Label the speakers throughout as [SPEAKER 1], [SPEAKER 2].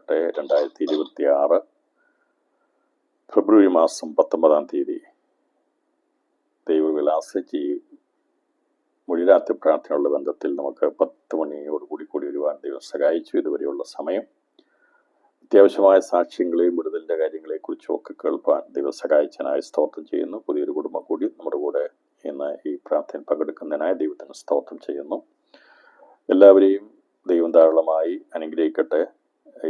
[SPEAKER 1] 18 2026 ഫെബ്രുവരി മാസം 19 ദൈവവിലാസിച്ച് ഈ മൊഴിരാത്രി പ്രാർത്ഥനയുള്ള ബന്ധത്തിൽ നമുക്ക് 10 മണിയോടുകൂടി വരുവാൻ ദൈവം സഹായിച്ചു. ഇതുവരെയുള്ള സമയം അത്യാവശ്യമായ സാക്ഷ്യങ്ങളെയും വിടുതലിൻ്റെ കാര്യങ്ങളെക്കുറിച്ചും ഒക്കെ കേൾപ്പാൻ ദൈവം സഹായിച്ചതിനായി സ്തോത്രം ചെയ്യുന്നു. പുതിയൊരു കുടുംബം കൂടി നമ്മുടെ കൂടെ ഇന്ന് ഈ പ്രാർത്ഥന പങ്കെടുക്കുന്നതിനായി ദൈവത്തിന് സ്തോത്രം ചെയ്യുന്നു. എല്ലാവരെയും ദൈവം ധാരാളമായി അനുഗ്രഹിക്കട്ടെ.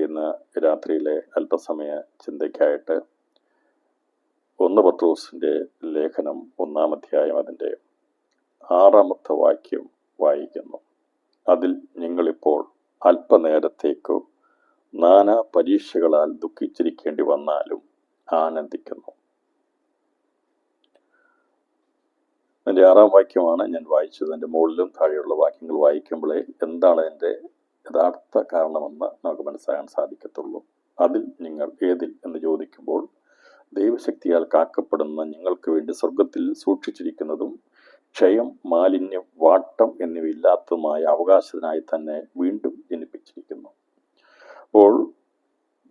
[SPEAKER 1] ഇന്ന് രാത്രിയിലെ അല്പസമയ ചിന്തയ്ക്കായിട്ട് 1 പത്രോസിൻ്റെ ലേഖനം 1-ാം അധ്യായം അതിൻ്റെ 6-ാമത്തെ വാക്യം വായിക്കുന്നു. അതിൽ നിങ്ങളിപ്പോൾ അല്പനേരത്തേക്കു നാനാ പരീക്ഷകളാൽ ദുഃഖിച്ചിരിക്കേണ്ടി വന്നാലും ആനന്ദിക്കുന്നു. അതിൻ്റെ 6-ാം വാക്യമാണ് ഞാൻ വായിച്ചത്. അതിൻ്റെ മുകളിലും താഴെയുള്ള വാക്യങ്ങൾ വായിക്കുമ്പോഴേ എന്താണ് അതിൻ്റെ യഥാർത്ഥ കാരണമെന്ന് നമുക്ക് മനസ്സിലാക്കാൻ സാധിക്കത്തുള്ളൂ. അതിൽ നിങ്ങൾ ഏതിൽ എന്ന് ചോദിക്കുമ്പോൾ ദൈവശക്തിയാൽ കാക്കപ്പെടുന്ന നിങ്ങൾക്ക് വേണ്ടി സ്വർഗത്തിൽ സൂക്ഷിച്ചിരിക്കുന്നതും ക്ഷയം, മാലിന്യം, വാട്ടം എന്നിവയില്ലാത്തതുമായ അവകാശത്തിനായി തന്നെ വീണ്ടും ജനിപ്പിച്ചിരിക്കുന്നു. അപ്പോൾ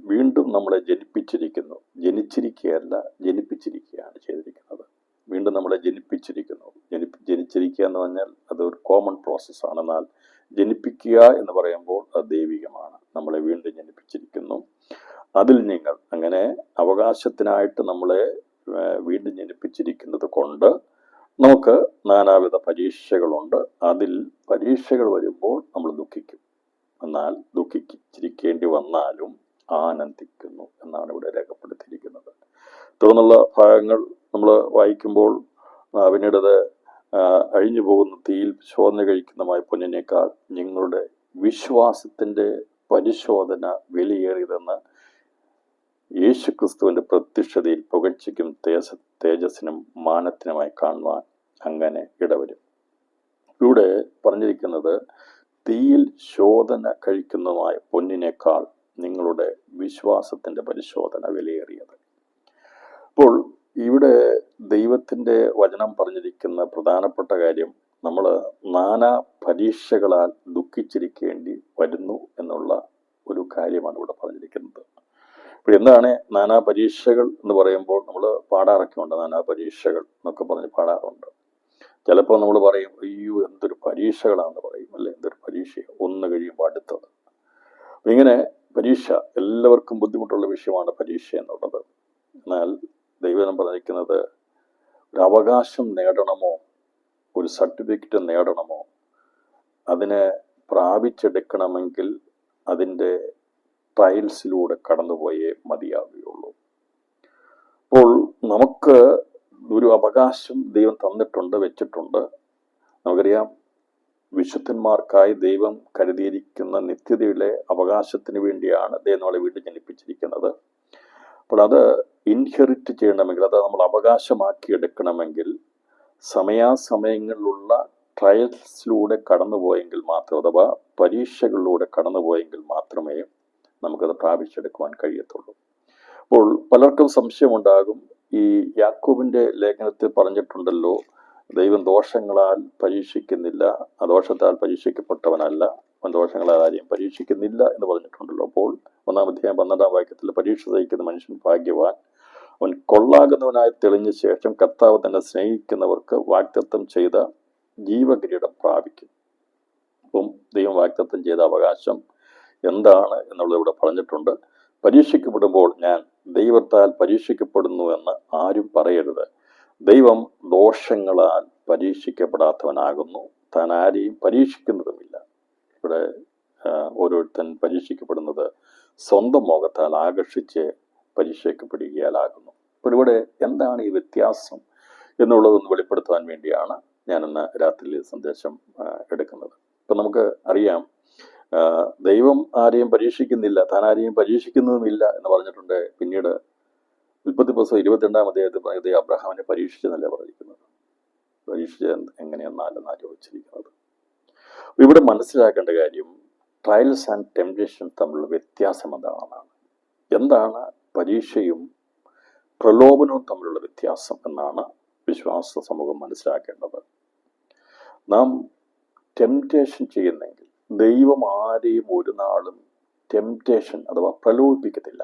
[SPEAKER 1] വീണ്ടും നമ്മളെ ജനിപ്പിച്ചിരിക്കുന്നു. ജനിച്ചിരിക്കുകയല്ല, ജനിപ്പിച്ചിരിക്കുകയാണ് ചെയ്തിരിക്കുന്നത്. വീണ്ടും നമ്മളെ ജനിപ്പിച്ചിരിക്കുന്നു. ജനിച്ചിരിക്കുക എന്ന് പറഞ്ഞാൽ അതൊരു കോമൺ പ്രോസസ്സാണ്. എന്നാൽ ജനിപ്പിക്കുക എന്ന് പറയുമ്പോൾ അത് ദൈവികമാണ്. നമ്മളെ വീണ്ടും ജനിപ്പിച്ചിരിക്കുന്നു. അതിൽ നിങ്ങൾ അങ്ങനെ അവകാശത്തിനായിട്ട് നമ്മളെ വീണ്ടും ജനിപ്പിച്ചിരിക്കുന്നത് കൊണ്ട് നമുക്ക് നാനാവിധ പരീക്ഷകളുണ്ട്. അതിൽ പരീക്ഷകൾ വരുമ്പോൾ നമ്മൾ ദുഃഖിക്കും. എന്നാൽ ദുഃഖിച്ചിരിക്കേണ്ടി വന്നാലും ആനന്ദിക്കുന്നു എന്നാണ് ഇവിടെ രേഖപ്പെടുത്തിയിരിക്കുന്നത്. തുടർന്നുള്ള ഭാഗങ്ങൾ നമ്മൾ വായിക്കുമ്പോൾ പിന്നീടത് അഴിഞ്ഞു പോകുന്ന തീയിൽ ശോധന കഴിക്കുന്നതുമായ പൊന്നിനേക്കാൾ നിങ്ങളുടെ വിശ്വാസത്തിൻ്റെ പരിശോധന വിലയേറിയതെന്ന് യേശുക്രിസ്തുവിൻ്റെ പ്രത്യക്ഷതയിൽ പുകഴ്ചയ്ക്കും തേജസ്സിനും മാനത്തിനുമായി കാണുവാൻ അങ്ങനെ ഇടവരും. ഇവിടെ പറഞ്ഞിരിക്കുന്നത് തീയിൽ ശോധന കഴിക്കുന്നതുമായ പൊന്നിനേക്കാൾ നിങ്ങളുടെ വിശ്വാസത്തിൻ്റെ പരിശോധന വിലയേറിയത്. അപ്പോൾ ഇവിടെ ദൈവത്തിൻ്റെ വചനം പറഞ്ഞിരിക്കുന്ന പ്രധാനപ്പെട്ട കാര്യം നമ്മൾ നാനാ പരീക്ഷകളാൽ ദുഃഖിച്ചിരിക്കേണ്ടി വരുന്നു എന്നുള്ള ഒരു കാര്യമാണ് ഇവിടെ പറഞ്ഞിരിക്കുന്നത്. അപ്പോൾ എന്താണ് നാനാ പരീക്ഷകൾ എന്ന് പറയുമ്പോൾ നമ്മൾ പാടാറൊക്കെ ഉണ്ട്. നാനാ പരീക്ഷകൾ എന്നൊക്കെ പറഞ്ഞ് പാടാറുണ്ട്. ചിലപ്പോൾ നമ്മൾ പറയും അയ്യോ എന്തൊരു പരീക്ഷകളാണെന്ന് പറയും, അല്ലെ, എന്തൊരു പരീക്ഷ, ഒന്ന് കഴിയുമ്പോൾ അടുത്തത്. ഇങ്ങനെ പരീക്ഷ എല്ലാവർക്കും ബുദ്ധിമുട്ടുള്ള വിഷയമാണ് പരീക്ഷ എന്നുള്ളത്. എന്നാൽ ദൈവം പറഞ്ഞിരിക്കുന്നത് ഒരു അവകാശം നേടണമോ, ഒരു സർട്ടിഫിക്കറ്റ് നേടണമോ, അതിനെ പ്രാപിച്ചെടുക്കണമെങ്കിൽ അതിൻ്റെ ട്രയൽസിലൂടെ കടന്നുപോയേ മതിയാവുകയുള്ളൂ. അപ്പോൾ നമുക്ക് ഒരു അവകാശം ദൈവം തന്നിട്ടുണ്ട്, വെച്ചിട്ടുണ്ട്. നമുക്കറിയാം, വിശുദ്ധന്മാർക്കായി ദൈവം കരുതിയിരിക്കുന്ന നിത്യതയിലെ അവകാശത്തിന് വേണ്ടിയാണ് ദൈവം നമ്മളെ വീണ്ടും ജനിപ്പിച്ചിരിക്കുന്നത്. അപ്പോൾ അത് ഇൻഹെറിറ്റ് ചെയ്യണമെങ്കിൽ, അത് നമ്മൾ അവകാശമാക്കി എടുക്കണമെങ്കിൽ സമയാസമയങ്ങളിലുള്ള ട്രയൽസിലൂടെ കടന്നുപോയെങ്കിൽ മാത്രം, അഥവാ പരീക്ഷകളിലൂടെ കടന്നുപോയെങ്കിൽ മാത്രമേ നമുക്കത് പ്രാപിച്ചെടുക്കുവാൻ കഴിയത്തുള്ളൂ. അപ്പോൾ പലർക്കും സംശയമുണ്ടാകും, ഈ യാക്കോബിൻ്റെ ലേഖനത്തിൽ പറഞ്ഞിട്ടുണ്ടല്ലോ ദൈവം ദോഷങ്ങളാൽ പരീക്ഷിക്കുന്നില്ല, ദോഷത്താൽ പരീക്ഷിക്കപ്പെട്ടവനല്ല, അവൻ ദോഷങ്ങളാൽ ആരെയും പരീക്ഷിക്കുന്നില്ല എന്ന് പറഞ്ഞിട്ടുണ്ടല്ലോ. അപ്പോൾ 1-ാം അധ്യായം 12-ാം വാക്യത്തിൽ പരീക്ഷ സഹിക്കുന്ന മനുഷ്യൻ ഭാഗ്യവാൻ, അവൻ കൊള്ളാകുന്നവനായി തെളിഞ്ഞ ശേഷം കർത്താവ് തന്നെ സ്നേഹിക്കുന്നവർക്ക് വാഗ്ദത്തം ചെയ്ത ജീവകിരീടം പ്രാപിക്കും. അപ്പം ദൈവം വാഗ്ദത്തം ചെയ്ത അവകാശം എന്താണ് എന്നുള്ളത് ഇവിടെ പറഞ്ഞിട്ടുണ്ട്. പരീക്ഷിക്കപ്പെടുമ്പോൾ ഞാൻ ദൈവത്താൽ പരീക്ഷിക്കപ്പെടുന്നു എന്ന് ആരും പറയരുത്. ദൈവം ദോഷങ്ങളാൽ പരീക്ഷിക്കപ്പെടാത്തവനാകുന്നു, താൻ ആരെയും പരീക്ഷിക്കുന്നതുമില്ല. ഇവിടെ ഓരോരുത്തൻ പരീക്ഷിക്കപ്പെടുന്നത് സ്വന്തം മോഹത്താൽ ആകർഷിച്ച് പരീക്ഷിക്കപ്പെടുകയാലാകുന്നു. അപ്പോൾ ഇവിടെ എന്താണ് ഈ വ്യത്യാസം എന്നുള്ളതൊന്ന് വെളിപ്പെടുത്താൻ വേണ്ടിയാണ് ഞാനിന്ന് രാത്രിയിൽ സന്ദേശം എടുക്കുന്നത്. ഇപ്പം നമുക്ക് അറിയാം, ദൈവം ആരെയും പരീക്ഷിക്കുന്നില്ല, താൻ ആരെയും പരീക്ഷിക്കുന്നതുമില്ല എന്ന് പറഞ്ഞിട്ടുണ്ട്. പിന്നീട് ഉൽപ്പത്തി പുസ്തകം 22-ാം അധ്യായത്തിൽ അബ്രഹാമിനെ പരീക്ഷിച്ചെന്നല്ലേ പറഞ്ഞിരിക്കുന്നത്. പരീക്ഷിച്ചത് എങ്ങനെയെന്നാലെന്നാണ് ചോദിച്ചിരിക്കുന്നത്. ഇവിടെ മനസ്സിലാക്കേണ്ട കാര്യം ട്രയൽസ് ആൻഡ് ടെംപ്റ്റേഷൻ തമ്മിലുള്ള വ്യത്യാസം എന്താണെന്നാണ്. എന്താണ് പരീക്ഷയും പ്രലോഭനവും തമ്മിലുള്ള വ്യത്യാസം എന്നാണ് വിശ്വാസ സമൂഹം മനസ്സിലാക്കേണ്ടത്. നാം ടെംപ്റ്റേഷൻ ചെയ്യുന്നെങ്കിൽ, ദൈവം ആരെയും ഒരു നാളും ടെംപ്റ്റേഷൻ അഥവാ പ്രലോഭിപ്പിക്കത്തില്ല.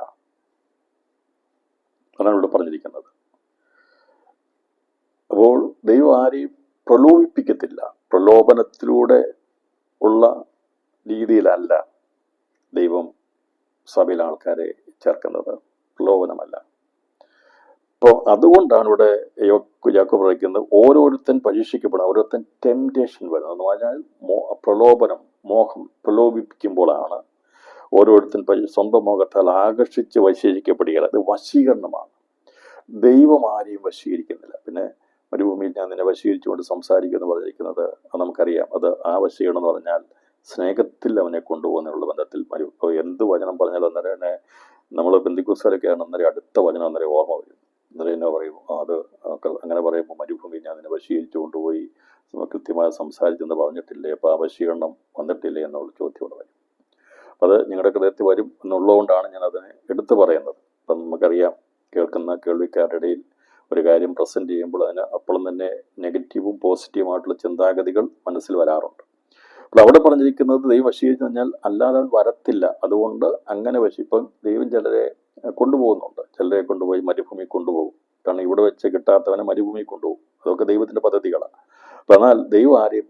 [SPEAKER 1] അതാണ് ഇവിടെ പറഞ്ഞിരിക്കുന്നത്. അപ്പോൾ ദൈവം ആരെയും പ്രലോഭിപ്പിക്കത്തില്ല. പ്രലോഭനത്തിലൂടെ ഉള്ള രീതിയിലല്ല ദൈവം സഭയിലെ ആൾക്കാരെ ചേർക്കുന്നത്, പ്രലോഭനമല്ല. അപ്പോൾ അതുകൊണ്ടാണ് ഇവിടെ യാക്കോബ് പറയുന്നത് ഓരോരുത്തൻ പരീക്ഷിക്കപ്പെടും, ഓരോരുത്തൻ ടെംപ്റ്റേഷൻ വരുന്നത് എന്ന് പറഞ്ഞാൽ പ്രലോഭനം, മോഹം പ്രലോഭിപ്പിക്കുമ്പോഴാണ് ഓരോരുത്തൻ സ്വന്തം മോഹത്താൽ ആകർഷിച്ച് വശീകരിക്കപ്പെടുക. അത് വശീകരണമാണ്. ദൈവം ആരെയും വശീകരിക്കുന്നില്ല. പിന്നെ മരുഭൂമിയിൽ ഞാൻ നിന്നെ വശീകരിച്ചുകൊണ്ട് സംസാരിക്കുമെന്ന് പറഞ്ഞിരിക്കുന്നത് അത് നമുക്കറിയാം. അത് ആ വശീകരണം എന്ന് പറഞ്ഞാൽ സ്നേഹത്തിൽ അവനെ കൊണ്ടുപോകുന്നുള്ള ബന്ധത്തിൽ എന്ത് വചനം പറഞ്ഞാലും അന്നേരം തന്നെ നമ്മൾ ബന്ധുക്കുസാരൊക്കെയാണ് അന്നേരം അടുത്ത വചനം അന്നേരം ഓർമ്മ വരും. അന്നേരം എന്നെ പറയും അത് അങ്ങനെ പറയുമ്പോൾ മരുഭൂമിയിൽ ഞാൻ നിന്നെ വശീകരിച്ചു കൊണ്ടുപോയി കൃത്യമായി സംസാരിച്ചെന്ന് പറഞ്ഞിട്ടില്ലേ, അപ്പോൾ ആ വശീകരണം വന്നിട്ടില്ലേ എന്നുള്ള ചോദ്യം ഇവിടെ വരും. അത് നിങ്ങളുടെ ഹൃദയത്തിൽ വരും എന്നുള്ളതുകൊണ്ടാണ് ഞാൻ അതിനെ എടുത്തു പറയുന്നത്. അപ്പം നമുക്കറിയാം, കേൾക്കുന്ന കേൾവിക്കാരുടെ ഇടയിൽ ഒരു കാര്യം പ്രസന്റ് ചെയ്യുമ്പോൾ അതിന് അപ്പോഴും തന്നെ നെഗറ്റീവും പോസിറ്റീവുമായിട്ടുള്ള ചിന്താഗതികൾ മനസ്സിൽ വരാറുണ്ട്. അപ്പോൾ അവിടെ പറഞ്ഞിരിക്കുന്നത് ദൈവം വശീകരിച്ചു കഴിഞ്ഞാൽ അല്ലാതെ അവൻ വരത്തില്ല. അതുകൊണ്ട് അങ്ങനെ ഇപ്പം ദൈവം ചിലരെ കൊണ്ടുപോകുന്നുണ്ട്, ചിലരെ കൊണ്ടുപോയി മരുഭൂമി കൊണ്ടുപോകും. കാരണം ഇവിടെ വെച്ച് കിട്ടാത്തവനെ മരുഭൂമി കൊണ്ടുപോകും. അതൊക്കെ ദൈവത്തിന്റെ പദ്ധതികളാണ്. അപ്പം എന്നാൽ ദൈവം ആരെയും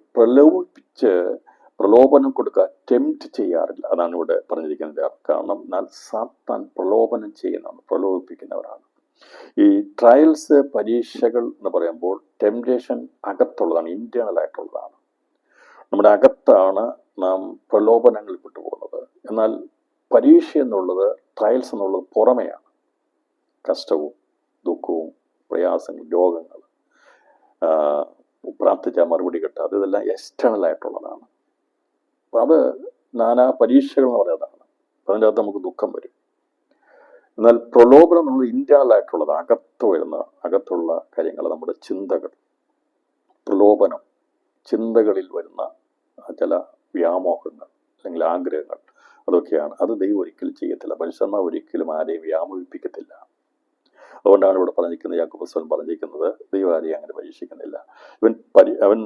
[SPEAKER 1] പ്രലോഭനം കൊടുക്കുക, ടെംപ്റ്റ് ചെയ്യാറില്ല. അതാണ് ഇവിടെ പറഞ്ഞിരിക്കുന്നത്. കാരണം എന്നാൽ സാത്താൻ പ്രലോഭനം ചെയ്യുന്നതാണ്, പ്രലോഭിപ്പിക്കുന്നവരാണ്. ഈ ട്രയൽസ്, പരീക്ഷകൾ എന്ന് പറയുമ്പോൾ ടെംപ്റ്റേഷൻ അകത്തുള്ളതാണ്, ഇന്റേണൽ ആയിട്ടുള്ളതാണ്. നമ്മുടെ അകത്താണ് നാം പ്രലോഭനങ്ങളിൽ പെട്ടുപോകുന്നത്. എന്നാൽ പരീക്ഷ എന്നുള്ളത്, ട്രയൽസ് എന്നുള്ളത് പുറമെയാണ്. കഷ്ടവും ദുഃഖവും പ്രയാസങ്ങൾ, രോഗങ്ങൾ, പ്രാർത്ഥിച്ചാൽ മറുപടി കിട്ടാതെ, ഇതെല്ലാം എക്സ്റ്റേണൽ ആയിട്ടുള്ളതാണ്. അപ്പം അത് നാനാ പരീക്ഷകൾ എന്ന് പറയുന്നതാണ്. അതിൻ്റെ അകത്ത് നമുക്ക് ദുഃഖം വരും. എന്നാൽ പ്രലോഭനം എന്നുള്ളത് ഇന്റേണൽ ആയിട്ടുള്ളത്, അകത്തുള്ള കാര്യങ്ങൾ, നമ്മുടെ ചിന്തകൾ. പ്രലോഭനം ചിന്തകളിൽ വരുന്ന ചില വ്യാമോഹങ്ങൾ അല്ലെങ്കിൽ ആഗ്രഹങ്ങൾ, അതൊക്കെയാണ്. അത് ദൈവം ഒരിക്കലും ചെയ്യത്തില്ല. മനുഷ്യന്മാർ ഒരിക്കലും ആരെയും വ്യാമോഹിപ്പിക്കത്തില്ല. അതുകൊണ്ടാണ് ഇവിടെ പറഞ്ഞിരിക്കുന്നത്, യാക്കോബ് പുസ്തകൻ പറഞ്ഞിരിക്കുന്നത് ദൈവം ആരെയും അങ്ങനെ പരീക്ഷിക്കുന്നില്ല. അവൻ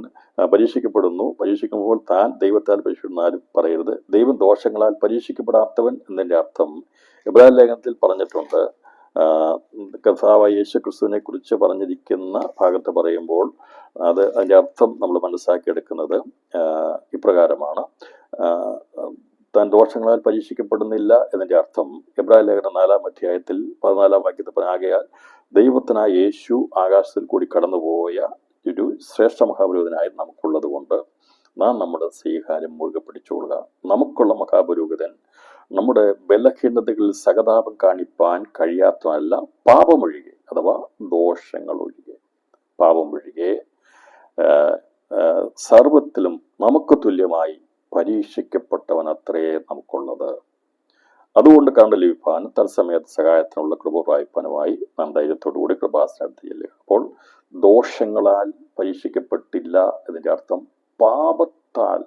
[SPEAKER 1] പരീക്ഷിക്കപ്പെടുന്നു. പരീക്ഷിക്കുമ്പോൾ താൻ ദൈവത്താൽ പരീക്ഷിക്കുന്ന ആരും പറയരുത്. ദൈവം ദോഷങ്ങളാൽ പരീക്ഷിക്കപ്പെടാത്തവൻ എന്നതിൻ്റെ അർത്ഥം എബ്രായ ലേഖനത്തിൽ പറഞ്ഞിട്ടുണ്ട്. കർത്താവായ യേശു ക്രിസ്തുവിനെ കുറിച്ച് പറഞ്ഞിരിക്കുന്ന ഭാഗത്ത് പറയുമ്പോൾ അതിൻ്റെ അർത്ഥം നമ്മൾ മനസ്സിലാക്കിയെടുക്കുന്നത് ഇപ്രകാരമാണ്. താൻ ദോഷങ്ങളാൽ പരീക്ഷിക്കപ്പെടുന്നില്ല എന്നതിൻ്റെ അർത്ഥം എബ്രായ ലേഖനം 4-ാം അധ്യായത്തിൽ 14-ാം വാക്യത്തിൽ ആകയാൽ ദൈവത്തിനായ യേശു ആകാശത്തിൽ കൂടി കടന്നുപോയ ഒരു ശ്രേഷ്ഠ മഹാപുരോഹിതനായി നമുക്കുള്ളത് കൊണ്ട് നാം നമ്മുടെ സ്വീകാര്യം മുറുകെ പിടിച്ചുകൊള്ളുക. നമുക്കുള്ള മഹാപുരോഹിതൻ നമ്മുടെ ബലഹീനതകളിൽ സഹതാപം കാണിപ്പാൻ കഴിയാത്തതല്ല, പാപമൊഴികെ അഥവാ ദോഷങ്ങൾ ഒഴികെ, പാപമൊഴികെ സർവത്തിലും നമുക്ക് തുല്യമായി പരീക്ഷിക്കപ്പെട്ടവൻ അത്രേ നമുക്കുള്ളത്. അതുകൊണ്ട് കണ്ടു ലഭിപ്പാൻ തത്സമയത്ത് സഹായത്തിനുള്ള കൃപ പ്രാപിപ്പാനുമായി നാം ധൈര്യത്തോടുകൂടി കൃപാസനത്തിൽ ചെല്ലുക. അപ്പോൾ ദോഷങ്ങളാൽ പരീക്ഷിക്കപ്പെട്ടില്ല എന്നതിൻ്റെ അർത്ഥം പാപത്താൽ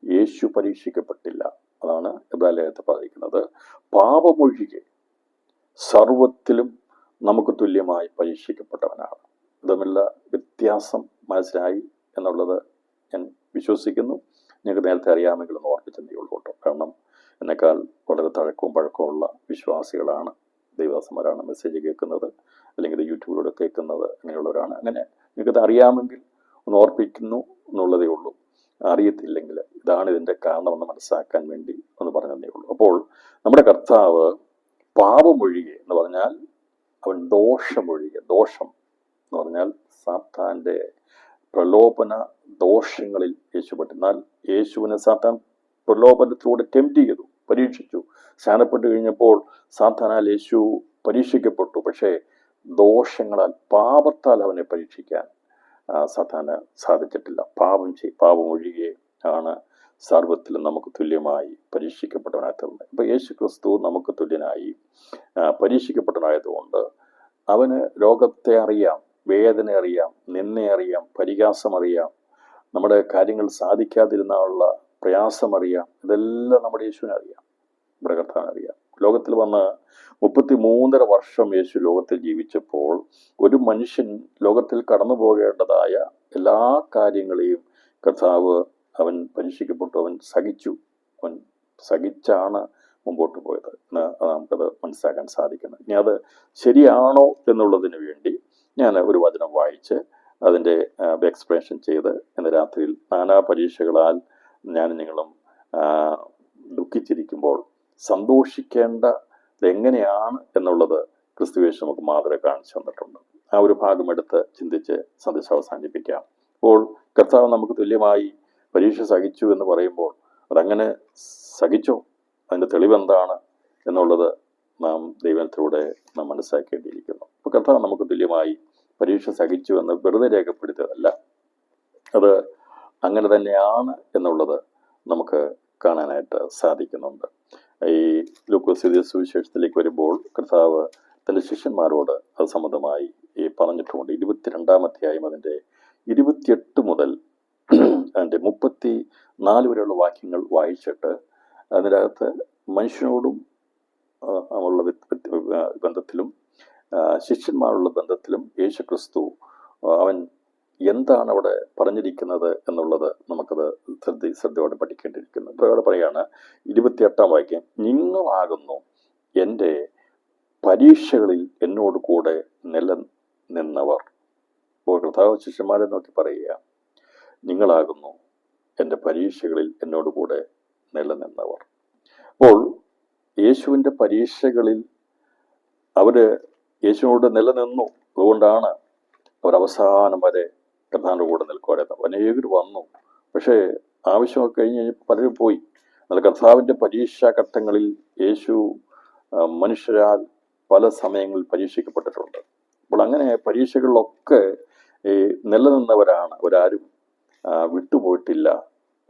[SPEAKER 1] യേശു പരീക്ഷിക്കപ്പെട്ടില്ല. അതാണ് എബ്രായ ലേഖനത്തിൽ പറഞ്ഞിരിക്കുന്നത്. പാപമൊഴികെ സർവത്തിലും നമുക്ക് തുല്യമായി പരീക്ഷിക്കപ്പെട്ടവനാണ്. ഇതുമില്ല വ്യത്യാസം മനസ്സിലായി എന്നുള്ളത് ഞാൻ വിശ്വസിക്കുന്നു. നിങ്ങൾക്ക് നേരത്തെ അറിയാമെങ്കിൽ ഒന്ന് ഓർപ്പിച്ചെന്നേ ഉള്ളൂ കേട്ടോ. കാരണം എന്നെക്കാൾ വളരെ തഴക്കവും പഴക്കമുള്ള വിശ്വാസികളാണ്, ദൈവദാസന്മാരാണ് മെസ്സേജ് കേൾക്കുന്നത്, അല്ലെങ്കിൽ യൂട്യൂബിലൂടെ കേൾക്കുന്നത്, അങ്ങനെയുള്ളവരാണ്. അങ്ങനെ നിങ്ങൾക്കത് അറിയാമെങ്കിൽ ഒന്ന് ഓർപ്പിക്കുന്നു എന്നുള്ളതേ ഉള്ളൂ. അറിയത്തില്ലെങ്കിൽ ഇതാണ് ഇതിൻ്റെ കാരണമെന്ന് മനസ്സിലാക്കാൻ വേണ്ടി ഒന്ന് പറഞ്ഞതേ ഉള്ളൂ. അപ്പോൾ നമ്മുടെ കർത്താവ് പാപമൊഴികെ എന്ന് പറഞ്ഞാൽ അവൻ ദോഷമൊഴികെ, ദോഷം എന്ന് പറഞ്ഞാൽ സാത്താൻ്റെ പ്രലോഭന ദോഷങ്ങളിൽ യേശുപ്പെട്ടു. എന്നാൽ യേശുവിനെ സാത്താൻ പ്രലോഭനത്തിലൂടെ ടെംപ്റ്റ് ചെയ്തു, പരീക്ഷിച്ചു. സ്നാനപ്പെട്ട് കഴിഞ്ഞപ്പോൾ സാത്താനാൽ യേശു പരീക്ഷിക്കപ്പെട്ടു. പക്ഷേ ദോഷങ്ങളാൽ, പാപത്താൽ അവനെ പരീക്ഷിക്കാൻ സാത്താന് സാധിച്ചിട്ടില്ല. പാപം ഒഴികെ ആണ് സർവത്തിലും നമുക്ക് തുല്യമായി പരീക്ഷിക്കപ്പെട്ടവനായി തീർന്നത്. അപ്പോൾ യേശു ക്രിസ്തു നമുക്ക് തുല്യനായി പരീക്ഷിക്കപ്പെട്ടവനായതുകൊണ്ട് അവന് രോഗത്തെ അറിയാം, വേദന അറിയാം, നിന്നെ അറിയാം, പരിഹാസം അറിയാം, നമ്മുടെ കാര്യങ്ങൾ സാധിക്കാതിരുന്നുള്ള പ്രയാസം അറിയാം. ഇതെല്ലാം നമ്മുടെ യേശുവിനെ അറിയാം, നമ്മുടെ കർത്താവിനറിയാം. ലോകത്തിൽ വന്ന് 33.5 വർഷം യേശു ലോകത്തിൽ ജീവിച്ചപ്പോൾ ഒരു മനുഷ്യൻ ലോകത്തിൽ കടന്നു പോകേണ്ടതായ എല്ലാ കാര്യങ്ങളെയും കർത്താവ് അവൻ പരീക്ഷിക്കപ്പെട്ടു, അവൻ സഹിച്ചു. അവൻ സഹിച്ചാണ് മുമ്പോട്ട് പോയത് എന്ന് നമുക്കത് മനസ്സിലാക്കാൻ സാധിക്കുന്നത്. ഇനി അത് ശരിയാണോ എന്നുള്ളതിന് വേണ്ടി ഞാൻ ഒരു വചനം വായിച്ച് അതിൻ്റെ എക്സ്പ്ലനേഷൻ ചെയ്ത് ഇന്ന് രാത്രിയിൽ നാനാ പരീക്ഷകളാൽ ഞാൻ നിങ്ങളും ദുഃഖിച്ചിരിക്കുമ്പോൾ സന്തോഷിക്കേണ്ടത് എങ്ങനെയാണ് എന്നുള്ളത് ക്രിസ്തുവേശു നമുക്ക് മാതൃക കാണിച്ചു തന്നിട്ടുണ്ട്. ആ ഒരു ഭാഗം എടുത്ത് ചിന്തിച്ച് സന്ദേശം അവസാനിപ്പിക്കാം. അപ്പോൾ കർത്താവ് നമുക്ക് തുല്യമായി പരീക്ഷ സഹിച്ചു എന്ന് പറയുമ്പോൾ അതങ്ങനെ സഹിച്ചോ, അതിൻ്റെ തെളിവെന്താണ് എന്നുള്ളത് നാം ദൈവത്തിലൂടെ നാം മനസ്സിലാക്കേണ്ടിയിരിക്കുന്നു. അപ്പോൾ കർത്താവ് നമുക്ക് തുല്യമായി പരീക്ഷ സഹിച്ചു എന്ന് വെറുതെ രേഖപ്പെടുത്തിയതല്ല, അത് അങ്ങനെ തന്നെയാണ് എന്നുള്ളത് നമുക്ക് കാണാനായിട്ട് സാധിക്കുന്നുണ്ട്. ഈ ലൂക്കോസ് എഴുതിയ സുവിശേഷത്തിലേക്ക് വരുമ്പോൾ കർത്താവ് തൻ്റെ ശിഷ്യന്മാരോട് അത് സംബന്ധമായി പറഞ്ഞിട്ടുമുണ്ട്. 22-ാം അധ്യായം അതിൻ്റെ 28 മുതൽ അതിൻ്റെ 34 വരെയുള്ള വാക്യങ്ങൾ വായിച്ചിട്ട് അതിനകത്ത് മനുഷ്യനോടും ഉള്ള ബന്ധത്തിലും ശിഷ്യന്മാരുള്ള ബന്ധത്തിലും യേശുക്രിസ്തു അവൻ എന്താണ് അവിടെ പറഞ്ഞിരിക്കുന്നത് എന്നുള്ളത് നമുക്കത് ശ്രദ്ധയോടെ പഠിക്കേണ്ടിയിരിക്കുന്നു. ഇപ്പോൾ അവിടെ പറയാണ് 28-ാം വാക്യം, നിങ്ങളാകുന്നു എൻ്റെ പരീക്ഷകളിൽ എന്നോട് കൂടെ നിലനിന്നവർ. അപ്പോൾ കർത്താവ് ശിഷ്യന്മാരെ നോക്കി പറയുക, നിങ്ങളാകുന്നു എൻ്റെ പരീക്ഷകളിൽ എന്നോട് കൂടെ നിലനിന്നവർ. അപ്പോൾ യേശുവിൻ്റെ പരീക്ഷകളിൽ അവര് യേശുവിനോട് നിലനിന്നു. അതുകൊണ്ടാണ് അവരവസാനം വരെ കർത്താവിൻ്റെ കൂടെ നിൽക്കുവാനായിരുന്നു. അനേകർ വന്നു, പക്ഷേ ആവശ്യമൊക്കെ കഴിഞ്ഞ് കഴിഞ്ഞപ്പോൾ പലരും പോയി. എന്നാൽ കർത്താവിൻ്റെ പരീക്ഷാഘട്ടങ്ങളിൽ യേശു മനുഷ്യരാൽ പല സമയങ്ങളിൽ പരീക്ഷിക്കപ്പെട്ടിട്ടുണ്ട്. അപ്പോൾ അങ്ങനെ പരീക്ഷകളിലൊക്കെ നിലനിന്നവരാണ്, അവരാരും വിട്ടുപോയിട്ടില്ല.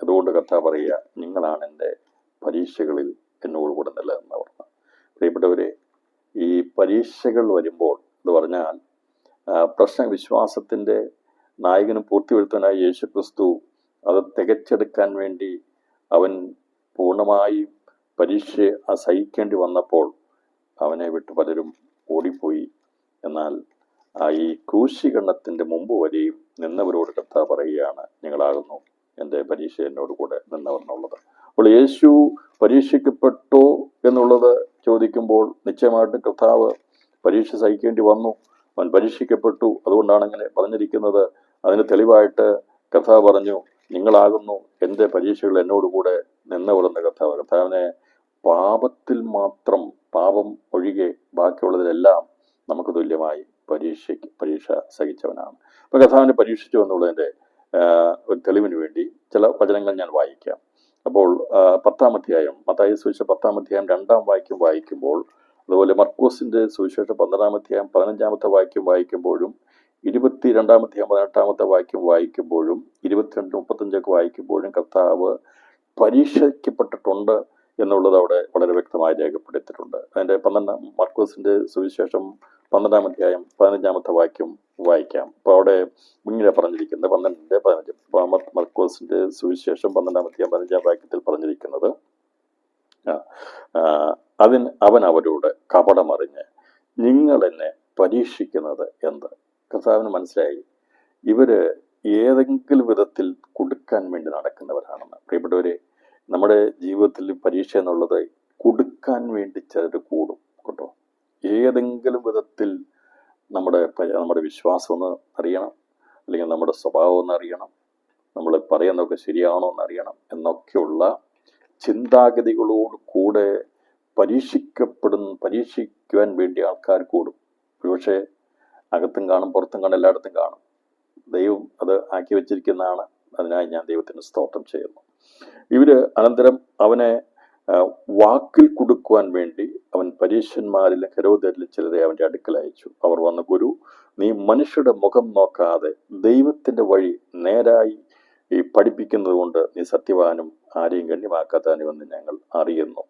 [SPEAKER 1] അതുകൊണ്ട് കർത്താവ് പറയുക, നിങ്ങളാണ് എൻ്റെ പരീക്ഷകളിൽ എന്നോടുകൂടെ നിലനിന്നവർ. പ്രിയപ്പെട്ടവരെ, ഈ പരീക്ഷകൾ വരുമ്പോൾ എന്ന് പറഞ്ഞാൽ വിശ്വാസത്തിൻ്റെ നായകനും പൂർത്തിവരുത്താനായി യേശു ക്രിസ്തു അത് തികച്ചെടുക്കാൻ വേണ്ടി അവൻ പൂർണ്ണമായും പരീക്ഷ സഹിക്കേണ്ടി വന്നപ്പോൾ അവനെ വിട്ട് പലരും ഓടിപ്പോയി. എന്നാൽ ഈ ക്രൂശീകരണത്തിൻ്റെ മുമ്പ് വരെയും നിന്നവരോട് കർത്താവ് പറയുകയാണ്, നിങ്ങളാകുന്നു എൻ്റെ പരീക്ഷ എന്നോട് കൂടെ നിന്നവർ എന്നുള്ളത്. അപ്പോൾ യേശു പരീക്ഷിക്കപ്പെട്ടോ എന്നുള്ളത് ചോദിക്കുമ്പോൾ നിശ്ചയമായിട്ടും കർത്താവ് പരീക്ഷ സഹിക്കേണ്ടി വന്നു, അവൻ പരീക്ഷിക്കപ്പെട്ടു. അതുകൊണ്ടാണ് അങ്ങനെ പറഞ്ഞിരിക്കുന്നത്. അതിന് തെളിവായിട്ട് കർത്താവ് പറഞ്ഞു, നിങ്ങളാകുന്നു എൻ്റെ പരീക്ഷകൾ എന്നോടുകൂടെ നിന്നവർ എന്ന കർത്താവിനെ പാപത്തിൽ പാപം ഒഴികെ ബാക്കിയുള്ളതിലെല്ലാം നമുക്ക് തുല്യമായി പരീക്ഷ സഹിച്ചവനാണ്. അപ്പോൾ കർത്താവിനെ പരീക്ഷിച്ചു എന്നുള്ളതിൻ്റെ ഒരു തെളിവിന് വേണ്ടി ചില വചനങ്ങൾ ഞാൻ വായിക്കാം. അപ്പോൾ 10-ാം അധ്യായം മത്തായി സുവിശേഷം 10-ാം അധ്യായം 2-ാം വാക്യം വായിക്കുമ്പോൾ, അതുപോലെ മർക്കോസിന്റെ സുവിശേഷം 12-ാം അധ്യായം 15-ാമത്തെ വാക്യം വായിക്കുമ്പോഴും 22-ാം അധ്യായം 18-ാമത്തെ വാക്യം വായിക്കുമ്പോഴും 22-35 വായിക്കുമ്പോഴും കർത്താവ് പരീക്ഷിക്കപ്പെട്ടിട്ടുണ്ട് എന്നുള്ളത് അവിടെ വളരെ വ്യക്തമായി രേഖപ്പെടുത്തിയിട്ടുണ്ട്. അതിൻ്റെ മർക്കോസിന്റെ സുവിശേഷം 12-ാം അധ്യായം 15-ാമത്തെ വാക്യം വായിക്കാം. അപ്പോൾ അവിടെ ഇങ്ങനെ പറഞ്ഞിരിക്കുന്നത് 12-15 മർക്കോസിന്റെ സുവിശേഷം 12-ാം അധ്യായം 15-ാം വാക്യത്തിൽ പറഞ്ഞിരിക്കുന്നത്, അവൻ അവരോട് കപടമറിഞ്ഞ് നിങ്ങൾ എന്നെ പരീക്ഷിക്കുന്നത് എന്ത്? കർത്താവിന് മനസ്സിലായി ഇവര് ഏതെങ്കിലും വിധത്തിൽ കൊടുക്കാൻ വേണ്ടി നടക്കുന്നവരാണെന്ന്. പ്രിയപ്പെട്ടവരെ, നമ്മുടെ ജീവിതത്തിൽ പരീക്ഷ എന്നുള്ളത് കൊടുക്കാൻ വേണ്ടി ചിലർ കൂടും കേട്ടോ. ഏതെങ്കിലും വിധത്തിൽ നമ്മുടെ വിശ്വാസം ഒന്ന് അറിയണം, അല്ലെങ്കിൽ നമ്മുടെ സ്വഭാവം ഒന്ന് അറിയണം, നമ്മൾ പറയുന്നതൊക്കെ ശരിയാണോ എന്നറിയണം എന്നൊക്കെയുള്ള ചിന്താഗതികളോട് കൂടെ പരീക്ഷിക്കുവാൻ വേണ്ടി ആൾക്കാർ കൂടും. ഒരുപക്ഷെ അകത്തും കാണും, പുറത്തും കാണും, എല്ലായിടത്തും കാണും. ദൈവം അത് ആക്കി വെച്ചിരിക്കുന്നതാണ്. അതിനായി ഞാൻ ദൈവത്തിന് സ്തോത്രം ചെയ്യുന്നു. ഇവര് അനന്തരം അവനെ വാക്കിൽ കൊടുക്കുവാൻ വേണ്ടി അവൻ പരീക്ഷന്മാരിലും ഹെരോദ്യരിലും ചിലരെ അവൻ്റെ അടുക്കൽ അയച്ചു. അവർ വന്ന, ഗുരു, നീ മനുഷ്യരുടെ മുഖം നോക്കാതെ ദൈവത്തിൻ്റെ വഴി നേരായി പഠിപ്പിക്കുന്നത് കൊണ്ട് നീ സത്യവാനും ആരെയും ഗണ്യമാക്കാത്തവനുമെന്ന് ഞങ്ങൾ അറിയുന്നു.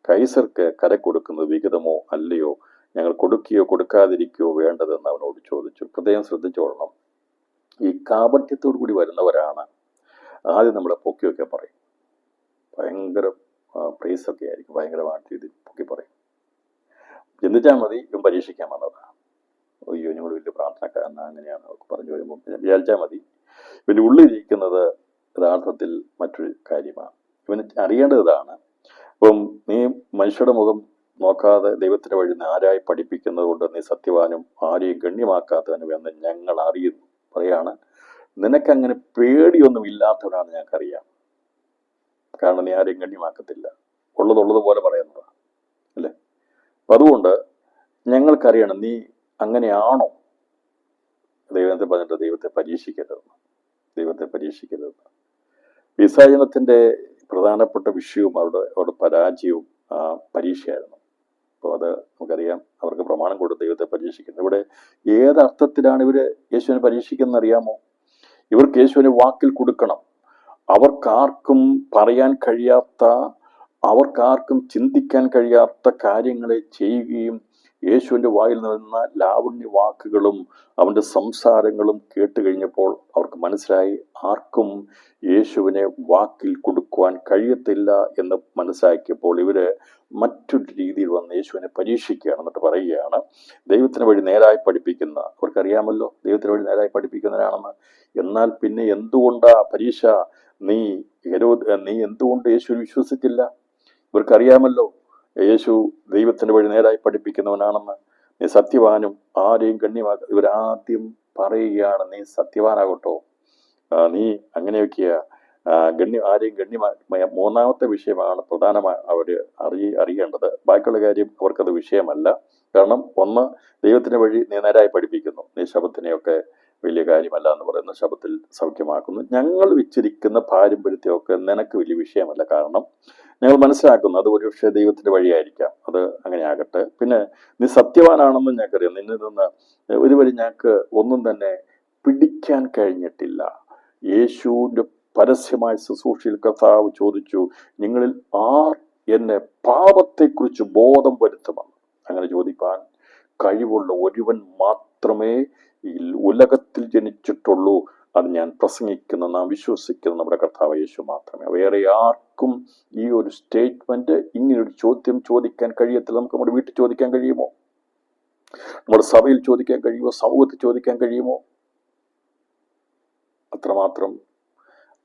[SPEAKER 1] കൈസർക്ക് കര കൊടുക്കുന്നത് വിഹിതമോ അല്ലയോ? ഞങ്ങൾ കൊടുക്കുകയോ കൊടുക്കാതിരിക്കുകയോ വേണ്ടതെന്ന് അവനോട് ചോദിച്ചു. പ്രത്യേകം ശ്രദ്ധിച്ചോളണം, ഈ കാപട്യത്തോടു കൂടി വരുന്നവരാണ് ആദ്യം നമ്മളെ പൊക്കിയൊക്കെ പറയും. ഭയങ്കര പ്രൈസൊക്കെ ആയിരിക്കും, ഭയങ്കരമായിട്ട് ഇത് പൊക്കി പറയും. ചിന്തിച്ചാൽ മതി, ഇവൻ പരീക്ഷിക്കാൻ വന്നതാണ്, അയ്യോ ഞങ്ങൾ വലിയ പ്രാർത്ഥനക്കാരനാ, അങ്ങനെയാണ് പറഞ്ഞു വരുമ്പോൾ വിചാരിച്ചാൽ മതി. ഇവൻ്റെ ഉള്ളിലിരിക്കുന്നത് യഥാർത്ഥത്തിൽ മറ്റൊരു കാര്യമാണ്. ഇവന് അറിയേണ്ടതാണ്, അപ്പം നീ മനുഷ്യരുടെ മുഖം നോക്കാതെ ദൈവത്തിന്റെ വഴി ആരായി പഠിപ്പിക്കുന്നത് കൊണ്ട് നീ സത്യവാനും ആരെയും ഗണ്യമാക്കാത്തവനും എന്ന് ഞങ്ങൾ അറിയുന്നു. പറയാണ്, നിനക്കങ്ങനെ പേടിയൊന്നും ഇല്ലാത്തവനാണ് ഞങ്ങൾക്കറിയാം. കാരണം നീ ആരെയും ഗണ്യമാക്കത്തില്ല, ഉള്ളതുപോലെ പറയുന്നതാണ് അല്ലേ. അപ്പം അതുകൊണ്ട് ഞങ്ങൾക്കറിയണം നീ അങ്ങനെയാണോ. ദൈവത്തെ പറഞ്ഞിട്ട് ദൈവത്തെ പരീക്ഷിക്കരുതെന്ന്. വിസർജനത്തിന്റെ പ്രധാനപ്പെട്ട വിഷയവും അവരുടെ പരാജയവും പരീക്ഷയായിരുന്നു. അപ്പോൾ അത് നമുക്കറിയാം, അവർക്ക് പ്രമാണം കൊടുത്ത് ദൈവത്തെ പരീക്ഷിക്കുന്നത്. ഇവിടെ ഏതർത്ഥത്തിലാണ് ഇവര് യേശുവിനെ പരീക്ഷിക്കുന്നത് അറിയാമോ? ഇവർക്ക് യേശുവിനെ വാക്കിൽ കൊടുക്കണം. അവർക്കാർക്കും പറയാൻ കഴിയാത്ത, അവർക്കാർക്കും ചിന്തിക്കാൻ കഴിയാത്ത കാര്യങ്ങളെ ചെയ്യുകയും യേശുവിൻ്റെ വായിൽ നിന്ന ലാവണ്യ വാക്കുകളും അവൻ്റെ സംസാരങ്ങളും കേട്ട് കഴിഞ്ഞപ്പോൾ അവർക്ക് മനസ്സിലായി ആർക്കും യേശുവിനെ വാക്കിൽ കൊടുക്കുവാൻ കഴിയത്തില്ല എന്ന് മനസ്സിലാക്കിയപ്പോൾ ഇവര് മറ്റൊരു രീതിയിൽ വന്ന് യേശുവിനെ പരീക്ഷിക്കുകയാണ്. എന്നിട്ട് പറയുകയാണ്, ദൈവത്തിന് വഴി നേരായി പഠിപ്പിക്കുന്ന, അവർക്കറിയാമല്ലോ ദൈവത്തിന് വഴി നേരായി പഠിപ്പിക്കുന്നവരാണെന്ന്. എന്നാൽ പിന്നെ എന്തുകൊണ്ടാ പരീക്ഷ? നീ എന്തുകൊണ്ട് യേശുവിൽ വിശ്വസിച്ചില്ല? ഇവർക്കറിയാമല്ലോ യേശു ദൈവത്തിന്റെ വഴി നേരായി പഠിപ്പിക്കുന്നവനാണെന്ന്. നീ സത്യവാനും ആരെയും ഗണ്യമാക്ക. ഇവരാദ്യം പറയുകയാണ്, നീ സത്യവാനാകട്ടോ, നീ അങ്ങനെയൊക്കെയാ ആരെയും മൂന്നാമത്തെ വിഷയമാണ് പ്രധാനമായി അവർ അറിയേണ്ടത്. ബാക്കിയുള്ള കാര്യം അവർക്കത് വിഷയമല്ല. കാരണം ഒന്ന്, ദൈവത്തിന്റെ വഴി നീ നേരായി പഠിപ്പിക്കുന്നു, നീ ശബത്തിനെയൊക്കെ വലിയ കാര്യമല്ല എന്ന് പറയുന്നു, ശബത്തിൽ സൗഖ്യമാക്കുന്നു. ഞങ്ങൾ വെച്ചിരിക്കുന്ന പാരമ്പര്യത്തെയൊക്കെ നിനക്ക് വലിയ വിഷയമല്ല. കാരണം ഞങ്ങൾ മനസ്സിലാക്കുന്നു അത് ഒരുപക്ഷെ ദൈവത്തിന്റെ വഴിയായിരിക്കാം, അത് അങ്ങനെ ആകട്ടെ. പിന്നെ നീ സത്യവാനാണെന്ന് ഞങ്ങൾക്കറിയാം. നിന്നിൽ നിന്ന് ഇതുവഴി ഞങ്ങൾക്ക് ഒന്നും തന്നെ പിടിക്കാൻ കഴിഞ്ഞിട്ടില്ല. യേശുവിന്റെ പരസ്യമായ ശുശ്രൂഷയിൽ കർത്താവ് ചോദിച്ചു, നിങ്ങളിൽ ആർ എന്നെ പാപത്തെക്കുറിച്ച് ബോധം വരുത്തുമെന്ന്. അങ്ങനെ ചോദിപ്പാൻ കഴിവുള്ള ഒരുവൻ മാത്രമേ ഈ ഉലകത്തിൽ ജനിച്ചിട്ടുള്ളൂ. അത് ഞാൻ പ്രസംഗിക്കുന്ന, നാം വിശ്വസിക്കുന്ന നമ്മുടെ കർത്താവ് യേശു മാത്രമേ. വേറെ ആർക്കും ഈ ഒരു സ്റ്റേറ്റ്മെന്റ്, ഇങ്ങനൊരു ചോദ്യം ചോദിക്കാൻ കഴിയത്തില്ല. നമുക്ക് നമ്മുടെ വീട്ടിൽ ചോദിക്കാൻ കഴിയുമോ? നമ്മുടെ സഭയിൽ ചോദിക്കാൻ കഴിയുമോ? സമൂഹത്തിൽ ചോദിക്കാൻ കഴിയുമോ? അത്രമാത്രം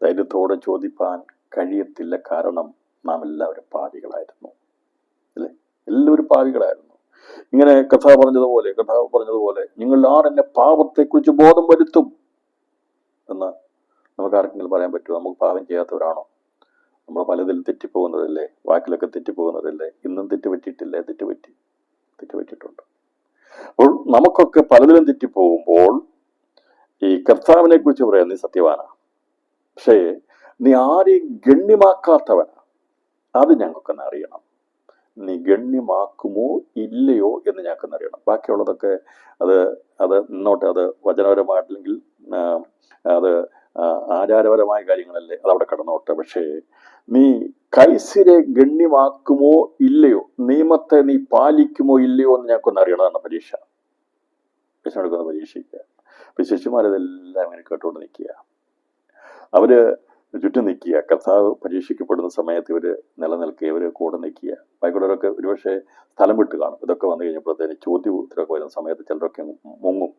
[SPEAKER 1] ധൈര്യത്തോടെ ചോദിപ്പാൻ കഴിയത്തില്ല. കാരണം നാം എല്ലാവരും പാപികളായിരുന്നു അല്ലേ? എല്ലാവരും പാപികളായിരുന്നു. ഇങ്ങനെ കഥാവ് പറഞ്ഞതുപോലെ നിങ്ങൾ ആരെന്നെ പാപത്തെക്കുറിച്ച് ബോധം വരുത്തും എന്ന് നമുക്ക് ആർക്കെങ്കിലും പറയാൻ പറ്റുമോ? നമുക്ക് പാപം ചെയ്യാത്തവരാണോ? നമ്മൾ പലതിലും തെറ്റിപ്പോകുന്നതല്ലേ? വാക്കിലൊക്കെ തെറ്റിപ്പോകുന്നതല്ലേ? ഇന്നും തെറ്റുപറ്റിയിട്ടില്ലേ? തെറ്റുപറ്റിയിട്ടുണ്ട്. അപ്പോൾ നമുക്കൊക്കെ പലതിലും തെറ്റിപ്പോകുമ്പോൾ ഈ കർത്താവിനെ കുറിച്ച് പറയാം, നീ സത്യവാനാ, പക്ഷേ നീ ആരെയും ഗണ്യമാക്കാത്തവനാ. അത് ഞങ്ങൾക്കൊന്ന് അറിയണം. നീ ഗണ്യമാക്കുമോ ഇല്ലയോ എന്ന് ഞങ്ങൾക്കൊന്ന് അറിയണം. ബാക്കിയുള്ളതൊക്കെ അത് ഇന്നോട്ടെ, അത് വചനപരമായിട്ടില്ലെങ്കിൽ അത് ആചാരപരമായ കാര്യങ്ങളല്ലേ, അതവിടെ കടന്നോട്ടെ. പക്ഷേ നീ കൈസരെ ഗണ്യമാക്കുമോ ഇല്ലയോ, നിയമത്തെ നീ പാലിക്കുമോ ഇല്ലയോ എന്ന് ഞങ്ങൾക്കൊന്ന് അറിയണതാണ് പരീക്ഷ. യേശുവിനെ പരീക്ഷിക്കുക. അപ്പൊ ശിഷ്യന്മാരതെല്ലാം ഇങ്ങനെ കേട്ടുകൊണ്ട് നിൽക്കുക, അവര് ചുറ്റും നിൽക്കുക. കർത്താവ് പരീക്ഷിക്കപ്പെടുന്ന സമയത്ത് ഇവര് നിലനിൽക്കുക, ഇവര് കൂടെ നിൽക്കുക. ബാക്കിയുള്ളവരൊക്കെ ഒരുപക്ഷെ സ്ഥലം വിട്ട് കാണും. ഇതൊക്കെ വന്നു കഴിഞ്ഞപ്പോഴത്തേന് ചോദ്യം ഉത്തരവൊക്കെ വരുന്ന സമയത്ത് ചിലരൊക്കെ മുങ്ങും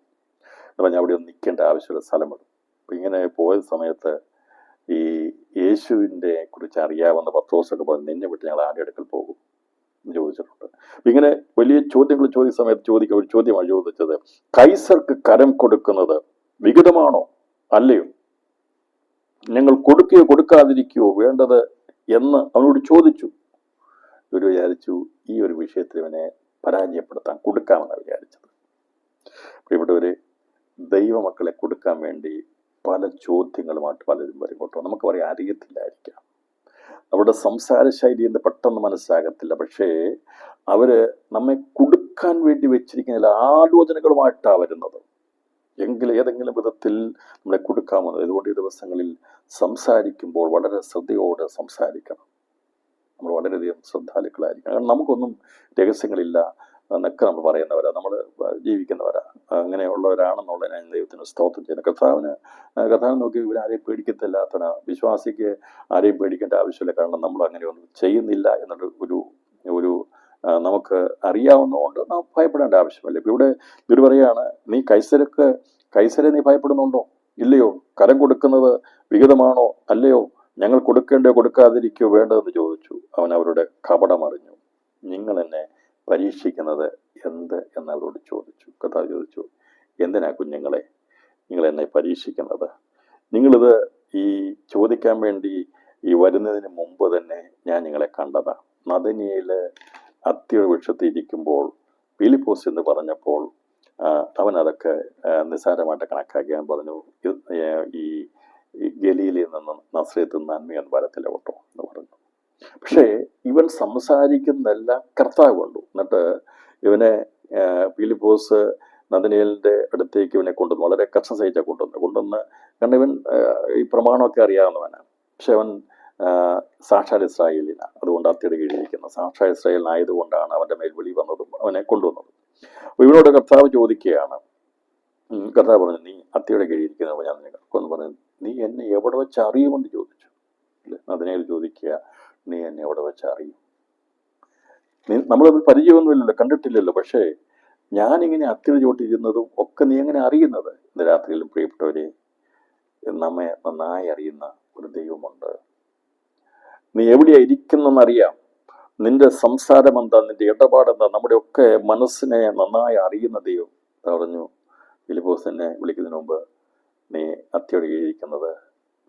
[SPEAKER 1] എന്ന് പറഞ്ഞാൽ അവിടെ ഒന്നും നിൽക്കേണ്ട ആവശ്യമുള്ള സ്ഥലം വിടും. അപ്പൊ ഇങ്ങനെ പോയ സമയത്ത് ഈ യേശുവിനെ കുറിച്ച് അറിയാവുന്ന പത്രോസൊക്കെ പറഞ്ഞ്, നിന്നെ വിട്ട് ഞങ്ങൾ ആരുടെ അടുക്കൽ പോകും എന്ന് ചോദിച്ചിട്ടുണ്ട്. ഇങ്ങനെ വലിയ ചോദ്യങ്ങൾ ചോദിച്ച സമയത്ത് ഒരു ചോദ്യമാണ് ചോദിച്ചത്, കൈസർക്ക് കരം കൊടുക്കുന്നത് വിഹിതമാണോ അല്ലയോ? ഞങ്ങൾ കൊടുക്കുകയോ കൊടുക്കാതിരിക്കുകയോ വേണ്ടത് എന്ന് അവനോട് ചോദിച്ചു. ഇവർ വിചാരിച്ചു ഈ ഒരു വിഷയത്തിൽ ഇവനെ പരാജയപ്പെടുത്താൻ കൊടുക്കാമെന്നാണ് വിചാരിച്ചത്. പ്രിയപ്പെട്ടവര്, ദൈവമക്കളെ കൊടുക്കാൻ വേണ്ടി പല ചോദ്യങ്ങളുമായിട്ട് പലരും വരും കേട്ടോ. നമുക്ക് പറയാൻ അറിയത്തില്ലായിരിക്കാം, അവരുടെ സംസാര ശൈലി എന്ന് പെട്ടെന്ന് മനസ്സിലാകത്തില്ല. പക്ഷേ അവര് നമ്മെ കൊടുക്കാൻ വേണ്ടി വെച്ചിരിക്കുന്ന ആലോചനകളുമായിട്ടാണ് വരുന്നത്. ഏതെങ്കിലും വിധത്തിൽ നമ്മളെ കൊടുക്കാമെന്ന്. അതുകൊണ്ട് ഈ ദിവസങ്ങളിൽ സംസാരിക്കുമ്പോൾ വളരെ ശ്രദ്ധയോടെ സംസാരിക്കണം. നമ്മൾ വളരെയധികം ശ്രദ്ധാലുക്കളായിരിക്കണം. കാരണം നമുക്കൊന്നും രഹസ്യങ്ങളില്ല എന്നൊക്കെ നമ്മൾ പറയുന്നവരാ, നമ്മൾ ജീവിക്കുന്നവരാ, അങ്ങനെയുള്ളവരാണെന്നുള്ള ഞാൻ ദൈവത്തിന് സ്തോത്രം ചെയ്യുന്നു. കർത്താവിനെ നോക്കി ഇവരാരെയും പേടിക്കത്തില്ലാത്തവനാ. വിശ്വാസിക്ക് ആരെയും പേടിക്കേണ്ട ആവശ്യമില്ല. കാരണം നമ്മൾ അങ്ങനെയൊന്നും ചെയ്യുന്നില്ല എന്നുള്ള ഒരു നമുക്ക് അറിയാവുന്നതുകൊണ്ട് നാം ഭയപ്പെടേണ്ട ആവശ്യമില്ല. ഇപ്പം ഇവിടെ ഇവർ പറയാണ്, നീ കൈസരെ നീ ഭയപ്പെടുന്നുണ്ടോ ഇല്ലയോ? കരം കൊടുക്കുന്നത് വിഹിതമാണോ അല്ലയോ? ഞങ്ങൾ കൊടുക്കേണ്ടോ കൊടുക്കാതിരിക്കോ വേണ്ടതെന്ന് ചോദിച്ചു. അവൻ അവരുടെ കപടമറിഞ്ഞു. നിങ്ങൾ എന്നെ പരീക്ഷിക്കുന്നത് എന്ത് എന്ന് അവരോട് ചോദിച്ചു. കർത്താവ് ചോദിച്ചു, എന്തിനാ കുഞ്ഞുങ്ങളെ നിങ്ങൾ എന്നെ പരീക്ഷിക്കുന്നത്? നിങ്ങളിത് ഈ ചോദിക്കാൻ വേണ്ടി ഈ വരുന്നതിന് മുമ്പ് തന്നെ ഞാൻ നിങ്ങളെ കണ്ടതാ. നദനിയേല് അത്തിയുടെ വൃക്ഷത്തിൽ ഇരിക്കുമ്പോൾ ഫിലിപ്പോസ് എന്ന് പറഞ്ഞപ്പോൾ അവൻ അതൊക്കെ നിസ്സാരമായിട്ട് കണക്കാക്കിയാൻ പറഞ്ഞു, ഈ ഗലീലയിൽ നിന്നും നസ്രയത്തിൽ നിന്ന് നന്മയൊന്നും വരത്തില്ല കേട്ടോ എന്ന് പറഞ്ഞു. പക്ഷേ ഇവൻ സംസാരിക്കുന്നതെല്ലാം കർത്താവ് കണ്ടു. എന്നിട്ട് ഇവനെ ഫിലിപ്പോസ് നദനിയേലിന്റെ അടുത്തേക്ക് ഇവനെ കൊണ്ടുവന്നു. വളരെ കഷ്ടം സഹിച്ചാൽ കൊണ്ടുവന്ന് കാരണം ഇവൻ ഈ പ്രമാണമൊക്കെ അറിയാവുന്നവനാണ്. പക്ഷെ അവൻ സാക്ഷാൽ ഇസ്രായേലിനാണ്. അതുകൊണ്ട് അത്തിയുടെ കീഴിലിരിക്കുന്ന സാക്ഷാൽ ഇസ്രായേലിനായതുകൊണ്ടാണ് അവന്റെ മേൽ വിളി വന്നതും അവനെ കൊണ്ടുവന്നതും. അപ്പൊ ഇവനോട് കർത്താവ് ചോദിക്കുകയാണ്. കർത്താവ് പറഞ്ഞു, നീ അത്തിയുടെ കീഴിലിരിക്കുന്നപ്പോൾ ഞാൻ നിനക്കൊന്ന് പറഞ്ഞു, നീ എന്നെ എവിടെ വെച്ച് അറിയുമെന്ന് ചോദിച്ചു. അതിനെ ചോദിക്കുക, നീ എന്നെ എവിടെ വെച്ച് അറിയും? നമ്മളത് പരിചയമൊന്നുമില്ലല്ലോ, കണ്ടിട്ടില്ലല്ലോ. പക്ഷേ ഞാനിങ്ങനെ അത്തിയുടെ ചോട്ടിരുന്നതും ഒക്കെ നീ എങ്ങനെ അറിയുന്നത്? ഇന്ന് രാത്രിയിലും പ്രിയപ്പെട്ടവരെ, നമ്മെ നന്നായി അറിയുന്ന ഒരു ദൈവമുണ്ട്. നീ എവിടെയാ ഇരിക്കുന്നെന്നറിയാം. നിന്റെ സംസാരം എന്താ, നിന്റെ ഇടപാടെന്താ, നമ്മുടെ ഒക്കെ മനസ്സിനെ നന്നായി അറിയുന്ന ദൈവം പറഞ്ഞു. ഫിലിപ്പോസ് എന്നെ വിളിക്കുന്നതിന് മുമ്പ് നീ അത്തിയോടെ കീഴിരിക്കുന്നത്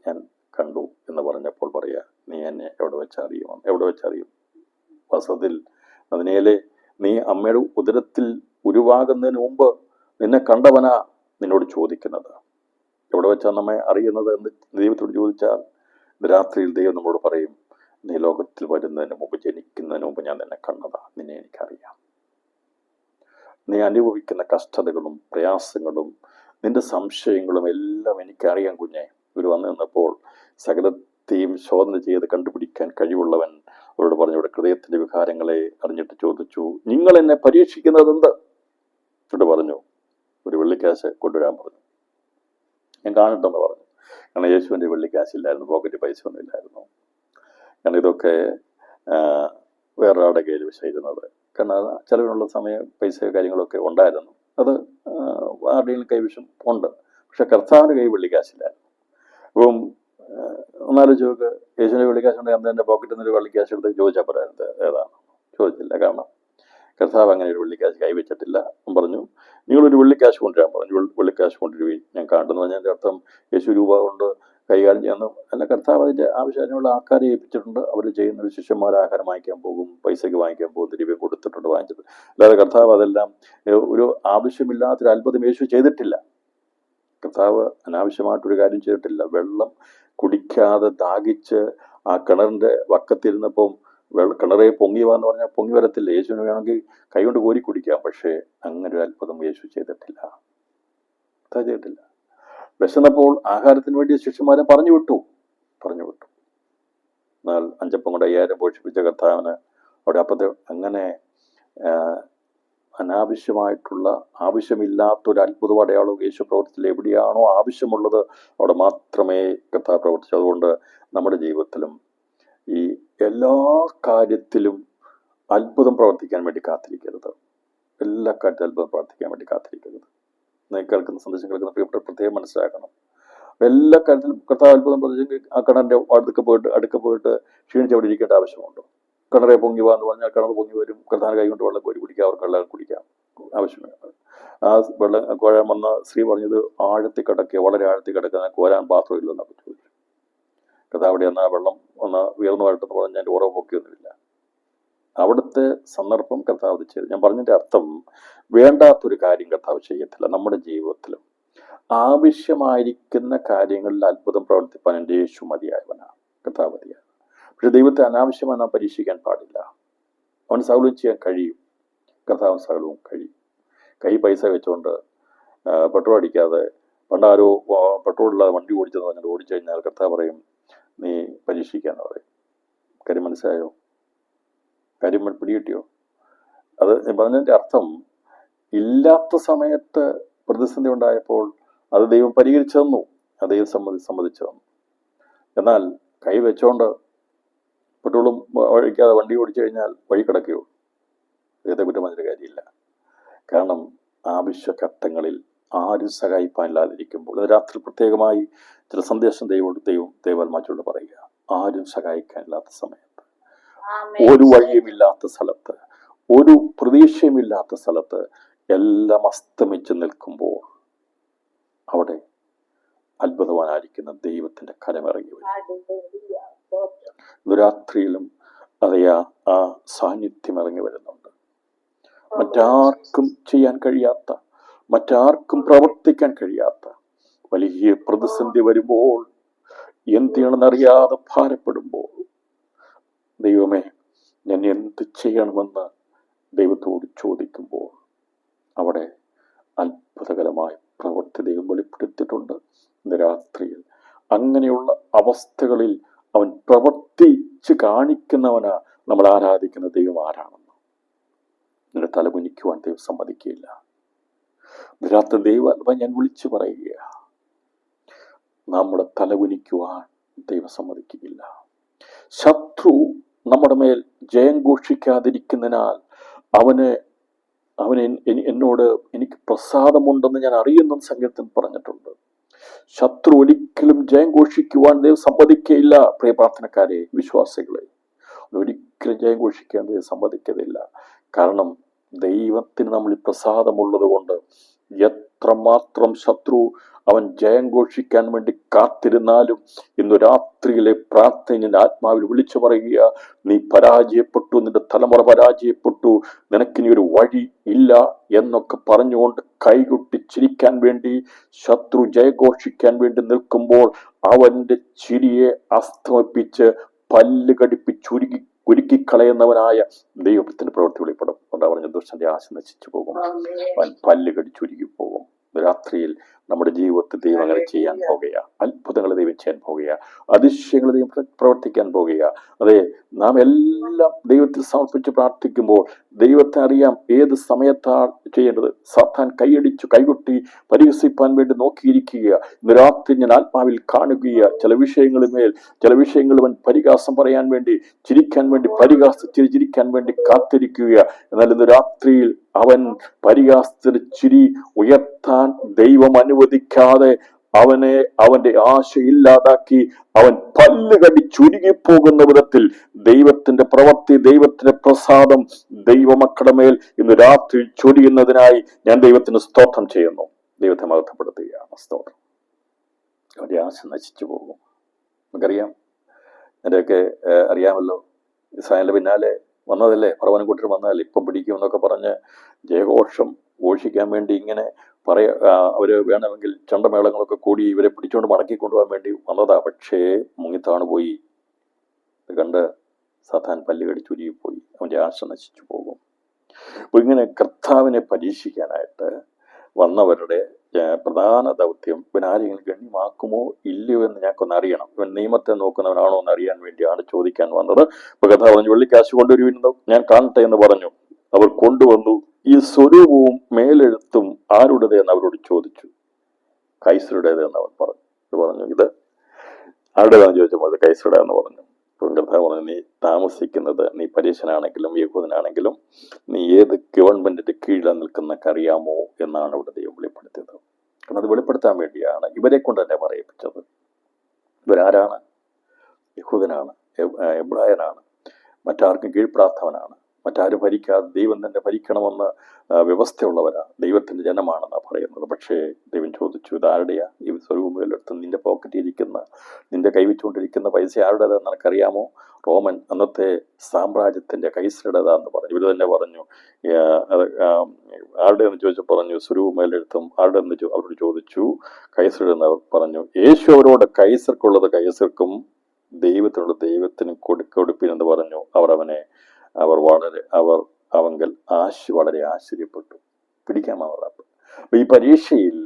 [SPEAKER 1] ഞാൻ കണ്ടു എന്ന് പറഞ്ഞപ്പോൾ പറയാ, നീ എന്നെ എവിടെ വെച്ചറിയും? വസതിൽ അതിനേലെ നീ അമ്മയുടെ ഉദരത്തിൽ ഉരുവാകുന്നതിന് മുമ്പ് നിന്നെ കണ്ടവനാ നിന്നോട് ചോദിക്കുന്നത്. എവിടെ വെച്ചാൽ നമ്മെ അറിയുന്നത് എന്ന് ദൈവത്തോട് ചോദിച്ചാൽ രാത്രിയിൽ ദൈവം നമ്മളോട് പറയും, നീ ലോകത്തിൽ വരുന്നതിന് മുമ്പ്, ജനിക്കുന്നതിന് മുമ്പ് ഞാൻ നിന്നെ കണ്ടതാ, നിന്നെ എനിക്കറിയാം. നീ അനുഭവിക്കുന്ന കഷ്ടതകളും പ്രയാസങ്ങളും നിന്റെ സംശയങ്ങളും എല്ലാം എനിക്കറിയാം കുഞ്ഞെ. ഇവർ വന്നു നിന്നപ്പോൾ സകലത്തെയും ശോധന ചെയ്ത് കണ്ടുപിടിക്കാൻ കഴിവുള്ളവൻ അവരോട് പറഞ്ഞു, ഇവിടെ ഹൃദയത്തിന്റെ വികാരങ്ങളെ അറിഞ്ഞിട്ട് ചോദിച്ചു, നിങ്ങൾ എന്നെ പരീക്ഷിക്കുന്നത് എന്ത്? എന്നിട്ട് പറഞ്ഞു, ഒരു വെള്ളിക്കാശ് കൊണ്ടുവരാൻ പറഞ്ഞു. ഞാൻ കാണട്ടെന്ന് പറഞ്ഞു. കാരണം യേശുവിൻ്റെ വെള്ളിക്കാശില്ലായിരുന്നു, പോക്കറ്റ് പൈസ ഒന്നും ഇല്ലായിരുന്നു. കാരണം ഇതൊക്കെ വേറൊരാളുടെ കയ്യിൽ വിഷയിരുന്നത്. കാരണം ചിലവിനുള്ള സമയം പൈസ കാര്യങ്ങളൊക്കെ ഉണ്ടായിരുന്നു. അത് ആരുടെയും കൈവശം ഉണ്ട്. പക്ഷെ കർത്താവിൻ്റെ കൈ വെള്ളിക്കാശില്ലായിരുന്നു. അപ്പം ഒന്നാലോചിച്ച് നോക്ക്, യേശുവിൻ്റെ വെള്ളിക്കാശുണ്ടെങ്കിൽ അന്ന് എൻ്റെ പോക്കറ്റിൽ നിന്ന് ഒരു വെള്ളിക്കാശ് എടുത്ത് ചോദിച്ചാൽ പറയാനുണ്ട് ഏതാണ്? ചോദിച്ചില്ല. കാരണം കർത്താവ് അങ്ങനെ ഒരു വെള്ളിക്കാശ് കൈവച്ചിട്ടില്ല. പറഞ്ഞു, നിങ്ങളൊരു വെള്ളിക്കാശ് കൊണ്ടുവരാൻ പറഞ്ഞു. വെള്ളിക്കാശ് കൊണ്ടുവരുകയും ഞാൻ കാണുന്നു പറഞ്ഞാൽ എൻ്റെ അർത്ഥം യേശു രൂപ കൊണ്ട് കൈകാര്യം ചെയ്യുന്നു അല്ല. കർത്താവ് അതിൻ്റെ ആവശ്യത്തിനുള്ള ആൾക്കാരെ ഏൽപ്പിച്ചിട്ടുണ്ട്. അവർ ചെയ്യുന്ന ശിഷ്യന്മാർ ആഹാരം വാങ്ങിക്കാൻ പോകും, പൈസയ്ക്ക് വാങ്ങിക്കാൻ പോകും, തിരികെ കൊടുത്തിട്ടുണ്ട്, വാങ്ങിച്ചത്. അല്ലാതെ കർത്താവ് അതെല്ലാം ഒരു ആവശ്യമില്ലാത്തൊരു അത്ഭുതം യേശു ചെയ്തിട്ടില്ല. കർത്താവ് അനാവശ്യമായിട്ടൊരു കാര്യം ചെയ്തിട്ടില്ല. വെള്ളം കുടിക്കാതെ ദാഹിച്ച് ആ കിണറിൻ്റെ വക്കത്തിരുന്നപ്പം കിണറെ പൊങ്ങി വാന്ന് പറഞ്ഞാൽ പൊങ്ങി വരത്തില്ല. യേശുവിന് വേണമെങ്കിൽ കൈകൊണ്ട് കോരി കുടിക്കാം. പക്ഷേ അങ്ങനെ ഒരു അത്ഭുതം യേശു ചെയ്തിട്ടില്ല. വിശന്നപ്പോൾ ആഹാരത്തിന് വേണ്ടി ശിഷ്യന്മാരെ പറഞ്ഞു വിട്ടു. എന്നാൽ 5 അപ്പം കൊണ്ട് 5000 പോഷിപ്പിച്ച കർത്താവിന് അവിടെ അപ്പത്തെ അങ്ങനെ അനാവശ്യമായിട്ടുള്ള ആവശ്യമില്ലാത്തൊരു അത്ഭുതം അടയാളം യേശു പ്രവർത്തിച്ചില്ല. എവിടെയാണോ ആവശ്യമുള്ളത് അവിടെ മാത്രമേ കർത്താവ് പ്രവർത്തിച്ചു. അതുകൊണ്ട് നമ്മുടെ ജീവിതത്തിലും ഈ എല്ലാ കാര്യത്തിലും അത്ഭുതം പ്രവർത്തിക്കാൻ വേണ്ടി കാത്തിരിക്കരുത്. എല്ലാ കാര്യത്തിലും അത്ഭുതം പ്രവർത്തിക്കാൻ വേണ്ടി കാത്തിരിക്കരുത്. കേൾക്കുന്ന സന്ദേശം കേൾക്കുന്ന പ്രിയപ്പെട്ട പ്രത്യേകം മനസ്സിലാക്കണം. എല്ലാ കാര്യത്തിലും കർത്താവ് അത്ഭുതം പ്രവർത്തിച്ചെങ്കിൽ ആ കിണറിൻ്റെ അടുക്ക പോയിട്ട് ക്ഷീണിച്ച് അവിടെ ഇരിക്കേണ്ട ആവശ്യമുണ്ടോ? കിണറെ പൊങ്ങി വാന്ന് പറഞ്ഞാൽ കിണർ പൊങ്ങി വരും. കർത്താവിന് കൈ കൊണ്ട് വെള്ളം കോരി കുടിക്കാം, അവർക്ക് വെള്ളം കുടിക്കാം, ആവശ്യമില്ല. ആ വെള്ളം കോരാൻ വന്ന സ്ത്രീ പറഞ്ഞത് ആഴത്തിൽ കിടക്കുക, വളരെ ആഴത്തിൽ കിടക്കുന്ന കോരാൻ പാത്രം ഇല്ലെന്നൊക്കെ ചോദിച്ചു. കർത്താവ് അവിടെ എന്നാൽ വെള്ളം ഒന്ന് ഉയർന്നു വരട്ടെന്ന് പറഞ്ഞാൽ എൻ്റെ ഉറവ് പൊക്കിയൊന്നുമില്ല. അവിടുത്തെ സന്ദർഭം കർത്താവ് ചെയ്തു. ഞാൻ പറഞ്ഞതിൻ്റെ അർത്ഥം വേണ്ടാത്തൊരു കാര്യം കർത്താവ് ചെയ്യത്തില്ല. നമ്മുടെ ജീവിതത്തിലും ആവശ്യമായിരിക്കുന്ന കാര്യങ്ങളിൽ അത്ഭുതം പ്രവർത്തിപ്പാൻ എൻ്റെ യേശു മതിയായവനാണ്, കർത്താവ് മതിയായവൻ. പക്ഷെ ദൈവത്തെ അനാവശ്യമായി നാം പരീക്ഷിക്കാൻ പാടില്ല. അവൻ സകലവും ചെയ്യാൻ കഴിയും. കർത്താവ് സകലവും കഴിയും. കൈ പൈസ വെച്ചുകൊണ്ട് പെട്രോൾ അടിക്കാതെ പണ്ടാരോ പെട്രോളില്ലാതെ വണ്ടി ഓടിച്ചെന്ന് പറഞ്ഞാൽ ഓടിച്ചു കഴിഞ്ഞാൽ കർത്താവ് പറയും, നീ പരീക്ഷിക്കാന്ന് പറയും. കാര്യം മനസ്സിലായോ? കാര്യം പിടികിട്ടിയോ? അത് പറഞ്ഞതിൻ്റെ അർത്ഥം ഇല്ലാത്ത സമയത്ത് പ്രതിസന്ധി ഉണ്ടായപ്പോൾ അത് ദൈവം പരിഹരിച്ചു തന്നു, അത് ദൈവം സമ്മതിച്ചു തന്നു. എന്നാൽ കൈ വെച്ചോണ്ട് പെട്രോളും ഒഴിക്കാതെ വണ്ടി ഓടിച്ചു കഴിഞ്ഞാൽ വഴി കിടക്കുകയോ? ദൈവത്തെ കുറ്റം പറഞ്ഞൊരു കാര്യമില്ല. കാരണം ആവശ്യഘട്ടങ്ങളിൽ ആരും സഹായിപ്പാനില്ലാതിരിക്കുമ്പോൾ, രാത്രി പ്രത്യേകമായി ചില സന്ദേശം ദൈവാത്മാക്കളോട് പറയുക, ആരും സഹായിക്കാനില്ലാത്ത സമയത്ത് ഒരു വഴിയുമില്ലാത്ത സ്ഥലത്ത്, ഒരു പ്രതീക്ഷയുമില്ലാത്ത സ്ഥലത്ത് എല്ലാം അസ്തമിച്ച് നിൽക്കുമ്പോൾ അവിടെ അത്ഭുതവാനായിരിക്കുന്ന ദൈവത്തിന്റെ കരമിറങ്ങി വരും. രാത്രിയിലും അതേ ആ സാന്നിധ്യം ഇറങ്ങി വരുന്നുണ്ട്. മറ്റാർക്കും ചെയ്യാൻ കഴിയാത്ത, മറ്റാർക്കും പ്രവർത്തിക്കാൻ കഴിയാത്ത വലിയ പ്രതിസന്ധി വരുമ്പോൾ, എന്ത് ചെയ്യണമെന്നറിയാതെ ഭാരപ്പെടുമ്പോൾ, ദൈവമേ ഞാൻ എന്ത് ചെയ്യണമെന്ന് ദൈവത്തോട് ചോദിക്കുമ്പോൾ അവിടെ അത്ഭുതകരമായ പ്രവൃത്തി ദൈവം വെളിപ്പെടുത്തിയിട്ടുണ്ട്. ഇന്ന് രാത്രിയിൽ അങ്ങനെയുള്ള അവസ്ഥകളിൽ അവൻ പ്രവർത്തിച്ച് കാണിക്കുന്നവനാ നമ്മൾ ആരാധിക്കുന്ന ദൈവം ആരാണെന്ന്. നിന്റെ തലകുനിക്കുവാൻ ദൈവം സമ്മതിക്കുകയില്ല. രാത്രി ദൈവം ഞാൻ വിളിച്ചു പറയുക, നമ്മുടെ തലകുനിക്കുവാൻ ദൈവം സമ്മതിക്കുകയില്ല. ശത്രു നമ്മുടെ മേൽ ജയം ഘോഷിക്കാതിരിക്കുന്നതിനാൽ അവന് എന്നോട് എനിക്ക് പ്രസാദമുണ്ടെന്ന് ഞാൻ അറിയുന്ന സംഗീതത്തിൽ പറഞ്ഞിട്ടുണ്ട്. ശത്രു ഒരിക്കലും ജയം ഘോഷിക്കുവാൻ ദൈവം സമ്മതിക്കയില്ല. പ്രിയ പ്രാർത്ഥനക്കാരെ, വിശ്വാസികളെ, ഒരിക്കലും ജയം ഘോഷിക്കാൻ ദൈവം സമ്മതിക്കതില്ല. കാരണം ദൈവത്തിന് നമ്മളിൽ പ്രസാദമുള്ളത് കൊണ്ട് എത്രമാത്രം ശത്രു അവൻ ജയം ഘോഷിക്കാൻ വേണ്ടി കാത്തിരുന്നാലും ഇന്ന് രാത്രിയിലെ പ്രാർത്ഥന ആത്മാവിൽ വിളിച്ചു പറയുക, നീ പരാജയപ്പെട്ടു, നിന്റെ തലമുറ പരാജയപ്പെട്ടു, നിനക്കിനി ഒരു വഴി ഇല്ല എന്നൊക്കെ പറഞ്ഞുകൊണ്ട് കൈകൊട്ടി ചിരിക്കാൻ വേണ്ടി ശത്രു ജയഘോഷിക്കാൻ വേണ്ടി നിൽക്കുമ്പോൾ അവന്റെ ചിരിയെ അസ്തമിപ്പിച്ച് പല്ല് കടിപ്പിച്ചുരുക്കി ഉരുക്കിക്കളയുന്നവനായ ദൈവത്തിന്റെ പ്രവൃത്തി വെളിപ്പെടും. അതുകൊണ്ട് പറഞ്ഞ ദുഷ്ടന്റെ ആശ നശിച്ചു പോകും, അവൻ പല്ല് കടിച്ചുരുക്കി പോകും. രാത്രിയിൽ നമ്മുടെ ജീവിതത്തിൽ ദൈവം അങ്ങനെ ചെയ്യാൻ പോകുക, അത്ഭുതങ്ങൾ ദൈവം ചെയ്യാൻ പോകുക, അതിശയങ്ങൾ ദൈവം പ്രവർത്തിക്കാൻ പോകുക. അതെ, നാം എല്ലാം ദൈവത്തിൽ സമർപ്പിച്ച് പ്രാർത്ഥിക്കുമ്പോൾ ദൈവത്തെ അറിയാം ഏത് സമയത്താണ് ചെയ്യേണ്ടത്. സാത്താൻ കൈയടിച്ചു കൈകൊട്ടി പരിഹസിപ്പാൻ വേണ്ടി നോക്കിയിരിക്കുക. ഇന്ന് രാത്രി ഞാൻ ആത്മാവിൽ കാണുക, ചില വിഷയങ്ങൾ അവൻ പരിഹാസം പറയാൻ വേണ്ടി, ചിരിക്കാൻ വേണ്ടി, ചിരിക്കാൻ വേണ്ടി കാത്തിരിക്കുക. എന്നാൽ ഇന്ന് രാത്രിയിൽ അവൻ പരിഹാസത്തിന് ചിരി ഉയർത്താൻ ദൈവം അനുവദിക്കാതെ അവന്റെ ആശ ഇല്ലാതാക്കി അവൻ പല്ല് കടിച്ചുരുകിപ്പോകുന്ന വിധത്തിൽ ദൈവത്തിന്റെ പ്രവൃത്തി, ദൈവത്തിന്റെ പ്രസാദം ദൈവമക്കളുടെ മേൽ ഇന്ന് രാത്രി ചൊരിയുന്നതിനായി ഞാൻ ദൈവത്തിന് സ്തോത്രം ചെയ്യുന്നു. ദൈവത്തെ മഹത്വപ്പെടുത്തുകയാണ്. സ്തോത്രം. അവന്റെ ആശ നശിച്ചു പോകും. നമുക്കറിയാം, എന്റെയൊക്കെ അറിയാമല്ലോ, ഇസ്രായേലിന്റെ പിന്നാലെ വന്നതല്ലേ, ഫറവോനും കൂട്ടർ വന്നതല്ലേ, ഇപ്പം പിടിക്കുമെന്നൊക്കെ പറഞ്ഞ് ജയഘോഷം ഘോഷിക്കാൻ വേണ്ടി ഇങ്ങനെ അവര് വേണമെങ്കിൽ ചണ്ടമേളങ്ങളൊക്കെ കൂടി ഇവരെ പിടിച്ചുകൊണ്ട് മടക്കി കൊണ്ടുപോകാൻ വേണ്ടി വന്നതാ. പക്ഷേ മുങ്ങിത്താണ് പോയി. കണ്ട് സാത്താൻ പല്ല് കടിച്ചുരുകിപ്പോയി, അവന്റെ ആശ നശിച്ചു പോകും. അപ്പൊ ഇങ്ങനെ കർത്താവിനെ പരീക്ഷിക്കാനായിട്ട് വന്നവരുടെ പ്രധാന ദൗത്യം ഇവൻ ആരെങ്കിലും ഗണ്യമാക്കുമോ ഇല്ലയോ എന്ന് ഞങ്ങൾക്കൊന്ന് അറിയണം. ഇവൻ നിയമത്തെ നോക്കുന്നവനാണോ എന്ന് അറിയാൻ വേണ്ടിയാണ് ചോദിക്കാൻ വന്നത്. അപ്പൊ കർത്താവ് പറഞ്ഞു, വെള്ളിക്കാശ് കൊണ്ടുവരുന്നോ, ഞാൻ കാണട്ടെ എന്ന് പറഞ്ഞു. അവർ കൊണ്ടുവന്നു. ഈ സ്വരൂപവും മേലെഴുത്തും ആരുടേത് എന്ന് അവരോട് ചോദിച്ചു. കൈസരുടേത് എന്ന് അവൻ പറഞ്ഞു. ഇത് ആരുടേതാണെന്ന് ചോദിച്ചപ്പോൾ അത് കൈസരുടെ എന്ന് പറഞ്ഞു. കർത്താവ് പറഞ്ഞു, നീ താമസിക്കുന്നത്, നീ പരീശനാണെങ്കിലും യഹൂദനാണെങ്കിലും നീ ഏത് ഗവൺമെന്റിന്റെ കീഴിലാണ് നിൽക്കുന്നൊക്കെ അറിയാമോ എന്നാണ് ഇവിടെ ദൈവം വെളിപ്പെടുത്തിയത്. കാരണം അത് വെളിപ്പെടുത്താൻ വേണ്ടിയാണ് ഇവരെ കൊണ്ട് തന്നെ പറയിപ്പിച്ചത്. ഇവരാരാണ്? യഹൂദനാണ്, എബ്രായനാണ്, മറ്റാർക്കും കീഴ്പ്രാർത്ഥവനാണ്, മറ്റാരും ഭരിക്കാതെ ദൈവം തന്നെ ഭരിക്കണമെന്ന് വ്യവസ്ഥയുള്ളവരാ, ദൈവത്തിന്റെ ജനമാണെന്നാണ് പറയുന്നത്. പക്ഷേ ദൈവം ചോദിച്ചു, ഇതാരുടെയാ ഈ സ്വരൂപമെടുത്ത് നിന്റെ പോക്കറ്റിൽ ഇരിക്കുന്ന, നിന്റെ കൈവച്ചുകൊണ്ടിരിക്കുന്ന പൈസ ആരുടേതാന്ന് നിനക്കറിയാമോ? റോമൻ അന്നത്തെ സാമ്രാജ്യത്തിന്റെ കൈസരുടേതാന്ന് പറഞ്ഞു. ഇവര് തന്നെ പറഞ്ഞു, ആരുടെയെന്ന് ചോദിച്ചു പറഞ്ഞു, സ്വരൂപമേലെടുത്തും ആരുടെയെന്ന് അവരോട് ചോദിച്ചു, കൈസരുടെന്ന് പറഞ്ഞു. യേശു അവരോട്, കൈസർക്കുള്ളത് കൈസർക്കും ദൈവത്തിനുള്ള ദൈവത്തിന് കൊടുപ്പിനെന്ന് പറഞ്ഞു. അവങ്കൽ വളരെ ആശ്ചര്യപ്പെട്ടു. പിടിക്കാമാവാതെ. അപ്പൊ ഈ പരീക്ഷയിൽ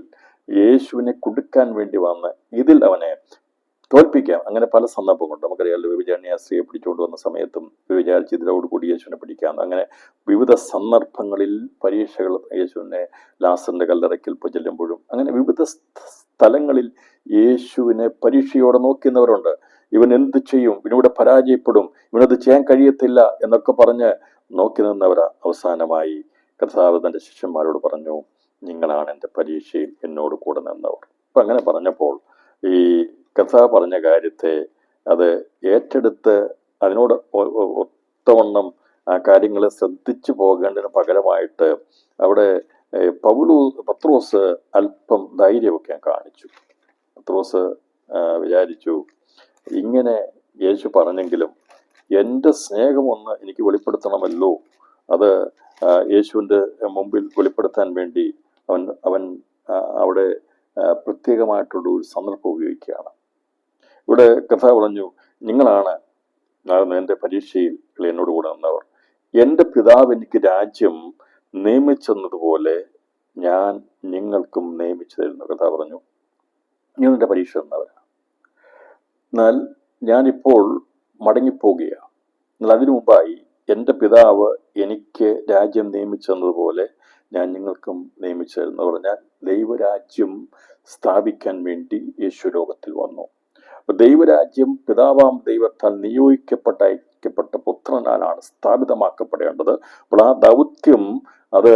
[SPEAKER 1] യേശുവിനെ കൊടുക്കാൻ വേണ്ടി വന്ന് ഇതിൽ അവനെ തോൽപ്പിക്കാം. അങ്ങനെ പല സന്ദർഭങ്ങളുണ്ട്. നമുക്കറിയാമല്ലോ, വ്യഭിചാരിണിയെ സ്ത്രീയെ പിടിച്ചുകൊണ്ട് വന്ന സമയത്തും വിചാരിച്ച് ഇതിലോടുകൂടി യേശുവിനെ പിടിക്കാം. അങ്ങനെ വിവിധ സന്ദർഭങ്ങളിൽ പരീക്ഷകൾ യേശുവിനെ ലാസറിന്റെ കല്ലറയ്ക്കൽ ചെല്ലുമ്പോഴും അങ്ങനെ വിവിധ സ്ഥലങ്ങളിൽ യേശുവിനെ പരീക്ഷയോടെ നോക്കുന്നവരുണ്ട്. ഇവൻ എന്ത് ചെയ്യും, ഇവനിവിടെ പരാജയപ്പെടും, ഇവനത് ചെയ്യാൻ കഴിയത്തില്ല എന്നൊക്കെ പറഞ്ഞ് നോക്കി നിന്നവരാ. അവസാനമായി കർത്താവ് തന്റെ ശിഷ്യന്മാരോട് പറഞ്ഞു, നിങ്ങളാണ് എൻ്റെ പരീക്ഷയിൽ എന്നോട് കൂടെ നിന്നവർ. അപ്പൊ അങ്ങനെ പറഞ്ഞപ്പോൾ ഈ കർത്താവ് പറഞ്ഞ കാര്യത്തെ അത് ഏറ്റെടുത്ത് അതിനോട് ഒത്തവണ്ണം ആ കാര്യങ്ങളെ ശ്രദ്ധിച്ചു പോകേണ്ടതിന് പകരമായിട്ട് അവിടെ പത്രോസ് അല്പം ധൈര്യമൊക്കെ കാണിച്ചു. പത്രോസ് വിചാരിച്ചു, ഇങ്ങനെ യേശു പറഞ്ഞെങ്കിലും എൻ്റെ സ്നേഹമൊന്ന് എനിക്ക് വെളിപ്പെടുത്തണമല്ലോ. അത് യേശുവിൻ്റെ മുമ്പിൽ വെളിപ്പെടുത്താൻ വേണ്ടി അവൻ അവിടെ പ്രത്യേകമായിട്ടുള്ള ഒരു സന്ദർഭം ഉപയോഗിക്കുകയാണ്. ഇവിടെ കർത്താവ് പറഞ്ഞു, നിങ്ങളാണ് എൻ്റെ പരീക്ഷയിൽ എന്നോട് കൂടെ നിന്നവർ. എൻ്റെ പിതാവ് എനിക്ക് രാജ്യം നിയമിച്ചെന്നതുപോലെ ഞാൻ നിങ്ങൾക്കും നിയമിച്ചു തരുന്നു. കർത്താവ് പറഞ്ഞു, നിങ്ങൾ എൻ്റെ പരീക്ഷ നിന്നവരാണ്. എന്നാൽ ഞാനിപ്പോൾ മടങ്ങിപ്പോകുകയാണ്. എന്നാൽ അതിനു മുമ്പായി എൻ്റെ പിതാവ് എനിക്ക് രാജ്യം നിയമിച്ചെന്നതുപോലെ ഞാൻ നിങ്ങൾക്കും നിയമിച്ചു തരുന്നു പറഞ്ഞാൽ ദൈവരാജ്യം സ്ഥാപിക്കാൻ വേണ്ടി യേശു ലോകത്തിൽ വന്നു. ദൈവരാജ്യം പിതാവാം ദൈവത്താൽ നിയോഗിക്കപ്പെട്ട പുത്രനാലാണ് സ്ഥാപിതമാക്കപ്പെടേണ്ടത്. അപ്പോൾ ആ ദൗത്യം അത്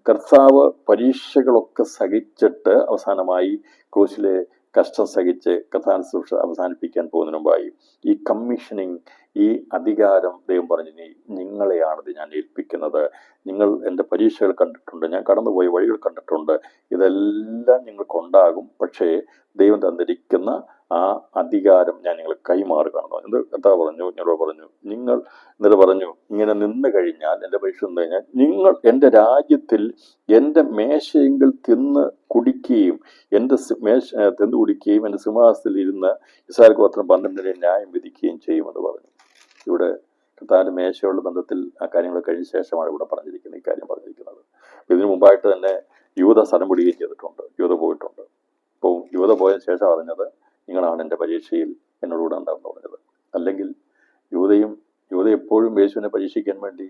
[SPEAKER 1] കർത്താവ് പരീക്ഷകളൊക്കെ സഹിച്ചിട്ട് അവസാനമായി ക്രൂശിലെ കഷ്ടം സഹിച്ച് കർത്താവിന്റെ ശുശ്രൂഷ അവസാനിപ്പിക്കാൻ പോകുന്നതിന് മുമ്പായി ഈ കമ്മീഷനിങ്, ഈ അധികാരം ദൈവം പറഞ്ഞു, നിങ്ങളെയാണിത് ഞാൻ ഏൽപ്പിക്കുന്നത്. നിങ്ങൾ എൻ്റെ പരീക്ഷകൾ കണ്ടിട്ടുണ്ട്, ഞാൻ കടന്നുപോയ വഴികൾ കണ്ടിട്ടുണ്ട്, ഇതെല്ലാം നിങ്ങൾക്കുണ്ടാകും. പക്ഷേ ദൈവം തന്നിരിക്കുന്ന ആ അധികാരം ഞാൻ നിങ്ങൾ കൈമാറുകയാണെന്ന് പറഞ്ഞു. എന്താ പറഞ്ഞു? എന്നോട് പറഞ്ഞു, നിങ്ങൾ എന്നിട്ട് പറഞ്ഞു, ഇങ്ങനെ നിന്ന് കഴിഞ്ഞാൽ, എൻ്റെ പരീക്ഷ നിന്ന് കഴിഞ്ഞാൽ നിങ്ങൾ എൻ്റെ രാജ്യത്തിൽ എൻ്റെ മേശയെങ്കിൽ തിന്ന് കുടിക്കുകയും എൻ്റെ തിന്ന് കുടിക്കുകയും എൻ്റെ സിംഹാസനത്തിൽ ഇരുന്ന് ഇസ്രായേൽ ഗോത്രം 12 ന്യായം വിധിക്കുകയും ചെയ്യുമെന്ന് പറഞ്ഞു. ഇവിടെ കർത്താവിന്റെ മേശയുള്ള ബന്ധത്തിൽ ആ കാര്യങ്ങൾ കഴിഞ്ഞ ശേഷമാണ് ഇവിടെ പറഞ്ഞിരിക്കുന്നത്, ഈ കാര്യം പറഞ്ഞിരിക്കുന്നത്. ഇതിനു മുമ്പായിട്ട് തന്നെ യൂദ സ്ഥലം വിടുകയും ചെയ്തിട്ടുണ്ട്, യൂദ പോയിട്ടുണ്ട്. അപ്പോൾ യൂദ പോയതിനു ശേഷം പറഞ്ഞത്, നിങ്ങളാണ് എൻ്റെ പരീക്ഷയിൽ എന്നോടുകൂടെ ഉണ്ടാകുന്ന പറഞ്ഞത്. അല്ലെങ്കിൽ യൂദ എപ്പോഴും യേശുവിനെ പരീക്ഷിക്കാൻ വേണ്ടി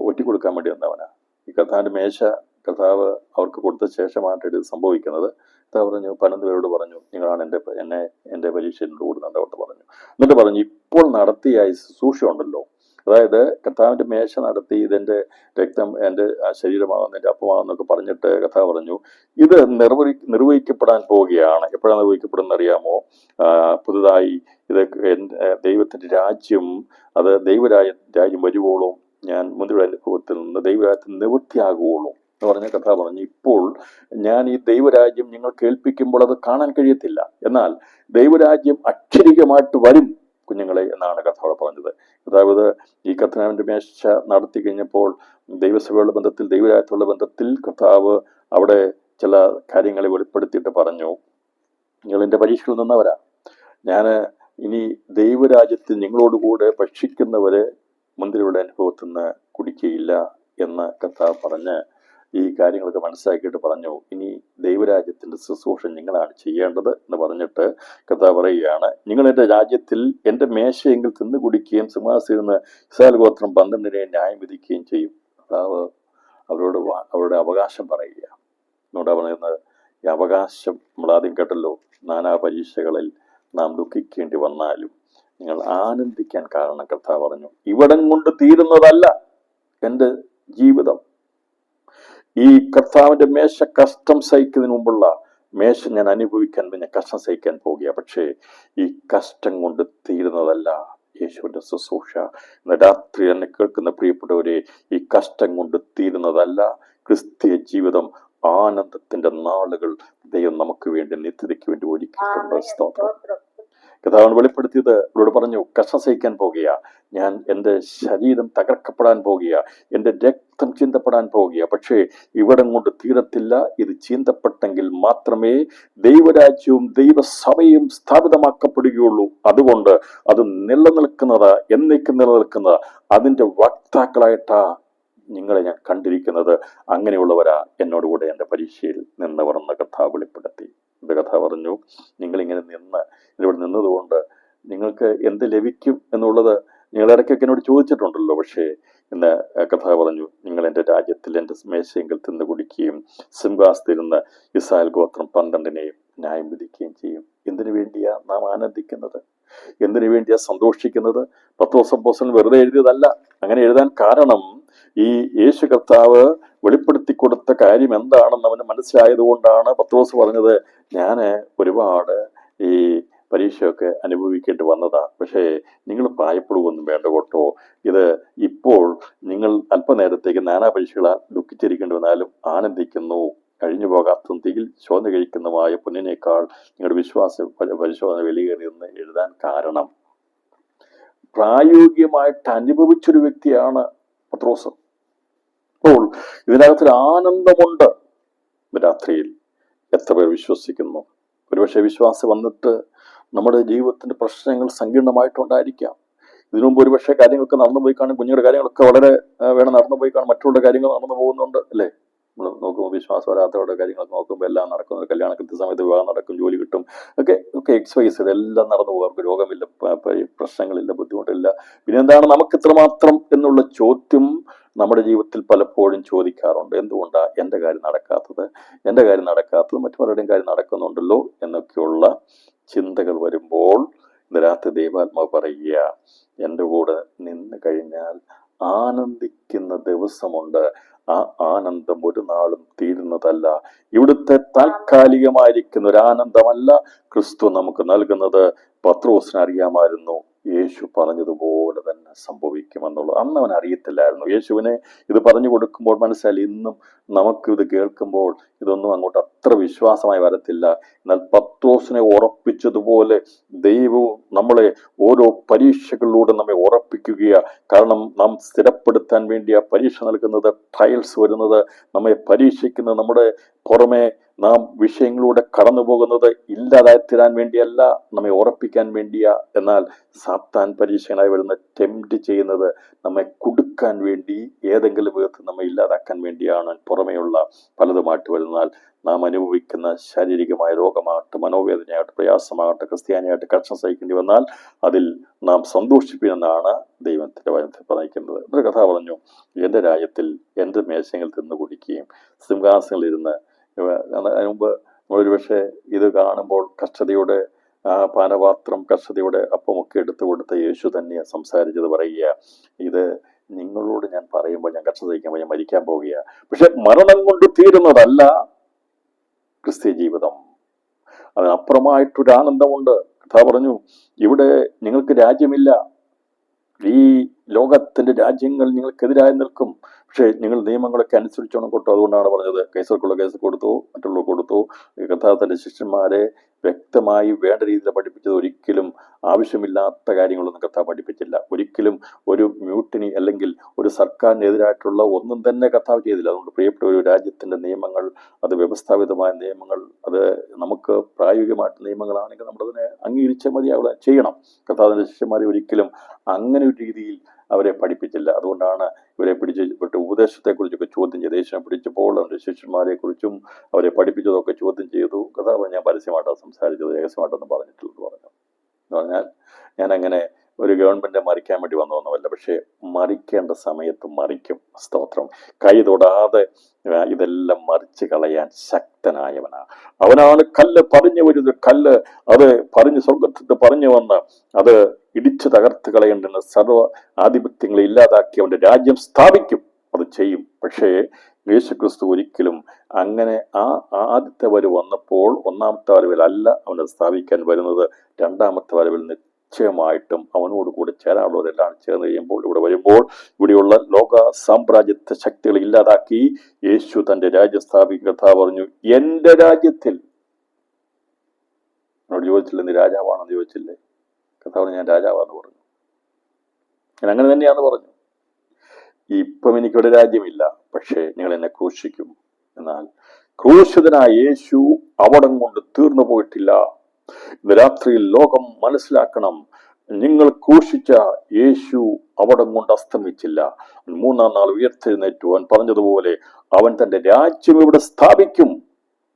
[SPEAKER 1] ഒറ്റിക്കൊടുക്കാൻ വേണ്ടി വന്നവനാ. ഈ കർത്താവിന്റെ മേശ കർത്താവ് അവർക്ക് കൊടുത്ത ശേഷമായിട്ട് ഇത് സംഭവിക്കുന്നത്. കർത്താവ് പറഞ്ഞു, 12 പേരോട് പറഞ്ഞു, നിങ്ങളാണ് എൻ്റെ പരീക്ഷയിൽ കൂടുന്നുണ്ടവട്ട് പറഞ്ഞു. എന്നിട്ട് പറഞ്ഞു, ഇപ്പോൾ നടത്തിയ ശുശ്രൂഷ ഉണ്ടല്ലോ, അതായത് കർത്താവിന്റെ മേശ നടത്തി ഇതെന്റെ രക്തം, എൻ്റെ ശരീരമാകുന്ന, എൻ്റെ അപ്പമാണെന്നൊക്കെ പറഞ്ഞിട്ട് കർത്താവ് പറഞ്ഞു, ഇത് നിർവഹിക്കപ്പെടാൻ പോവുകയാണ്. എപ്പോഴാണ് നിർവഹിക്കപ്പെടുന്നത് അറിയാമോ? പുതുതായി ഇത് ദൈവത്തിന്റെ രാജ്യം, അത് ദൈവരാജ്യം വരുവോളും ഞാൻ മുന്തിയുടെ അനുഭവത്തിൽ നിന്ന് ദൈവരാജ്യത്തിന് നിവൃത്തിയാകുവോളും എന്ന് പറഞ്ഞ കഥ പറഞ്ഞു. ഇപ്പോൾ ഞാൻ ഈ ദൈവരാജ്യം നിങ്ങൾ കേൾപ്പിക്കുമ്പോൾ അത് കാണാൻ കഴിയത്തില്ല, എന്നാൽ ദൈവരാജ്യം അക്ഷരികമായിട്ട് വരും കുഞ്ഞുങ്ങളെ എന്നാണ് കർത്താവ് പറഞ്ഞത്. കർത്താവ് ഈ കർത്താവിന്റെ മേശ നടത്തി കഴിഞ്ഞപ്പോൾ ദൈവസഭയുള്ള ബന്ധത്തിൽ, ദൈവരാജ്യത്തുള്ള ബന്ധത്തിൽ കർത്താവ് അവിടെ ചില കാര്യങ്ങളെ വെളിപ്പെടുത്തിയിട്ട് പറഞ്ഞു, നിങ്ങൾ എൻ്റെ പരീക്ഷയിൽ നിന്നവരാ, ഞാൻ ഇനി ദൈവരാജ്യത്തിൽ നിങ്ങളോടുകൂടെ ഭക്ഷിക്കുന്നവരെ മുന്തിരിയുടെ അനുഭവത്തിൽ നിന്ന് കുടിക്കുകയില്ല എന്ന് കർത്താവ് പറഞ്ഞ് ഈ കാര്യങ്ങളൊക്കെ മനസ്സിലാക്കിയിട്ട് പറഞ്ഞു, ഇനി ദൈവരാജ്യത്തിന്റെ ശുശ്രൂഷ നിങ്ങളാണ് ചെയ്യേണ്ടത് എന്ന് പറഞ്ഞിട്ട് കർത്താവ് പറയുകയാണ്, നിങ്ങൾ എൻ്റെ രാജ്യത്തിൽ എൻ്റെ മേശയെങ്കിൽ തിന്നു കുടിക്കുകയും സിംഹാസനത്തിൽ നിന്ന് ഇസ്രായേൽ ഗോത്രം 12 ന്യായം വിധിക്കുകയും ചെയ്യും. കർത്താവ് അവരുടെ അവകാശം പറയുക. എന്നോട് പറയുന്നത്, ഈ അവകാശം നമ്മൾ ആദ്യം കേട്ടല്ലോ, നാനാ പരീക്ഷകളിൽ നാം ദുഃഖിക്കേണ്ടി വന്നാലും നിങ്ങൾ ആനന്ദിക്കാൻ കാരണം കർത്താവ് പറഞ്ഞു, ഇവിടം കൊണ്ട് തീരുന്നതല്ല എൻ്റെ ജീവിതം. ഈ കർത്താവിന്റെ മേശ കഷ്ടം സഹിക്കുന്നതിന് മുമ്പുള്ള മേശ ഞാൻ അനുഭവിക്കാൻ, ഞാൻ കഷ്ടം സഹിക്കാൻ പോകുക. പക്ഷേ ഈ കഷ്ടം കൊണ്ട് തീരുന്നതല്ല യേശുവിന്റെ ശുശ്രൂഷ. ഇന്ന് രാത്രി എന്നെ കേൾക്കുന്ന പ്രിയപ്പെട്ടവരെ, ഈ കഷ്ടം കൊണ്ട് തീരുന്നതല്ല ക്രിസ്തീയ ജീവിതം. ആനന്ദത്തിന്റെ നാളുകൾ ദൈവം നമുക്ക് വേണ്ടി നിത്യതയ്ക്ക് വേണ്ടി ഒരുക്കിയിട്ടുണ്ട്. സ്തോത്രം. കർത്താവ് വെളിപ്പെടുത്തിയത് ഇവിടെ പറഞ്ഞു, കഷ്ടം സഹിക്കാൻ പോകുക, ഞാൻ എൻ്റെ ശരീരം തകർക്കപ്പെടാൻ പോകുക, എൻ്റെ രക്തം ചീന്തപ്പെടാൻ പോകുക. പക്ഷേ ഇവിടം കൊണ്ട് തീരത്തില്ല. ഇത് ചീന്തപ്പെട്ടെങ്കിൽ മാത്രമേ ദൈവരാജ്യവും ദൈവസഭയും സ്ഥാപിതമാക്കപ്പെടുകയുള്ളൂ. അതുകൊണ്ട് അത് നിലനിൽക്കുന്നത്, എന്നേക്കും നിലനിൽക്കുന്നത്, അതിൻ്റെ വക്താക്കളായിട്ടാ നിങ്ങളെ ഞാൻ കണ്ടിരിക്കുന്നത്. അങ്ങനെയുള്ളവരാ എന്നോടുകൂടെ എൻ്റെ പരീക്ഷയിൽ നിന്നവർ എന്ന കർത്താവ് വെളിപ്പെടുത്തി. എൻ്റെ കഥ പറഞ്ഞു, നിങ്ങളിങ്ങനെ ഇവിടെ നിന്നതുകൊണ്ട് നിങ്ങൾക്ക് എന്ത് ലഭിക്കും എന്നുള്ളത് നിങ്ങൾ ഇടയ്ക്കൊക്കെ എന്നോട് ചോദിച്ചിട്ടുണ്ടല്ലോ. പക്ഷേ ഇന്ന് കഥ പറഞ്ഞു, നിങ്ങൾ എൻ്റെ രാജ്യത്തിൽ എൻ്റെ മേശയെങ്കിൽ തിന്നു കുടിക്കുകയും സിംഹാസനത്തിരുന്ന് ഇസ്രായേൽ ഗോത്രം 12 ന്യായം വിധിക്കുകയും ചെയ്യും. എന്തിനു വേണ്ടിയാ നാം ആനന്ദിക്കുന്നത്? എന്തിനു വേണ്ടിയാ സന്തോഷിക്കുന്നത്? പത്രോസ് അപ്പോസ്തലൻ വെറുതെ എഴുതിയതല്ല. അങ്ങനെ എഴുതാൻ കാരണം ഈ യേശു കർത്താവ് വെളിപ്പെടുത്തി കൊടുത്ത കാര്യം എന്താണെന്ന് അവന് മനസ്സിലായത് കൊണ്ടാണ് പത്രോസ് പറഞ്ഞത്, ഞാൻ ഒരുപാട് ഈ പരീക്ഷയൊക്കെ അനുഭവിക്കേണ്ടി വന്നതാ. പക്ഷേ നിങ്ങൾ ഭയപ്പെടുകയൊന്നും വേണ്ട കേട്ടോ. ഇത് ഇപ്പോൾ നിങ്ങൾ അല്പനേരത്തേക്ക് നാനാ പരീക്ഷകളാൽ ദുഃഖിച്ചിരിക്കേണ്ടി വന്നാലും ആനന്ദിക്കുന്നു. കഴിഞ്ഞു പോകാത്തതും തീയിൽ ശോധന കഴിക്കുന്നതുമായ പൊന്നിനേക്കാൾ നിങ്ങളുടെ പരിശോധന വിലയേറിയെന്ന് എഴുതാൻ കാരണം പ്രായോഗികമായിട്ട് അനുഭവിച്ചൊരു വ്യക്തിയാണ് പത്രോസ്. അപ്പോൾ ഇതിനകത്തൊരു ആനന്ദമുണ്ട്. രാത്രിയിൽ എത്ര പേർ വിശ്വസിക്കുന്നു? ഒരുപക്ഷെ വിശ്വാസം വന്നിട്ട് നമ്മുടെ ജീവിതത്തിന്റെ പ്രശ്നങ്ങൾ സങ്കീർണമായിട്ടുണ്ടായിരിക്കാം. ഇതിനു മുമ്പ് ഒരുപക്ഷെ കാര്യങ്ങളൊക്കെ നടന്നു പോയി കാണും, കുഞ്ഞുങ്ങളുടെ കാര്യങ്ങളൊക്കെ വളരെ വേണം നടന്നു പോയി കാണും, മറ്റുള്ള കാര്യങ്ങൾ നടന്നു പോകുന്നുണ്ട് അല്ലേ? നമ്മൾ നോക്കുമ്പോൾ വിശ്വാസം വരാത്തവരുടെ കാര്യങ്ങളൊക്കെ നോക്കുമ്പോൾ എല്ലാം നടക്കുന്നത്, കല്യാണം കൃത്യസമയത്ത് വിവാഹം നടക്കും, ജോലി കിട്ടും, ഒക്കെ എക്സ്വൈസ് ഇതെല്ലാം നടന്നു പോകും. അവർക്ക് രോഗമില്ല, പ്രശ്നങ്ങളില്ല, ബുദ്ധിമുട്ടില്ല. പിന്നെ എന്താണ് നമുക്ക് ഇത്രമാത്രം എന്നുള്ള ചോദ്യം നമ്മുടെ ജീവിതത്തിൽ പലപ്പോഴും ചോദിക്കാറുണ്ട്. എന്തുകൊണ്ടാണ് എൻ്റെ കാര്യം നടക്കാത്തത്, മറ്റുള്ളവരുടെയും കാര്യം നടക്കുന്നുണ്ടല്ലോ എന്നൊക്കെയുള്ള ചിന്തകൾ വരുമ്പോൾ ഇന്ന് രാത്രി ദൈവാത്മാവ് പറയുക, എൻ്റെ കൂടെ നിന്ന് കഴിഞ്ഞാൽ ആനന്ദിക്കുന്ന ദിവസമുണ്ട്. ആ ആനന്ദം ഒരു നാളും തീരുന്നതല്ല. ഇവിടുത്തെ താൽക്കാലികമായിരിക്കുന്ന ഒരു ആനന്ദമല്ല ക്രിസ്തു നമുക്ക് നൽകുന്നത്. പത്രോസിന് അറിയാമായിരുന്നു യേശു പറഞ്ഞതുപോലെ തന്നെ സംഭവിക്കുമെന്നുള്ളത്. അന്ന് അവൻ അറിയത്തില്ലായിരുന്നു. യേശുവിനെ ഇത് പറഞ്ഞു കൊടുക്കുമ്പോൾ മനസ്സിലായി. ഇന്നും നമുക്ക് ഇത് കേൾക്കുമ്പോൾ ഇതൊന്നും അങ്ങോട്ട് അത്ര വിശ്വാസമായി വരത്തില്ല. എന്നാൽ പത്രോസിനെ ഉറപ്പിച്ചതുപോലെ ദൈവവും നമ്മളെ ഓരോ പരീക്ഷകളിലൂടെ നമ്മെ ഉറപ്പിക്കുകയാണ്. കാരണം നാം സ്ഥിരപ്പെടുത്താൻ വേണ്ടി ആ പരീക്ഷ നൽകുന്നത്, ട്രയൽസ് വരുന്നത്, നമ്മെ പരീക്ഷിക്കുന്നത്, നമ്മുടെ പുറമെ നാം വിഷയങ്ങളിലൂടെ കടന്നു പോകുന്നത് ഇല്ലാതായി തീരാൻ വേണ്ടിയല്ല, നമ്മെ ഉറപ്പിക്കാൻ വേണ്ടിയാ. എന്നാൽ സാത്താൻ പരീക്ഷകനായി വരുന്ന ടെംപ്റ്റ് ചെയ്യുന്നത് നമ്മെ കൊടുക്കാൻ വേണ്ടി, ഏതെങ്കിലും വിധത്തിൽ നമ്മെ ഇല്ലാതാക്കാൻ വേണ്ടിയാണ്. പുറമെയുള്ള പലതുമായിട്ട് വരുന്നാൽ നാം അനുഭവിക്കുന്ന ശാരീരികമായ രോഗമാകട്ടെ, മനോവേദനയാകട്ടെ, പ്രയാസമാകട്ടെ, ക്രിസ്ത്യാനിയായിട്ട് കഷ്ടം സഹിക്കേണ്ടി വന്നാൽ അതിൽ നാം സന്തോഷിപ്പിക്കുമെന്നാണ് ദൈവത്തിന്റെ വചനത്തിൽ പറഞ്ഞിരിക്കുന്നത്. ഒരു കഥ പറഞ്ഞു, എൻ്റെ രാജ്യത്തിൽ എൻ്റെ മേശയിൽ തിന്നു കുടിക്കുകയും സിംഹാസനങ്ങളിരുന്ന്, അതിന് മുമ്പ് നമ്മളൊരു പക്ഷേ ഇത് കാണുമ്പോൾ കഷ്ടതയുടെ പാനപാത്രം, കഷ്ടതയുടെ അപ്പമൊക്കെ എടുത്തു കൊടുത്ത യേശു തന്നെ സംസാരിച്ചത് പറയുക, ഇത് നിങ്ങളോട് ഞാൻ പറയുമ്പോൾ ഞാൻ കഷ്ടത സഹിക്കുമ്പോൾ ഞാൻ മരിക്കാൻ പോവുകയാണ്. പക്ഷെ മരണം കൊണ്ട് തീരുന്നതല്ല ക്രിസ്ത്യ ജീവിതം. അതിനപ്പുറമായിട്ടൊരു ആനന്ദമുണ്ട്. കഥ പറഞ്ഞു, ഇവിടെ നിങ്ങൾക്ക് രാജ്യമില്ല. ഈ ലോകത്തിന്റെ രാജ്യങ്ങൾ നിങ്ങൾക്കെതിരായി നിൽക്കും. പക്ഷേ നിങ്ങൾ നിയമങ്ങളൊക്കെ അനുസരിച്ചോണം കേട്ടോ. അതുകൊണ്ടാണ് പറഞ്ഞത് കൈസർക്കുള്ള കേസ് കൊടുത്തു, മറ്റുള്ള കൊടുത്തു. കർത്താവിന്റെ ശിഷ്യന്മാരെ വ്യക്തമായി വേണ്ട രീതിയിൽ പഠിപ്പിച്ചത്. ഒരിക്കലും ആവശ്യമില്ലാത്ത കാര്യങ്ങളൊന്നും കർത്താവ് പഠിപ്പിച്ചില്ല. ഒരിക്കലും ഒരു മ്യൂട്ടിനി അല്ലെങ്കിൽ ഒരു സർക്കാരിനെതിരായിട്ടുള്ള ഒന്നും തന്നെ കർത്താവ് ചെയ്തില്ല. അതുകൊണ്ട് പ്രിയപ്പെട്ട ഒരു രാജ്യത്തിന്റെ നിയമങ്ങൾ, അത് വ്യവസ്ഥാപിതമായ നിയമങ്ങൾ, അത് നമുക്ക് പ്രായോഗികമായിട്ട് നിയമങ്ങളാണെങ്കിൽ നമ്മളതിനെ അംഗീകരിച്ച മതി, അവിടെ ചെയ്യണം. കർത്താവിന്റെ ശിഷ്യന്മാരെ ഒരിക്കലും അങ്ങനെ ഒരു രീതിയിൽ അവരെ പഠിപ്പിച്ചില്ല. അതുകൊണ്ടാണ് ഇവരെ പിടിച്ചിട്ട് ഉപദേശത്തെക്കുറിച്ചൊക്കെ ചോദ്യം ചെയ്ത് യേശുവിനെ പിടിച്ചപ്പോൾ അവരുടെ ശിഷ്യന്മാരെ കുറിച്ചും അവരെ പഠിപ്പിച്ചതൊക്കെ ചോദ്യം ചെയ്തു. കർത്താവ് ഞാൻ പരസ്യമായിട്ടാണ് സംസാരിച്ചത്, രഹസ്യമായിട്ടൊന്നും പറഞ്ഞിട്ടില്ലെന്ന് പറഞ്ഞു. എന്ന് പറഞ്ഞാൽ ഞാൻ അങ്ങനെ ഒരു ഗവൺമെന്റ് മറിക്കാൻ വേണ്ടി വന്നതൊന്നുമല്ല. പക്ഷെ മറിക്കേണ്ട സമയത്ത് മറിക്കും. സ്തോത്രം. കൈ തൊടാതെ ഇതെല്ലാം മറിച്ച് കളയാൻ ശക്തനായവനാ. അവനാണ് കല്ല് പറഞ്ഞു വരുന്നത്. കല്ല് അത് പറഞ്ഞു സ്വർഗത്തിൽ പറഞ്ഞു വന്ന് അത് ഇടിച്ചു തകർത്ത് കളയേണ്ടുന്ന സർവ്വ ആധിപത്യങ്ങളെ ഇല്ലാതാക്കി അവന്റെ രാജ്യം സ്ഥാപിക്കും. അത് ചെയ്യും. പക്ഷേ യേശുക്രിസ്തു ഒരിക്കലും അങ്ങനെ ആദ്യത്തെ വരവ് വന്നപ്പോൾ ഒന്നാമത്തെ വരവിൽ അല്ല അവനെ സ്ഥാപിക്കാൻ വരുന്നത്. രണ്ടാമത്തെ വരവിൽ നിശ്ചയമായിട്ടും അവനോട് കൂടെ ചേരാനുള്ളവരെല്ലാം ചേർന്ന് കഴിയുമ്പോൾ, ഇവിടെ വരുമ്പോൾ ഇവിടെയുള്ള ലോക സാമ്രാജ്യത്തെ ശക്തികളെ ഇല്ലാതാക്കി യേശു തന്റെ രാജ്യം സ്ഥാപിക്കും. കർത്താവ് പറഞ്ഞു, എന്റെ രാജ്യത്തിൽ. എന്നോട് ചോദിച്ചില്ലേ നീ രാജാവാണെന്ന് ചോദിച്ചില്ലേ? കർത്താവ് ഞാൻ രാജാവാന്ന് പറഞ്ഞു. ഞാൻ അങ്ങനെ തന്നെയാന്ന് പറഞ്ഞു. ഇപ്പം എനിക്കിവിടെ രാജ്യമില്ല, പക്ഷേ നിങ്ങൾ എന്നെ ക്രൂശിക്കും. എന്നാൽ ക്രൂശിതനായ യേശു അവിടം കൊണ്ട് തീർന്നു പോയിട്ടില്ല. ഇന്ന് രാത്രിയിൽ ലോകം മനസ്സിലാക്കണം, നിങ്ങൾ ക്രൂശിച്ച യേശു അവിടം കൊണ്ട് അസ്തമിച്ചില്ല. മൂന്നാം നാൾ ഉയർത്തെഴുന്നേറ്റു. അവൻ പറഞ്ഞതുപോലെ അവൻ തന്റെ രാജ്യം ഇവിടെ സ്ഥാപിക്കും.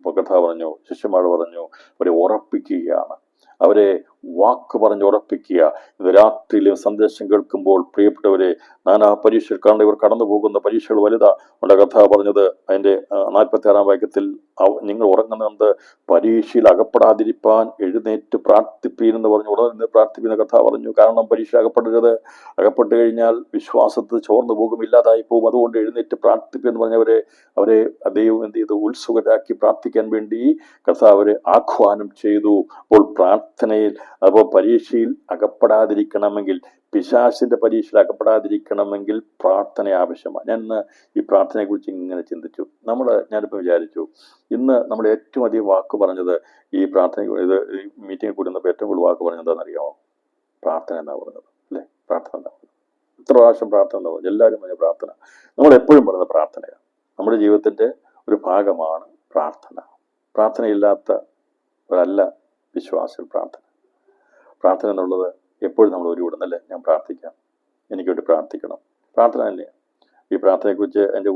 [SPEAKER 1] കഥ പറഞ്ഞു, ശിഷ്യന്മാർ പറഞ്ഞു, അവരെ ഉറപ്പിക്കുകയാണ്. അവരെ വാക്ക് പറഞ്ഞ് ഉറപ്പിക്കുക. ഇത് രാത്രിയിലും സന്ദേശം കേൾക്കുമ്പോൾ പ്രിയപ്പെട്ടവരെ, നാനാ പരീക്ഷകൾ കാരണം ഇവർ കടന്നു പോകുന്ന പരീക്ഷകൾ വലുതാ. നമ്മുടെ കഥ പറഞ്ഞത് അതിന്റെ 46 വാക്യത്തിൽ, നിങ്ങൾ ഉറങ്ങുന്നത് പരീക്ഷയിൽ അകപ്പെടാതിരിപ്പാൻ എഴുന്നേറ്റ് പ്രാർത്ഥിപ്പീൻ എന്ന് പറഞ്ഞു. ഉടനെ പ്രാർത്ഥിപ്പിക്കുന്ന കഥ പറഞ്ഞു. കാരണം പരീക്ഷ അകപ്പെടരുത്, അകപ്പെട്ട് കഴിഞ്ഞാൽ വിശ്വാസത്തിൽ ചോർന്നു പോകും, ഇല്ലാതായി പോകും. അതുകൊണ്ട് എഴുന്നേറ്റ് പ്രാർത്ഥിപ്പീൻ എന്ന് പറഞ്ഞവരെ ദൈവം എന്ത് ചെയ്തു? ഉത്സുകരാക്കി പ്രാർത്ഥിക്കാൻ വേണ്ടി കർത്താവ് ആഹ്വാനം ചെയ്തു. അപ്പോൾ പ്രാർത്ഥനയിൽ, അപ്പോൾ പരീക്ഷയിൽ അകപ്പെടാതിരിക്കണമെങ്കിൽ, പിശാചിന്റെ പരീക്ഷയിൽ അകപ്പെടാതിരിക്കണമെങ്കിൽ പ്രാർത്ഥന ആവശ്യമാണ്. ഞാൻ ഇന്ന് ഈ പ്രാർത്ഥനയെ കുറിച്ച് ഇങ്ങനെ ചിന്തിച്ചു. ഞാനിപ്പോൾ വിചാരിച്ചു, ഇന്ന് നമ്മൾ ഏറ്റവും അധികം വാക്ക് പറഞ്ഞത് ഈ പ്രാർത്ഥന, ഇത് ഈ മീറ്റിംഗിൽ കൂടുന്നപ്പോൾ ഏറ്റവും കൂടുതൽ വാക്ക് പറഞ്ഞത് എന്താണെന്നറിയാമോ? പ്രാർത്ഥന എന്നാ പറഞ്ഞത്, അല്ലേ? പ്രാർത്ഥന എന്നാ പറഞ്ഞത്. ഇത്ര പ്രാവശ്യം പ്രാർത്ഥന എന്നാ പറഞ്ഞത്. എല്ലാവരും പറഞ്ഞ പ്രാർത്ഥന. നമ്മൾ എപ്പോഴും പറയുന്നത് പ്രാർത്ഥനയാണ്. നമ്മുടെ ജീവിതത്തിന്റെ ഒരു ഭാഗമാണ് പ്രാർത്ഥന. പ്രാർത്ഥനയില്ലാത്ത ഒരല്ല വിശ്വാസം. പ്രാർത്ഥന എന്നുള്ളത് എപ്പോഴും നമ്മൾ ഒരുവിടുന്നല്ലേ, ഞാൻ പ്രാർത്ഥിക്കാം, എനിക്ക് വേണ്ടി പ്രാർത്ഥിക്കണം. പ്രാർത്ഥന തന്നെയാണ്. ഈ പ്രാർത്ഥനയെക്കുറിച്ച് എൻ്റെ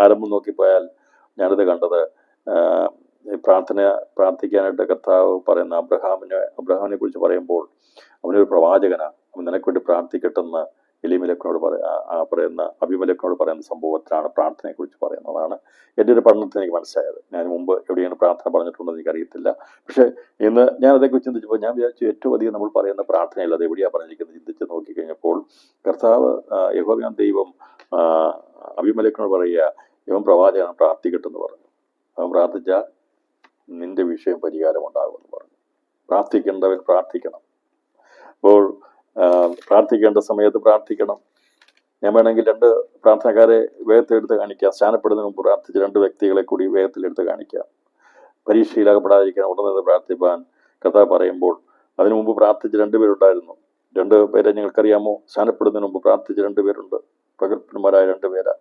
[SPEAKER 1] ആരംഭം നോക്കിപ്പോയാൽ ഞാനിത് കണ്ടത്, പ്രാർത്ഥിക്കാനായിട്ട് കർത്താവ് പറയുന്ന അബ്രഹാമിനെ കുറിച്ച് പറയുമ്പോൾ, അവനൊരു പ്രവാചകനാണ്. അവൻ നിനക്ക് വേണ്ടി പ്രാർത്ഥിക്കട്ടെന്ന് അഭിമലക്കിനോട് പറയുന്ന സംഭവത്തിലാണ് പ്രാർത്ഥനയെക്കുറിച്ച് പറയുന്നതാണ് എൻ്റെ ഒരു പഠനത്തിൽ എനിക്ക് മനസ്സിലായത്. ഞാൻ മുമ്പ് എവിടെയാണ് പ്രാർത്ഥന പറഞ്ഞിട്ടുണ്ടെന്ന് എനിക്കറിയത്തില്ല. പക്ഷേ ഇന്ന് ഞാൻ അതേക്കുറിച്ച് ചിന്തിച്ചപ്പോൾ ഞാൻ വിചാരിച്ചു, ഏറ്റവും അധികം നമ്മൾ പറയുന്ന പ്രാർത്ഥനയല്ല, അത് എവിടെയാണ് പറഞ്ഞിരിക്കുന്നത് ചിന്തിച്ച് നോക്കിക്കഴിഞ്ഞപ്പോൾ, കർത്താവ് യഹോവയാം ദൈവം അഭിമലക്കിനോട് പറയുക, ഇവൻ പ്രവാചകൻ പ്രാർത്ഥിക്കട്ടെന്ന് പറഞ്ഞു. അവൻ പ്രാർത്ഥിച്ചാൽ നിന്റെ വിഷയം പരിഹാരം ഉണ്ടാകുമെന്ന് പറഞ്ഞു. പ്രാർത്ഥിക്കേണ്ടവൻ പ്രാർത്ഥിക്കണം. അപ്പോൾ പ്രാർത്ഥിക്കേണ്ട സമയത്ത് പ്രാർത്ഥിക്കണം. ഞാൻ വേണമെങ്കിൽ 2 പ്രാർത്ഥനക്കാരെ വേഗത്തിലെടുത്ത് കാണിക്കാം. സ്നാനപ്പെടുന്നതിന് മുമ്പ് പ്രാർത്ഥിച്ച് 2 വ്യക്തികളെ കൂടി വേഗത്തിലെടുത്ത് കാണിക്കാം. പരീക്ഷയിലാകപ്പെടാതിരിക്കാൻ ഉടനെ പ്രാർത്ഥിപ്പാൻ കർത്താവ് പറയുമ്പോൾ, അതിനു മുമ്പ് പ്രാർത്ഥിച്ച് 2 പേരുണ്ടായിരുന്നു. 2 പേരെ നിങ്ങൾക്കറിയാമോ? സ്നാനപ്പെടുന്നതിന് മുമ്പ് പ്രാർത്ഥിച്ച് 2 പേരുണ്ട്. പ്രഗത്ഭന്മാരായ 2 പേരാ.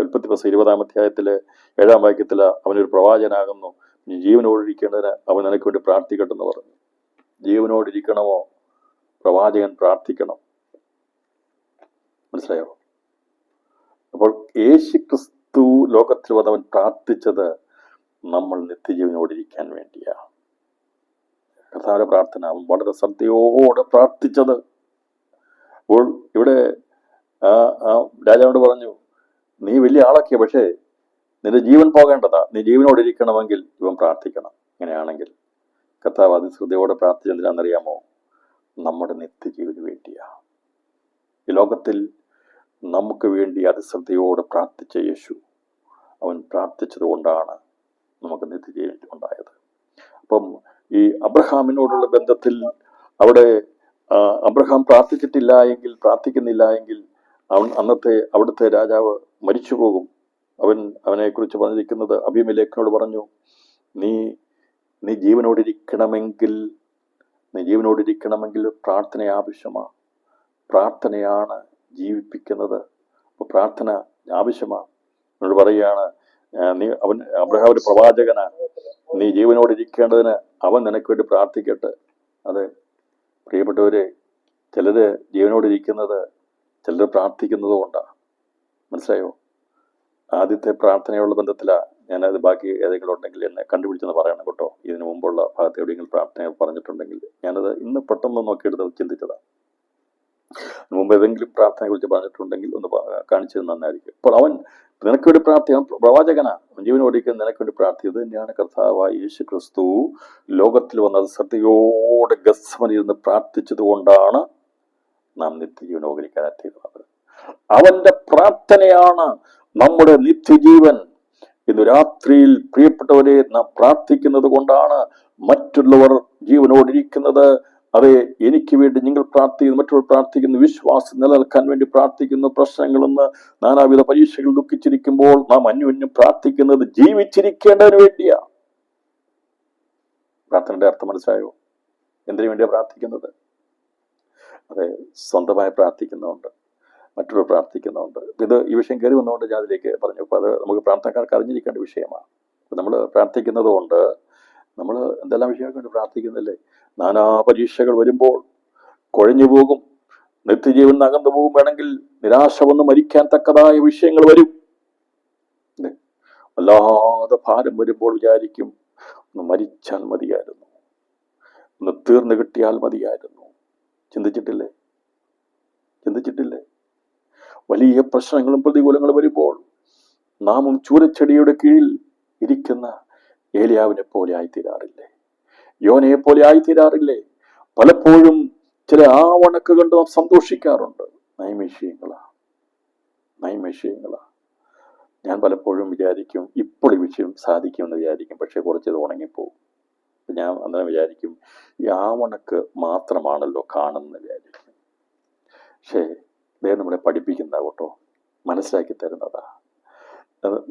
[SPEAKER 1] ഉൽപ്പത്തി 20-ാം അധ്യായത്തിലെ 7-ാം വാക്യത്തിൽ അവനൊരു പ്രവാചകനാകുന്നു, നീ ജീവനോടിരിക്കേണ്ടതിന് അവൻ നിനക്ക് വേണ്ടി പ്രാർത്ഥിക്കട്ടെന്ന് പറഞ്ഞു. ജീവനോടിരിക്കണമോ? പ്രവാചകൻ പ്രാർത്ഥിക്കണം. മനസ്സിലായോ? അപ്പോൾ യേശു ക്രിസ്തു ലോകത്തിൽ വന്നവൻ പ്രാർത്ഥിച്ചത് നമ്മൾ നിത്യജീവനോടിരിക്കാൻ വേണ്ടിയാ. കർത്താവിന്റെ പ്രാർത്ഥന അവൻ വളരെ ശ്രദ്ധയോടെ പ്രാർത്ഥിച്ചത്. അപ്പോൾ ഇവിടെ രാജാവിനോട് പറഞ്ഞു, നീ വലിയ ആളൊക്കെയാ, പക്ഷേ നിന്റെ ജീവൻ പോകേണ്ടതാ. നീ ജീവനോടിരിക്കണമെങ്കിൽ ഇവൻ പ്രാർത്ഥിക്കണം. ഇങ്ങനെയാണെങ്കിൽ കർത്താവ് അതിശ്രദ്ധയോടെ പ്രാർത്ഥിച്ചെന്തിനാണെന്നറിയാമോ? നമ്മുടെ നിത്യജീവന് വേണ്ടിയാ. ഈ ലോകത്തിൽ നമുക്ക് വേണ്ടി അതിശ്രദ്ധയോടെ പ്രാർത്ഥിച്ച യേശു, അവൻ പ്രാർത്ഥിച്ചത് കൊണ്ടാണ് നമുക്ക് നിത്യജീവൻ ഉണ്ടായത്. അപ്പം ഈ അബ്രഹാമിനോടുള്ള ബന്ധത്തിൽ അവിടെ അബ്രഹാം പ്രാർത്ഥിക്കുന്നില്ല എങ്കിൽ അവിടുത്തെ രാജാവ് മരിച്ചു പോകും. അവനെക്കുറിച്ച് പറഞ്ഞിരിക്കുന്നത്, അബീമേലെക്കിനോട് പറഞ്ഞു, നീ ജീവനോടിരിക്കണമെങ്കിൽ പ്രാർത്ഥന ആവശ്യമാണ്. പ്രാർത്ഥനയാണ് ജീവിപ്പിക്കുന്നത്. അപ്പോൾ പ്രാർത്ഥന ആവശ്യമാണ്. എന്നോട് പറയുകയാണ്, അബ്രഹാം ഒരു പ്രവാചകനാ, നീ ജീവനോടിരിക്കേണ്ടതിന് അവൻ നിനക്ക് വേണ്ടി പ്രാർത്ഥിക്കട്ടെ. അതെ പ്രിയപ്പെട്ടവരെ, ചിലര് ജീവനോടിരിക്കുന്നത് ചിലർ പ്രാർത്ഥിക്കുന്നത് കൊണ്ടാണ്. മനസ്സിലായോ? ആദ്യത്തെ പ്രാർത്ഥനയുള്ള ബന്ധത്തിലാണ് ഞാനത്. ബാക്കി ഏതെങ്കിലും ഉണ്ടെങ്കിൽ എന്നെ കണ്ടുപിടിച്ചെന്ന് പറയണം കേട്ടോ. ഇതിനു മുമ്പുള്ള ഭാഗത്ത് എവിടെയെങ്കിലും പ്രാർത്ഥന പറഞ്ഞിട്ടുണ്ടെങ്കിൽ ഞാനത് ഇന്ന് പെട്ടെന്ന് നോക്കിയെടുത്ത് ചിന്തിച്ചതാണ്. മുമ്പ് ഏതെങ്കിലും പ്രാർത്ഥനയെ കുറിച്ച് പറഞ്ഞിട്ടുണ്ടെങ്കിൽ ഒന്ന് കാണിച്ചത് നന്നായിരിക്കും. അപ്പോൾ അവൻ നിനക്ക് വേണ്ടി പ്രാർത്ഥിക്കാൻ പ്രവാചകനാ, ജീവനോടിക്കാൻ നിനക്ക് വേണ്ടി പ്രാർത്ഥിച്ചത് തന്നെയാണ് കർത്താവായ യേശു ക്രിസ്തു ലോകത്തിൽ വന്നത്. ശ്രദ്ധയോടെ ഗത്സമനിരുന്ന് പ്രാർത്ഥിച്ചത് കൊണ്ടാണ് നാം നിത്യജീവനോകരിക്കാനെത്തിയിരുന്നത്. അവന്റെ പ്രാർത്ഥനയാണ് നമ്മുടെ നിത്യജീവൻ. ഇന്ന് രാത്രിയിൽ പ്രിയപ്പെട്ടവരെ, നാം പ്രാർത്ഥിക്കുന്നത് കൊണ്ടാണ് മറ്റുള്ളവർ ജീവനോടിരിക്കുന്നത്. അതെ, എനിക്ക് വേണ്ടി നിങ്ങൾ പ്രാർത്ഥിക്കുന്നു, മറ്റുള്ളവർ പ്രാർത്ഥിക്കുന്നു, വിശ്വാസം നിലനിൽക്കാൻ വേണ്ടി പ്രാർത്ഥിക്കുന്നു. പ്രശ്നങ്ങളെന്ന് നാനാവിധ പരീക്ഷകൾ ദുഃഖിച്ചിരിക്കുമ്പോൾ നാം അന്യോന്യം പ്രാർത്ഥിക്കുന്നത് ജീവിച്ചിരിക്കേണ്ടതിന് വേണ്ടിയാ. പ്രാർത്ഥനയുടെ അർത്ഥം മനസ്സിലായോ? എന്തിനു വേണ്ടിയാ പ്രാർത്ഥിക്കുന്നത്? അതെ, സ്വന്തമായി പ്രാർത്ഥിക്കുന്നുണ്ട്, മറ്റുള്ളവർ പ്രാർത്ഥിക്കുന്നുണ്ട്. ഈ വിഷയം കയറി വന്നുകൊണ്ട് ഞാൻ അതിലേക്ക് പറഞ്ഞു. അപ്പോൾ അത് നമുക്ക് പ്രാർത്ഥനക്കാർക്ക് അറിഞ്ഞിരിക്കേണ്ട വിഷയമാണ്. നമ്മൾ പ്രാർത്ഥിക്കുന്നത് കൊണ്ട് നമ്മൾ എന്തെല്ലാം വിഷയങ്ങൾക്ക് വേണ്ടി പ്രാർത്ഥിക്കുന്നില്ലേ? നാനാ പരീക്ഷകൾ വരുമ്പോൾ കുഴഞ്ഞു പോകും, നിത്യജീവൻ അകന്നു പോകും, വേണമെങ്കിൽ നിരാശ വന്ന് മരിക്കാൻ തക്കതായ വിഷയങ്ങൾ വരും. വല്ലാതെ ഭാരം വരുമ്പോൾ വിചാരിക്കും, ഒന്ന് മരിച്ചാൽ മതിയായിരുന്നു. ഒന്ന് തീർന്നു കിട്ടിയാൽ മതിയായിരുന്നു. ചിന്തിച്ചിട്ടില്ലേ? വലിയ പ്രശ്നങ്ങളും പ്രതികൂലങ്ങളും വരുമ്പോൾ നാമും ചൂരച്ചെടിയുടെ കീഴിൽ ഇരിക്കുന്ന ഏലിയാവിനെ പോലെ ആയിത്തീരാറില്ലേ? യോനയെ പോലെ ആയിത്തീരാറില്ലേ? പലപ്പോഴും ചില ആവണക്ക് കണ്ട് നാം സന്തോഷിക്കാറുണ്ട്. നൈമിഷികങ്ങളാ. ഞാൻ പലപ്പോഴും വിചാരിക്കും, ഇപ്പോൾ ഈ വിഷയം സാധിക്കുമെന്ന് വിചാരിക്കും, പക്ഷെ കുറച്ചത് ഉണങ്ങിപ്പോകും. ഞാൻ അന്നേരം വിചാരിക്കും, ഈ ആവണക്ക് മാത്രമാണല്ലോ കാണുന്നത് വിചാരിക്കും. പക്ഷേ ദൈവം നമ്മളെ പഠിപ്പിക്കുന്ന കേട്ടോ, മനസ്സിലാക്കി തരുന്നതാ.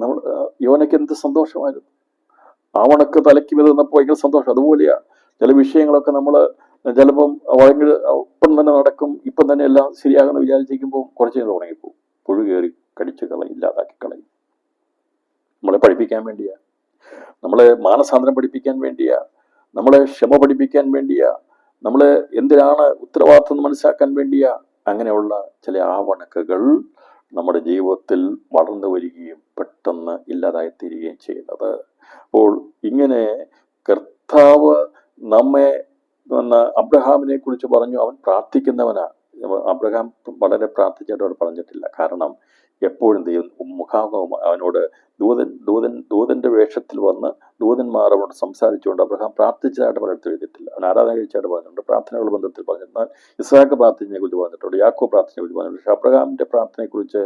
[SPEAKER 1] നമ്മൾ യോനയ്ക്ക് എന്ത് സന്തോഷമായിരുന്നു! ആവണക്ക് തലയ്ക്ക് വിതന്നപ്പോൾ ഭയങ്കര സന്തോഷം. അതുപോലെയാ ചില വിഷയങ്ങളൊക്കെ നമ്മൾ ചിലപ്പം ഭയങ്കര ഇപ്പം തന്നെ നടക്കും, ഇപ്പം തന്നെ എല്ലാം ശരിയാകുന്ന വിചാരിച്ചിരിക്കുമ്പോൾ കുറച്ച് കഴിഞ്ഞ് ഉണങ്ങിപ്പോകും. പുഴു കയറി കടിച്ചു കളയും, ഇല്ലാതാക്കി കളയും. നമ്മളെ പഠിപ്പിക്കാൻ വേണ്ടിയാ, നമ്മളെ മാനസാന്തരം പഠിപ്പിക്കാൻ വേണ്ടിയാ, നമ്മളെ ക്ഷമ പഠിപ്പിക്കാൻ വേണ്ടിയാ, നമ്മളെ എന്തിനാണ് ഉത്തരവാദിത്വം മനസ്സിലാക്കാൻ വേണ്ടിയാ അങ്ങനെയുള്ള ചില ആവണക്കുകൾ നമ്മുടെ ജീവിതത്തിൽ വളർന്നു വരികയും പെട്ടെന്ന് ഇല്ലാതായിത്തീരുകയും ചെയ്യുന്നത്. അപ്പോൾ ഇങ്ങനെ കർത്താവ് നമ്മെ അബ്രഹാമിനെ കുറിച്ച് പറഞ്ഞു, അവൻ പ്രാർത്ഥിക്കുന്നവനാ. അബ്രഹാം വളരെ പ്രാർത്ഥിച്ചിട്ട് പറഞ്ഞിട്ടില്ല. കാരണം എപ്പോഴും ദൈവം മുഖാമുഖം അവനോട് ദൂതന്റെ വേഷത്തിൽ വന്ന് ദൂതന്മാർ അവനോട് സംസാരിച്ചുകൊണ്ട് അബ്രഹാം പ്രാർത്ഥിച്ചതായിട്ട് പലയിടത്തും എഴുതിയിട്ടില്ല. അവൻ ആരാധന കഴിച്ചായിട്ട് പറഞ്ഞിട്ടുണ്ട്, പ്രാർത്ഥനകളുടെ ബന്ധത്തിൽ പറഞ്ഞിട്ടുണ്ട്. ഇസ്ഹാക്ക് പ്രാർത്ഥനയെ കുറിച്ച് പറഞ്ഞിട്ടുണ്ട്, യാക്കോബ് പ്രാർത്ഥനയെ കുറിച്ച് പറഞ്ഞിട്ടുണ്ട്. പക്ഷെ അബ്രഹാമിന്റെ പ്രാർത്ഥനയെക്കുറിച്ച്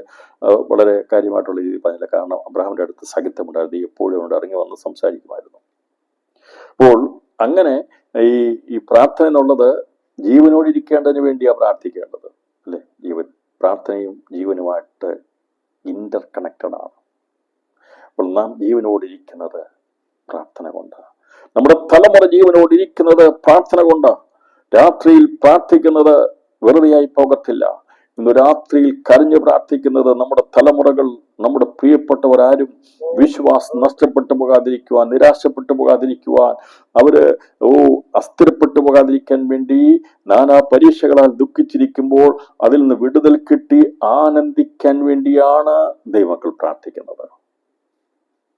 [SPEAKER 1] വളരെ കാര്യമായിട്ടുള്ള രീതിയിൽ പറഞ്ഞില്ല. കാരണം അബ്രഹാമിന്റെ അടുത്ത് സഹിത്വമുണ്ടായിരുന്നു, എപ്പോഴും അവനോട് ഇറങ്ങി വന്ന് സംസാരിക്കുമായിരുന്നു. അപ്പോൾ അങ്ങനെ ഈ പ്രാർത്ഥന എന്നുള്ളത് ജീവനോടിരിക്കേണ്ടതിന് വേണ്ടിയാണ് പ്രാർത്ഥിക്കേണ്ടത്, അല്ലെ? പ്രാർത്ഥനയും ജീവനുമായിട്ട് ഇന്റർ കണക്റ്റഡ് ആണ്. അപ്പോൾ നാം ജീവനോടിരിക്കുന്നത് പ്രാർത്ഥന കൊണ്ടാണ്. നമ്മുടെ തലമുറ ജീവനോടിരിക്കുന്നത് പ്രാർത്ഥന കൊണ്ടാണ്. രാത്രിയിൽ പ്രാർത്ഥിക്കുന്നത് വെറുതെയായി പോകത്തില്ല. ഇന്ന് രാത്രിയിൽ കരഞ്ഞു പ്രാർത്ഥിക്കുന്നത് നമ്മുടെ തലമുറകൾ, നമ്മുടെ പ്രിയപ്പെട്ടവരാരും വിശ്വാസം നഷ്ടപ്പെട്ടു പോകാതിരിക്കുവാൻ, നിരാശപ്പെട്ടു പോകാതിരിക്കുവാൻ, അവര് അസ്ഥിരപ്പെട്ടു പോകാതിരിക്കാൻ വേണ്ടി നാനാ പരീക്ഷകളാൽ ദുഃഖിച്ചിരിക്കുമ്പോൾ അതിൽ നിന്ന് വിടുതൽ കിട്ടി ആനന്ദിക്കാൻ വേണ്ടിയാണ് ദൈവമക്കൾ പ്രാർത്ഥിക്കുന്നത്.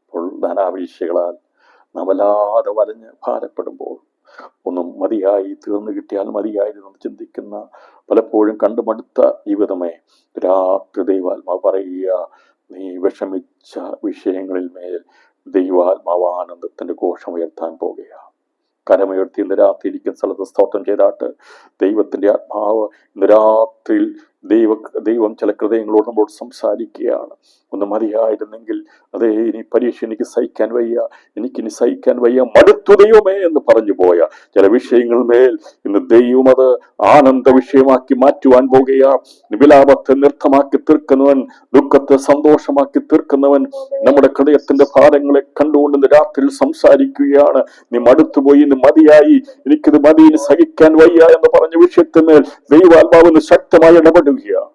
[SPEAKER 1] അപ്പോൾ നാനാ പരീക്ഷകളാൽ നവലാതെ വലഞ്ഞ് ഭാരപ്പെടുമ്പോൾ ഒന്നും മതിയായി തീർന്നു കിട്ടിയാൽ മതിയായിരുന്നു ചിന്തിക്കുന്ന, പലപ്പോഴും കണ്ടുമടുത്ത ജീവിതമേ, രാത്രി ദൈവാത്മാവ് പറയുക, നീ വിഷമിച്ച വിഷയങ്ങളിൽ മേൽ ദൈവാത്മാവ് ആനന്ദത്തിന്റെ ഘോഷമുയർത്താൻ പോകുകയാണ്. കരമുയർത്തി ഇന്ന് രാത്രി ഇരിക്കുന്ന സ്ഥലത്ത് സ്തോത്രം ചെയ്താട്ട് ദൈവത്തിന്റെ ആത്മാവ് ഇന്ന് രാത്രിയിൽ ദൈവം ചില ഹൃദയങ്ങളോട് നമ്മളോട് സംസാരിക്കുകയാണ്. ഒന്ന് മതിയായിരുന്നെങ്കിൽ, അതേ ഇനി പരീക്ഷ എനിക്ക് സഹിക്കാൻ വയ്യ, എനിക്കിനി സഹിക്കാൻ വയ്യ, മടുത്തു ദൈവമേ എന്ന് പറഞ്ഞു പോയ ചില വിഷയങ്ങൾ മേൽ ഇന്ന് ദൈവം അത് ആനന്ദ വിഷയമാക്കി മാറ്റുവാൻ പോകുകയാണ്. വിലാപത്തെ നൃത്തമാക്കി തീർക്കുന്നവൻ, ദുഃഖത്തെ സന്തോഷമാക്കി തീർക്കുന്നവൻ നമ്മുടെ ഹൃദയത്തിന്റെ ഭാരങ്ങളെ കണ്ടുകൊണ്ട് ഇന്ന് രാത്രിയിൽ സംസാരിക്കുകയാണ്. നീ മടുത്തുപോയി, ഇന്ന് മതിയായി, എനിക്കിത് മതി, ഇനി സഹിക്കാൻ വയ്യ എന്ന് പറഞ്ഞ വിഷയത്തിന്മേൽ ദൈവാത്മാവിന് ശക്തമായി ഇടപെടുകയാണ്.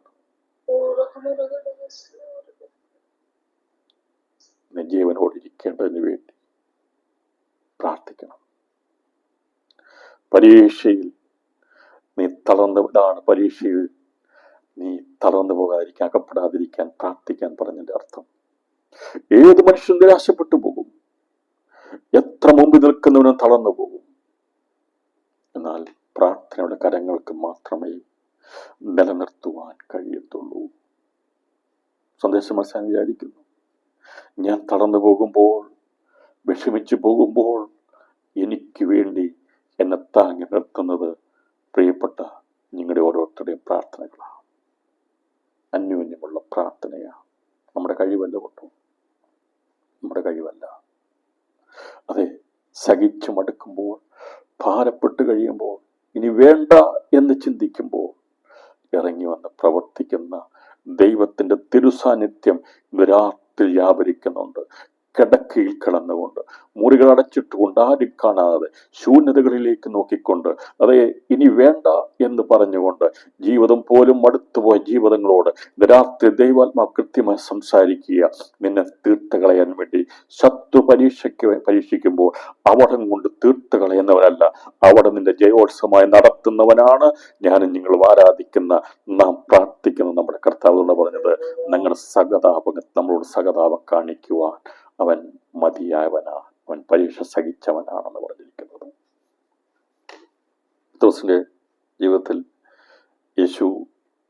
[SPEAKER 1] ജീവനോടിരിക്കേണ്ടതിന് വേണ്ടി പ്രാർത്ഥിക്കണം. പരീക്ഷയിൽ നീ പരീക്ഷയിൽ നീ തളർന്നു പോകാതിരിക്കാൻ, അകപ്പെടാതിരിക്കാൻ പ്രാർത്ഥിക്കാൻ പറഞ്ഞതിന്റെ അർത്ഥം. ഏത് മനുഷ്യൻ നിരാശപ്പെട്ടു പോകും, എത്ര മുമ്പിൽ നിൽക്കുന്നവനും തളർന്നു പോകും. എന്നാൽ പ്രാർത്ഥനയുടെ കരങ്ങൾക്ക് മാത്രമേ നിലനിർത്തുവാൻ കഴിയത്തുള്ളൂ. സന്ദേശം മനസ്സിലാൻ വിചാരിക്കുന്നു. ഞാൻ തളർന്നു പോകുമ്പോൾ, വിഷമിച്ചു പോകുമ്പോൾ എനിക്ക് വേണ്ടി എന്നെ താങ്ങി നിർത്തുന്നത് പ്രിയപ്പെട്ട നിങ്ങളുടെ ഓരോരുത്തരുടെയും പ്രാർത്ഥനകളാണ്. അന്യോന്യമുള്ള പ്രാർത്ഥനയാണ്. നമ്മുടെ കഴിവല്ല കേട്ടോ, നമ്മുടെ കഴിവല്ല. അതെ, സഹിച്ചു മടുക്കുമ്പോൾ, ഭാരപ്പെട്ട് കഴിയുമ്പോൾ, ഇനി വേണ്ട എന്ന് ചിന്തിക്കുമ്പോൾ ഇറങ്ങി വന്ന് പ്രവർത്തിക്കുന്ന ദൈവത്തിന്റെ തിരുസാന്നിധ്യം ഇന്ന് രാത്രി വ്യാപരിക്കുന്നുണ്ട്. കിടക്കയിൽ കിടന്നുകൊണ്ട്, മുറികൾ അടച്ചിട്ടുകൊണ്ട്, ആരും കാണാതെ ശൂന്യതകളിലേക്ക് നോക്കിക്കൊണ്ട്, അതേ ഇനി വേണ്ട എന്ന് പറഞ്ഞുകൊണ്ട് ജീവിതം പോലും മടുത്തുപോയ ജീവിതങ്ങളോട് രാത്രി ദൈവാത്മാവ് കൃത്യമായി സംസാരിക്കുക. നിന്നെ തീർത്ത് കളയാൻ വേണ്ടി ശത്രു പരീക്ഷിക്കുമ്പോൾ അവിടം കൊണ്ട് തീർത്ത് കളയുന്നവനല്ല, അവിടെ നിന്റെ ജയോത്സവമായി നടത്തുന്നവനാണ് ഞാനും നിങ്ങളും ആരാധിക്കുന്ന, നാം പ്രാർത്ഥിക്കുന്ന നമ്മുടെ കർത്താവ് എന്ന് പറഞ്ഞത്. നമ്മളോട് സഹതാപം കാണിക്കുവാൻ അവൻ മതിയായവനാണ്, അവൻ പരീക്ഷ സഹിച്ചവനാണെന്ന് പറഞ്ഞിരിക്കുന്നത്. പത്രോസിന്റെ ജീവിതത്തിൽ യേശു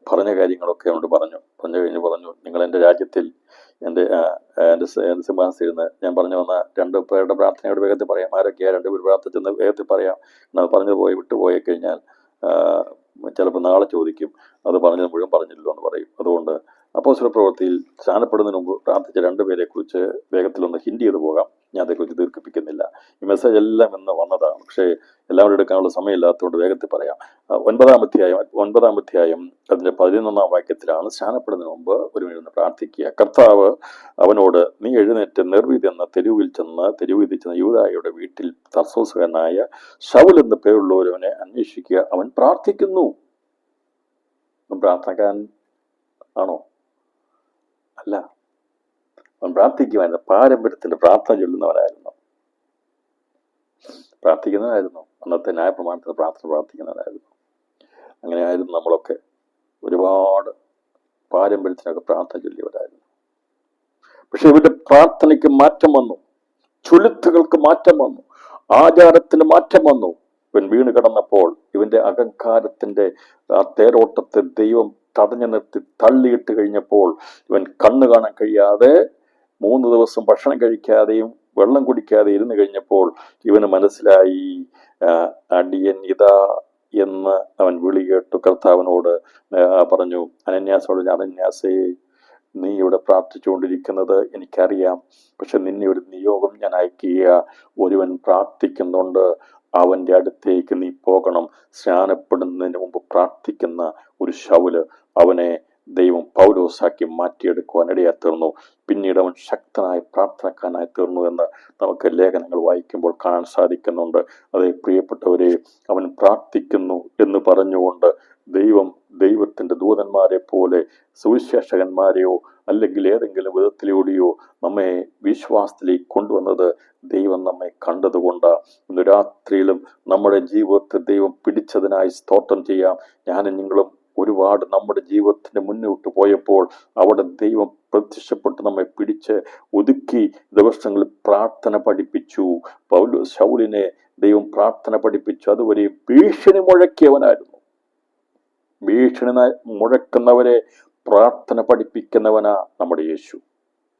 [SPEAKER 1] പറഞ്ഞ കാര്യങ്ങളൊക്കെ അവനോട് പറഞ്ഞു കഴിഞ്ഞ് നിങ്ങൾ എൻ്റെ രാജ്യത്തിൽ എൻ്റെ സിംഹാസനത്തിൽ ഇരുന്ന് ഞാൻ പറഞ്ഞു വന്ന 2 പേരുടെ പ്രാർത്ഥനയോട് വേഗത്തിൽ പറയാം. ആരൊക്കെയാ 2 പേര് പ്രാർത്ഥിച്ചെന്ന് വേഗത്തിൽ പറയാം. പറഞ്ഞു വിട്ടുപോയി കഴിഞ്ഞാൽ ചിലപ്പോൾ നാളെ ചോദിക്കും, അത് പറഞ്ഞത് മുഴുവൻ പറഞ്ഞില്ലല്ലോ എന്ന് പറയും. അതുകൊണ്ട് അപ്പോസ്തല പ്രവൃത്തിയിൽ സ്നാനപ്പെടുന്നതിന് മുമ്പ് പ്രാർത്ഥിച്ച 2 പേരെ കുറിച്ച് വേഗത്തിലൊന്ന് ഹിന്റ് ചെയ്ത് പോകാം. ഞാൻ അതേക്കുറിച്ച് ദീർഘിപ്പിക്കുന്നില്ല. ഈ മെസ്സേജ് എല്ലാം ഇന്ന് വന്നതാണ്, പക്ഷേ എല്ലാവരും എടുക്കാനുള്ള സമയമില്ലാത്തതുകൊണ്ട് വേഗത്തിൽ പറയാം. 9-ാം അധ്യായം അതിന്റെ 11-ാം വാക്യത്തിലാണ് സ്നാനപ്പെടുന്നതിന് മുമ്പ് ഒരുമിരുന്ന് പ്രാർത്ഥിക്കുക. കർത്താവ് അവനോട്, നീ എഴുന്നേറ്റ് നിർവീതി എന്ന തെരുവിൽ ചെന്ന് യൂദായുടെ വീട്ടിൽ തർസോസുകാരനായ ശൗൽ എന്ന പേരുള്ളവരവനെ അന്വേഷിക്കുക, അവൻ പ്രാർത്ഥിക്കുന്നു. പ്രാർത്ഥനക്കാരൻ ആണോ? അല്ല, അവൻ പ്രാർത്ഥിക്കുവായിരുന്നു. പാരമ്പര്യത്തിന്റെ പ്രാർത്ഥന ചൊല്ലുന്നവനായിരുന്നു. അന്നത്തെ ന്യായപ്രമാണത്തിന് പ്രാർത്ഥിക്കുന്നവരായിരുന്നു. അങ്ങനെയായിരുന്നു നമ്മളൊക്കെ. ഒരുപാട് പാരമ്പര്യത്തിനൊക്കെ പ്രാർത്ഥന ചൊല്ലിയവരായിരുന്നു. പക്ഷെ ഇവരുടെ പ്രാർത്ഥനയ്ക്ക് മാറ്റം വന്നു, ചുളുത്തുകൾക്ക് മാറ്റം വന്നു, ആചാരത്തിന് മാറ്റം വന്നു. ഇവൻ വീണ് കിടന്നപ്പോൾ ഇവന്റെ അഹങ്കാരത്തിന്റെ ആ തേരോട്ടത്തെ ദൈവം തടഞ്ഞു നിർത്തി തള്ളിയിട്ട് കഴിഞ്ഞപ്പോൾ ഇവൻ കണ്ണു കാണാൻ കഴിയാതെ 3 ദിവസം ഭക്ഷണം കഴിക്കാതെയും വെള്ളം കുടിക്കാതെ ഇരുന്ന് കഴിഞ്ഞപ്പോൾ ഇവന് മനസ്സിലായി, അടിയൻ ഇതാ എന്ന് അവൻ വിളി കേട്ടു. കർത്താവിനോട് പറഞ്ഞു, അനന്യാസേ, നീ ഇവിടെ പ്രാർത്ഥിച്ചുകൊണ്ടിരിക്കുന്നത് എനിക്കറിയാം, പക്ഷെ നിന്നെ ഒരു നിയോഗം ഞാൻ അയക്കുക. ഒരുവൻ പ്രാർത്ഥിക്കുന്നുണ്ട്, അവന്റെ അടുത്തേക്ക് നീ പോകണം. സ്നാനപ്പെടുന്നതിന് മുമ്പ് പ്രാർത്ഥിക്കുന്ന ഒരു ശൗല്, അവനെ ദൈവം പൗലോസാക്കി മാറ്റിയെടുക്കുവാൻ ഇടയായി തീർന്നു. പിന്നീട് അവൻ ശക്തനായ പ്രാർത്ഥനക്കാരനായി തീർന്നു എന്ന് നമുക്ക് ലേഖനങ്ങൾ വായിക്കുമ്പോൾ കാണാൻ സാധിക്കുന്നുണ്ട്. അതേ പ്രിയപ്പെട്ടവരെ, അവൻ പ്രാർത്ഥിക്കുന്നു എന്ന് പറഞ്ഞുകൊണ്ട് ദൈവത്തിന്റെ ദൂതന്മാരെ പോലെ സുവിശേഷകന്മാരെയോ അല്ലെങ്കിൽ ഏതെങ്കിലും വിധത്തിലൂടെയോ നമ്മെ വിശ്വാസത്തിലേക്ക് കൊണ്ടുവന്നത് ദൈവം നമ്മെ കണ്ടതുകൊണ്ട് ഇന്ന് രാത്രിയിലും നമ്മുടെ ജീവിതത്തെ ദൈവം പിടിച്ചതിനായി സ്തോത്രം ചെയ്യാം. ഞാനും നിങ്ങളും ഒരുപാട് നമ്മുടെ ജീവിതത്തിന് മുന്നോട്ട് പോയപ്പോൾ അവിടെ ദൈവം പ്രത്യക്ഷപ്പെട്ട് നമ്മെ പിടിച്ച് ഒതുക്കി ദിവസങ്ങളിൽ പ്രാർത്ഥന പഠിപ്പിച്ചു. ശൗലിനെ ദൈവം പ്രാർത്ഥന പഠിപ്പിച്ചു. അതുവരെ ഭീഷണി മുഴക്കിയവനായിരുന്നു. ഭീഷണി മുഴക്കുന്നവരെ പ്രാർത്ഥന പഠിപ്പിക്കുന്നവനാ നമ്മുടെ യേശു.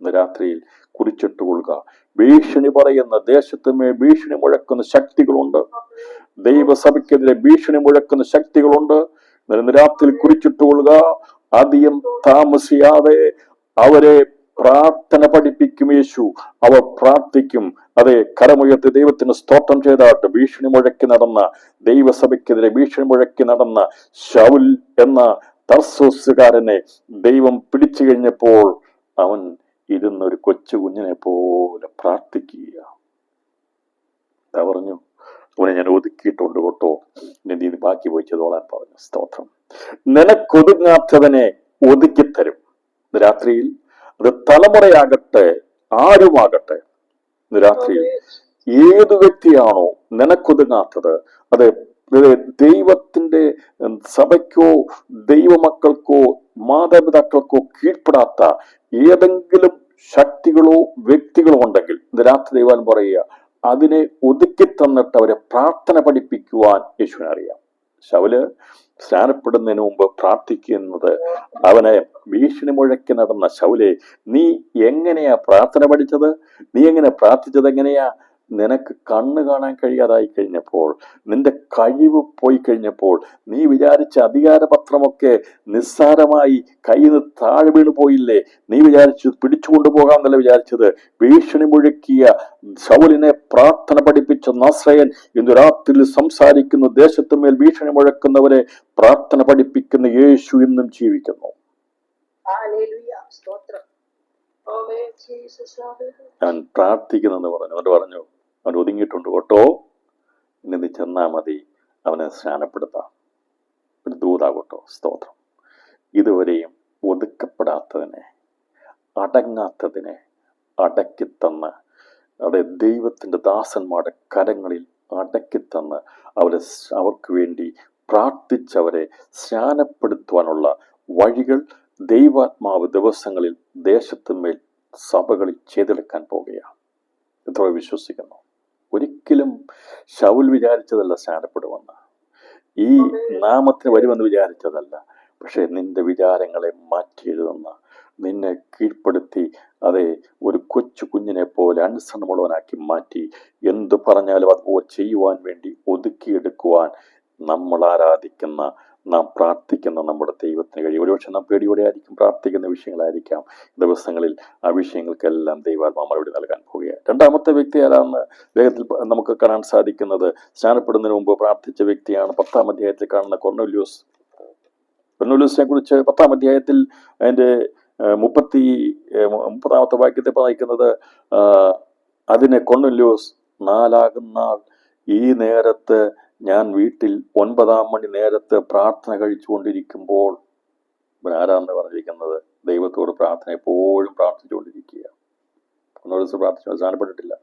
[SPEAKER 1] ഇന്ന് രാത്രിയിൽ കുറിച്ചിട്ടുകൊള്ളുക. ഭീഷണി പറയുന്ന ദേശത്തുമേ ഭീഷണി മുഴക്കുന്ന ശക്തികളുണ്ട്. ദൈവസഭയ്ക്കെതിരെ ഭീഷണി മുഴക്കുന്ന ശക്തികളുണ്ട്. ഇന്ന് രാത്രിയിൽ കുറിച്ചിട്ടുകൊള്ളുക. അധികം താമസിയാതെ അവരെ പ്രാർത്ഥന പഠിപ്പിക്കും യേശു. അവർ പ്രാർത്ഥിക്കും. അതെ, കരമുയർത്തി ദൈവത്തിന് സ്തോത്രം ചെയ്താട്ട്. ഭീഷണി മുഴക്കി നടന്ന ദൈവസഭയ്ക്കെതിരെ ഭീഷണി മുഴക്കി നടന്ന ശൗൽ എന്ന തർസോസുകാരനെ ദൈവം പിടിച്ചു കഴിഞ്ഞപ്പോൾ അവൻ ഇരുന്നൊരു കൊച്ചു കുഞ്ഞിനെ പോലെ പ്രാർത്ഥിക്കുക. പറഞ്ഞു, അവനെ ഞാൻ ഒതുക്കിയിട്ടുണ്ട് കേട്ടോ, നീ ബാക്കി പോയി ചെയ്തോളാൻ പറഞ്ഞു. സ്തോത്രം. നിനക്കൊതുങ്ങാത്തതിനെ ഒതുക്കിത്തരും. രാത്രിയിൽ അത് തലമുറയാകട്ടെ, ആരുമാകട്ടെ, രാത്രിയിൽ ഏതു വ്യക്തിയാണോ നിനക്കൊതുങ്ങാത്തത്, അത് ദൈവത്തിന്റെ സഭയ്ക്കോ ദൈവമക്കൾക്കോ മാതാപിതാക്കൾക്കോ കീഴ്പ്പെടാത്ത ഏതെങ്കിലും ശക്തികളോ വ്യക്തികളോ ഉണ്ടെങ്കിൽ രാത്രി ദൈവം പറയുക, അതിനെ ഒതുക്കി തന്നിട്ട് അവരെ പ്രാർത്ഥന പഠിപ്പിക്കുവാൻ യേശുവിനെ അറിയാം. ശൗല് സ്നാനപ്പെടുന്നതിന് മുമ്പ് പ്രാർത്ഥിക്കുന്നത് അവനെ ഭീഷണി മുഴക്കി നടന്ന ശൗലെ, നീ എങ്ങനെയാ പ്രാർത്ഥന പഠിച്ചത്? നീ എങ്ങനെ പ്രാർത്ഥിച്ചത്? എങ്ങനെയാ? നിനക്ക് കണ്ണ് കാണാൻ കഴിയാതായി കഴിഞ്ഞപ്പോൾ, നിന്റെ കഴിവ് പോയി കഴിഞ്ഞപ്പോൾ, നീ വിചാരിച്ച അധികാരപത്രമൊക്കെ നിസ്സാരമായി കയ്യിൽ നിന്ന് താഴെ വീണ് പോയില്ലേ? നീ വിചാരിച്ചു പിടിച്ചുകൊണ്ടു പോകാമെന്നല്ല വിചാരിച്ചത്. ഭീഷണി മുഴക്കിയ ശൗലിനെ പ്രാർത്ഥന പഠിപ്പിച്ച നസ്രയൻ ഇന്ന് രാത്രിയിൽ സംസാരിക്കുന്നു. ദേശത്തുമേൽ ഭീഷണി മുഴക്കുന്നവരെ പ്രാർത്ഥന പഠിപ്പിക്കുന്ന യേശു ഇന്നും ജീവിക്കുന്നു. ഞാൻ പ്രാർത്ഥിക്കുന്നെന്ന് പറഞ്ഞു. അവൻ ഒതുങ്ങിയിട്ടുണ്ട് കേട്ടോ, ഇനി നീ ചെന്നാ മതി, അവനെ സ്നാനപ്പെടുത്താം. ഒരു ദൂതാകട്ടോ. സ്തോത്രം. ഇതുവരെയും ഒതുക്കപ്പെടാത്തതിനെ, അടങ്ങാത്തതിനെ അടക്കിത്തന്ന്, അവിടെ ദൈവത്തിന്റെ ദാസന്മാരുടെ കരങ്ങളിൽ അടക്കിത്തന്ന് അവർക്ക് വേണ്ടി പ്രാർത്ഥിച്ചവരെ സ്നാനപ്പെടുത്തുവാനുള്ള വഴികൾ ദൈവാത്മാവ് ദിവസങ്ങളിൽ ദേശത്തുമേൽ സഭകളിൽ ചെയ്തെടുക്കാൻ പോകുകയാണ്. എത്ര വിശ്വസിക്കുന്നു? ഒരിക്കലും ശൗൽ വിചാരിച്ചതല്ല സ്നാനപ്പെടുമെന്ന്. ഈ നാമത്തിന് വരുമെന്ന് വിചാരിച്ചതല്ല. പക്ഷെ നിന്റെ വിചാരങ്ങളെ മാറ്റി എഴുതുന്ന, നിന്നെ കീഴ്പ്പെടുത്തി, അതെ, ഒരു കൊച്ചു കുഞ്ഞിനെ പോലെ അനുസരണമുള്ളവനാക്കി മാറ്റി, എന്തു പറഞ്ഞാലും അതുപോലെ ചെയ്യുവാൻ വേണ്ടി ഒതുക്കിയെടുക്കുവാൻ നമ്മൾ ആരാധിക്കുന്ന, നാം പ്രാർത്ഥിക്കുന്ന നമ്മുടെ ദൈവത്തിന് കഴിയും. ഒരുപക്ഷെ നാം പേടിയോടെ ആയിരിക്കും പ്രാർത്ഥിക്കുന്ന വിഷയങ്ങളായിരിക്കാം ദിവസങ്ങളിൽ. ആ വിഷയങ്ങൾക്കെല്ലാം ദൈവാത്മാവ് മറുപടി നൽകാൻ പോവുകയാണ്. രണ്ടാമത്തെ വ്യക്തി ആരാണെന്ന് വേഗത്തിൽ നമുക്ക് കാണാൻ സാധിക്കുന്നത്, സ്നാനപ്പെടുന്നതിന് മുമ്പ് പ്രാർത്ഥിച്ച വ്യക്തിയാണ്. 10-ാം അധ്യായത്തിൽ കാണുന്ന കൊർന്നേലിയോസ്. കൊർന്നേലിയോസിനെ കുറിച്ച് 10-ാം അധ്യായത്തിൽ അതിന്റെ 30-ാമത്തെ വാക്യത്തെ വായിക്കുന്നത്, അതിനെ കൊർന്നേലിയോസ് 4-ാം ഈ നേരത്ത് ഞാൻ വീട്ടിൽ 9-ാം മണി നേരത്ത് പ്രാർത്ഥന കഴിച്ചുകൊണ്ടിരിക്കുമ്പോൾ, ആരാന്ന് പറഞ്ഞിരിക്കുന്നത്, ദൈവത്തോട് പ്രാർത്ഥന എപ്പോഴും പ്രാർത്ഥിച്ചുകൊണ്ടിരിക്കുക. കൊർന്നേലിയോസ് പ്രാർത്ഥിച്ചു അവസാനപ്പെട്ടിട്ടില്ല.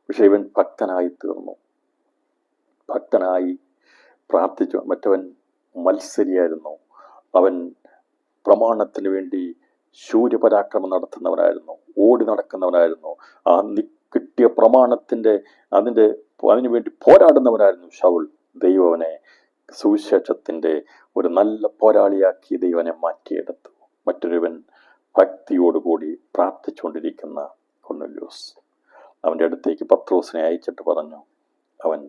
[SPEAKER 1] പക്ഷെ ഇവൻ ഭക്തനായി തീർന്നു. ഭക്തനായി പ്രാർത്ഥിച്ചു. മറ്റവൻ മത്സരിയായിരുന്നു. അവൻ പ്രമാണത്തിന് വേണ്ടി ശൂര്യപരാക്രമം നടത്തുന്നവനായിരുന്നു, ഓടി നടക്കുന്നവനായിരുന്നു. ആ കിട്ടിയ പ്രമാണത്തിന്റെ അതിനു വേണ്ടി പോരാടുന്നവനായിരുന്നു ശൗൽ. ദൈവവനെ സുവിശേഷത്തിന്റെ ഒരു നല്ല പോരാളിയാക്കി ദൈവനെ മാറ്റിയെടുത്തു. മറ്റൊരുവൻ ഭക്തിയോടുകൂടി പ്രാർത്ഥിച്ചുകൊണ്ടിരിക്കുന്ന കൊർന്നേലിയോസ്. അവന്റെ അടുത്തേക്ക് പത്രോസിനെ അയച്ചിട്ട് പറഞ്ഞു, അവൻ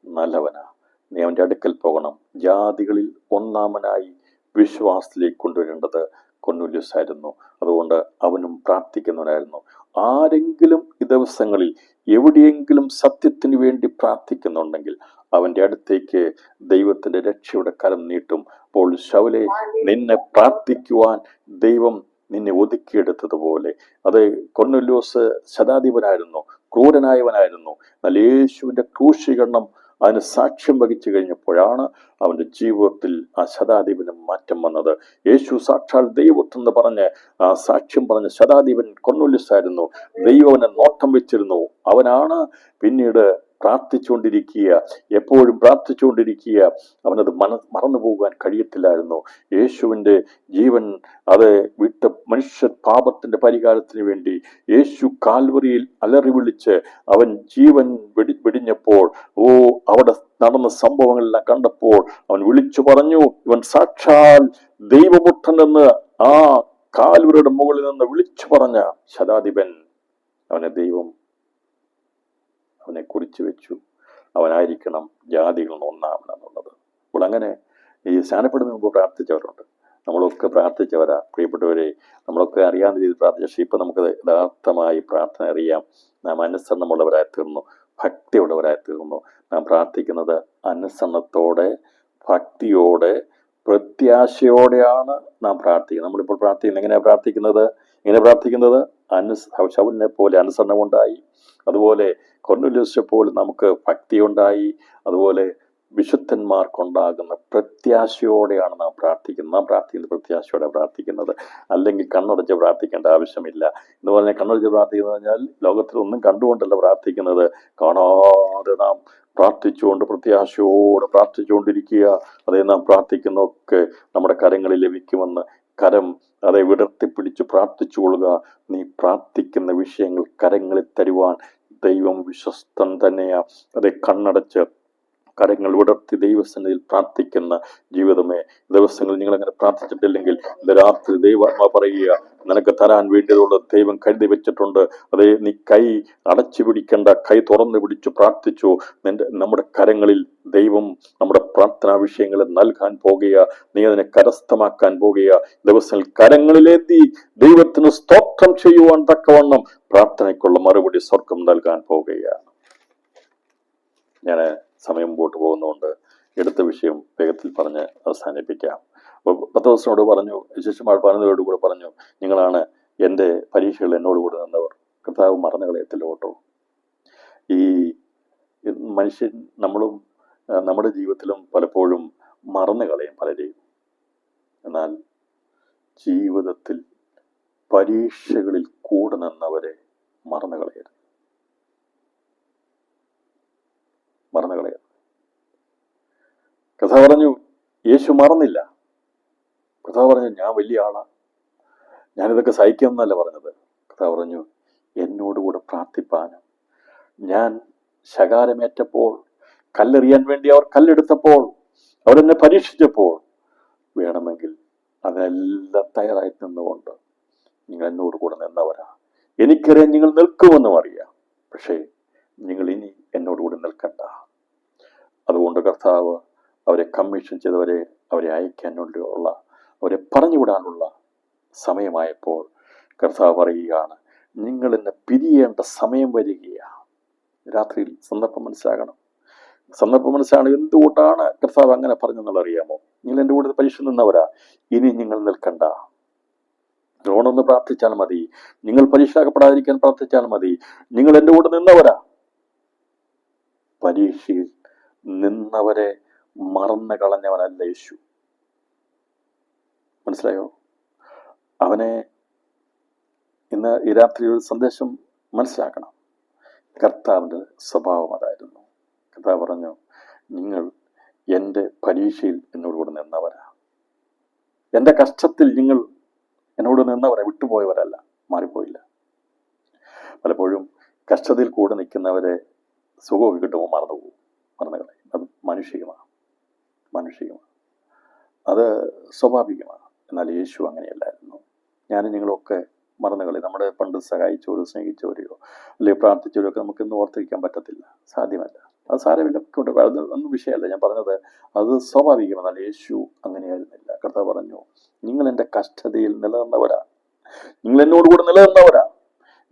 [SPEAKER 1] നല്ലവനാ, നീ അവന്റെ അടുക്കൽ പോകണം. ജാതികളിൽ ഒന്നാമനായി വിശ്വാസത്തിലേക്ക് കൊണ്ടുവരേണ്ടത് കൊർന്നേലിയോസ് ആയിരുന്നു. അതുകൊണ്ട് അവനും പ്രാർത്ഥിക്കുന്നവനായിരുന്നു. ആരെങ്കിലും ഈ ദിവസങ്ങളിൽ എവിടെയെങ്കിലും സത്യത്തിന് വേണ്ടി പ്രാർത്ഥിക്കുന്നുണ്ടെങ്കിൽ അവന്റെ അടുത്തേക്ക് ദൈവത്തിന്റെ രക്ഷയുടെ കരം നീട്ടും. അപ്പോൾ ശൗലേ, നിന്നെ പ്രാർത്ഥിക്കുവാൻ ദൈവം നിന്നെ ഒതുക്കിയെടുത്തതുപോലെ, അത് കൊർന്നേലിയോസ് ശതാധിപനായിരുന്നു, ക്രൂരനായവനായിരുന്നു. എന്നാൽ യേശുവിന്റെ ക്രൂശീകരണം അതിന് സാക്ഷ്യം വഹിച്ചു കഴിഞ്ഞപ്പോഴാണ് അവന്റെ ജീവിതത്തിൽ ആ ശതാധിപന് മാറ്റം വന്നത്. യേശു സാക്ഷാൽ ദൈവത്തെന്ന് പറഞ്ഞ് ആ സാക്ഷ്യം പറഞ്ഞ ശതാധിപൻ കൊർന്നേലിയോസ് ആയിരുന്നു. ദൈവം അവനെ നോട്ടം വെച്ചിരുന്നു. അവനാണ് പിന്നീട് പ്രാർത്ഥിച്ചുകൊണ്ടിരിക്കുക, എപ്പോഴും പ്രാർത്ഥിച്ചുകൊണ്ടിരിക്കുക. അവനത് മറന്നു പോകാൻ കഴിയത്തില്ലായിരുന്നു. യേശുവിൻ്റെ ജീവൻ അത് വിട്ട് മനുഷ്യ പാപത്തിന്റെ പരിഹാരത്തിന് വേണ്ടി യേശു കാൽവറിയിൽ അലറി വിളിച്ച് അവൻ ജീവൻ വെടിഞ്ഞപ്പോൾ, അവിടെ നടന്ന സംഭവങ്ങളെല്ലാം കണ്ടപ്പോൾ അവൻ വിളിച്ചു പറഞ്ഞു, ഇവൻ സാക്ഷാൽ ദൈവപുത്രൻ എന്ന് ആ കാൽവറിയുടെ മുകളിൽ നിന്ന് വിളിച്ചു പറഞ്ഞ ശതാധിപൻ, ദൈവം അവനെ കുറിച്ച് വെച്ചു. അവനായിരിക്കണം ജാതികളിൽ നിന്ന് ഒന്നാമനെന്നുള്ളത്. അപ്പോൾ അങ്ങനെ ഈ സ്നാനപ്പെടുന്നതിന് മുമ്പ് പ്രാർത്ഥിച്ചവരുണ്ട്. നമ്മളൊക്കെ പ്രാർത്ഥിച്ചവരാ പ്രിയപ്പെട്ടവരെ. നമ്മളൊക്കെ അറിയാവുന്ന രീതിയിൽ പ്രാർത്ഥിച്ച, ഇപ്പം നമുക്ക് യഥാർത്ഥമായി പ്രാർത്ഥന അറിയാം. നാം അനുസരണമുള്ളവരായി തീർന്നു, ഭക്തിയുള്ളവരായി തീർന്നു. നാം പ്രാർത്ഥിക്കുന്നത് അനുസരണത്തോടെ, ഭക്തിയോടെ, പ്രത്യാശയോടെയാണ് നാം പ്രാർത്ഥിക്കുന്നത്. നമ്മളിപ്പോൾ പ്രാർത്ഥിക്കുന്നത് എങ്ങനെ പ്രാർത്ഥിക്കുന്നത്? ശൗലിനെ പോലെ അനുസരണമുണ്ടായി, അതുപോലെ കൊർന്നേലിയോസിനെ പോലെ നമുക്ക് ഭക്തിയുണ്ടായി, അതുപോലെ വിശുദ്ധന്മാർക്കുണ്ടാകുന്ന പ്രത്യാശയോടെയാണ് നാം പ്രാർത്ഥിക്കുന്നത്. നാം പ്രാർത്ഥിക്കുന്നത് പ്രത്യാശയോടെ പ്രാർത്ഥിക്കുന്നത്. അല്ലെങ്കിൽ കണ്ണടച്ച് പ്രാർത്ഥിക്കേണ്ട ആവശ്യമില്ല. എന്ന് പറഞ്ഞാൽ കണ്ണടച്ച് പ്രാർത്ഥിക്കുന്നത് പറഞ്ഞാൽ ലോകത്തിലൊന്നും കണ്ടുകൊണ്ടല്ല പ്രാർത്ഥിക്കുന്നത്, കാണാതെ നാം പ്രാർത്ഥിച്ചുകൊണ്ട് പ്രത്യാശയോടെ പ്രാർത്ഥിച്ചുകൊണ്ടിരിക്കുക. അതേ നാം പ്രാർത്ഥിക്കുന്നതൊക്കെ നമ്മുടെ കരങ്ങളിൽ ലഭിക്കുമെന്ന്. കരം വിടർത്തിപ്പിടിച്ച് പ്രാർത്ഥിച്ചുകൊള്ളുക. നീ പ്രാർത്ഥിക്കുന്ന വിഷയങ്ങൾ കരങ്ങളിൽ തരുവാൻ ദൈവം വിശ്വസ്തൻ തന്നെയാ. കണ്ണടച്ച് കരങ്ങൾ വിടർത്തി ദൈവസന്നിധിയിൽ പ്രാർത്ഥിക്കുന്ന ജീവിതമേ. ദിവസങ്ങളിൽ നിങ്ങൾ അങ്ങനെ പ്രാർത്ഥിച്ചിട്ടില്ലെങ്കിൽ ഇന്ന് രാത്രി ദൈവാത്മാ പറയുക, നിനക്ക് തരാൻ വേണ്ടിയതുള്ള ദൈവം കരുതി വെച്ചിട്ടുണ്ട്. നീ കൈ അടച്ചു പിടിക്കേണ്ട, കൈ തുറന്നു പിടിച്ചു പ്രാർത്ഥിച്ചു. നമ്മുടെ കരങ്ങളിൽ ദൈവം നമ്മുടെ പ്രാർത്ഥനാ വിഷയങ്ങളെ നൽകാൻ പോകുക. നീ അതിനെ കരസ്ഥമാക്കാൻ പോകുക. ദിവസങ്ങളിൽ കരങ്ങളിലേന്തി ദൈവത്തിന് സ്തോത്രം ചെയ്യുവാൻ തക്കവണ്ണം പ്രാർത്ഥനയ്ക്കുള്ള മറുപടി സ്വർഗം നൽകാൻ പോകുകയാണ്. ഞാൻ സമയം മുമ്പോട്ട് പോകുന്നതുകൊണ്ട് എടുത്ത വിഷയം വേഗത്തിൽ പറഞ്ഞ് അവസാനിപ്പിക്കാം. പത്രോസിനോട് പറഞ്ഞു, ശിഷ്യന്മാർ പറഞ്ഞതോടുകൂടെ പറഞ്ഞു, നിങ്ങളാണ് എൻ്റെ പരീക്ഷകൾ എന്നോടുകൂടെ നിന്നവർ. കർത്താവ് മറന്നു കളയത്തില്ല കേട്ടോ. ഈ മനുഷ്യൻ, നമ്മളും നമ്മുടെ ജീവിതത്തിലും പലപ്പോഴും മറന്നു കളയും പലരെയും. എന്നാൽ ജീവിതത്തിൽ പരീക്ഷകളിൽ കൂടെ നിന്നവരെ മറന്നു കളയരുത്. കഥ പറഞ്ഞു, യേശു മറന്നില്ല. കഥ പറഞ്ഞു, ഞാൻ വലിയ ആളാ, ഞാനിതൊക്കെ സഹിക്കുമെന്നല്ല പറഞ്ഞത്. കഥ പറഞ്ഞു, എന്നോടുകൂടെ പ്രാർത്ഥിപ്പാനും, ഞാൻ ശകാരമേറ്റപ്പോൾ, കല്ലെറിയാൻ വേണ്ടി അവർ കല്ലെടുത്തപ്പോൾ അവരെന്നെ പരീക്ഷിച്ചപ്പോൾ വേണമെങ്കിൽ അതിനെല്ലാം തയ്യാറായി നിന്നുകൊണ്ട് നിങ്ങൾ എന്നോട് കൂടെ നിന്നവരാ. എനിക്കറിയാം നിങ്ങൾ നിൽക്കുമെന്നും അറിയാം. പക്ഷേ നിങ്ങൾ ഇനി എന്നോടുകൂടി നിൽക്കണ്ട. അതുകൊണ്ട് കർത്താവ് അവരെ കമ്മീഷൻ ചെയ്തവരെ അവരെ അയക്കാനുള്ള അവരെ പറഞ്ഞുവിടാനുള്ള സമയമായപ്പോൾ കർത്താവ് പറയുകയാണ്, നിങ്ങൾ എന്നെ പിരിയേണ്ട സമയം വരികയാണ്. രാത്രിയിൽ സന്ദർഭം മനസ്സിലാകണം. സന്ദർഭം മനസ്സിലാണ് എന്തുകൊണ്ടാണ് കർത്താവ് അങ്ങനെ പറഞ്ഞെന്നുള്ള അറിയാമോ? നിങ്ങൾ എൻ്റെ കൂടെ പരീക്ഷ നിന്നവരാ, ഇനി നിങ്ങൾ നിൽക്കണ്ട. ഓണൊന്ന് പ്രാർത്ഥിച്ചാൽ മതി. നിങ്ങൾ പരീക്ഷാക്കപ്പെടാതിരിക്കാൻ പ്രാർത്ഥിച്ചാൽ മതി. നിങ്ങൾ എൻ്റെ കൂടെ നിന്നവരാ. പരീക്ഷയിൽ നിന്നവരെ മറന്നു കളഞ്ഞവനല്ല യേശു. മനസ്സിലായോ? അവനെ ഇന്ന് ഈ രാത്രി ഒരു സന്ദേശം മനസ്സിലാക്കണം. കർത്താവിൻ്റെ സ്വഭാവം അതായിരുന്നു. കർത്താവ് പറഞ്ഞു, നിങ്ങൾ എൻ്റെ പരീക്ഷയിൽ എന്നോട് കൂടെ നിന്നവരാ. എൻ്റെ കഷ്ടത്തിൽ നിങ്ങൾ എന്നോട് നിന്നവരെ വിട്ടുപോയവരല്ല, മാറിപ്പോയില്ല. പലപ്പോഴും കഷ്ടതയിൽ കൂടെ നിൽക്കുന്നവരെ സുഖമൊക്കെ കിട്ടുമ്പോൾ മറന്നുകളയും. അത് മാനുഷികമാണ്, അത് സ്വാഭാവികമാണ്. എന്നാൽ യേശു അങ്ങനെയല്ലായിരുന്നു. ഞാനും നിങ്ങളൊക്കെ മറന്നുകളയും. നമ്മുടെ പണ്ട് സഹായിച്ചവരോ സ്നേഹിച്ചവരെയോ അല്ലെങ്കിൽ പ്രാർത്ഥിച്ചവരോ ഒക്കെ നമുക്ക് ഇന്ന് ഓർത്തിരിക്കാൻ പറ്റത്തില്ല, സാധ്യമല്ല. അത് സാരമില്ല, അതൊന്നും വിഷയമല്ല. ഞാൻ പറഞ്ഞത് അത് സ്വാഭാവികം. എന്നാൽ യേശു അങ്ങനെയായിരുന്നില്ല. കർത്താവ് പറഞ്ഞു, നിങ്ങൾ എൻ്റെ കഷ്ടതയിൽ നിലനിന്നവരാ, നിങ്ങൾ എന്നോട് കൂടെ നിലനിന്നവരാ.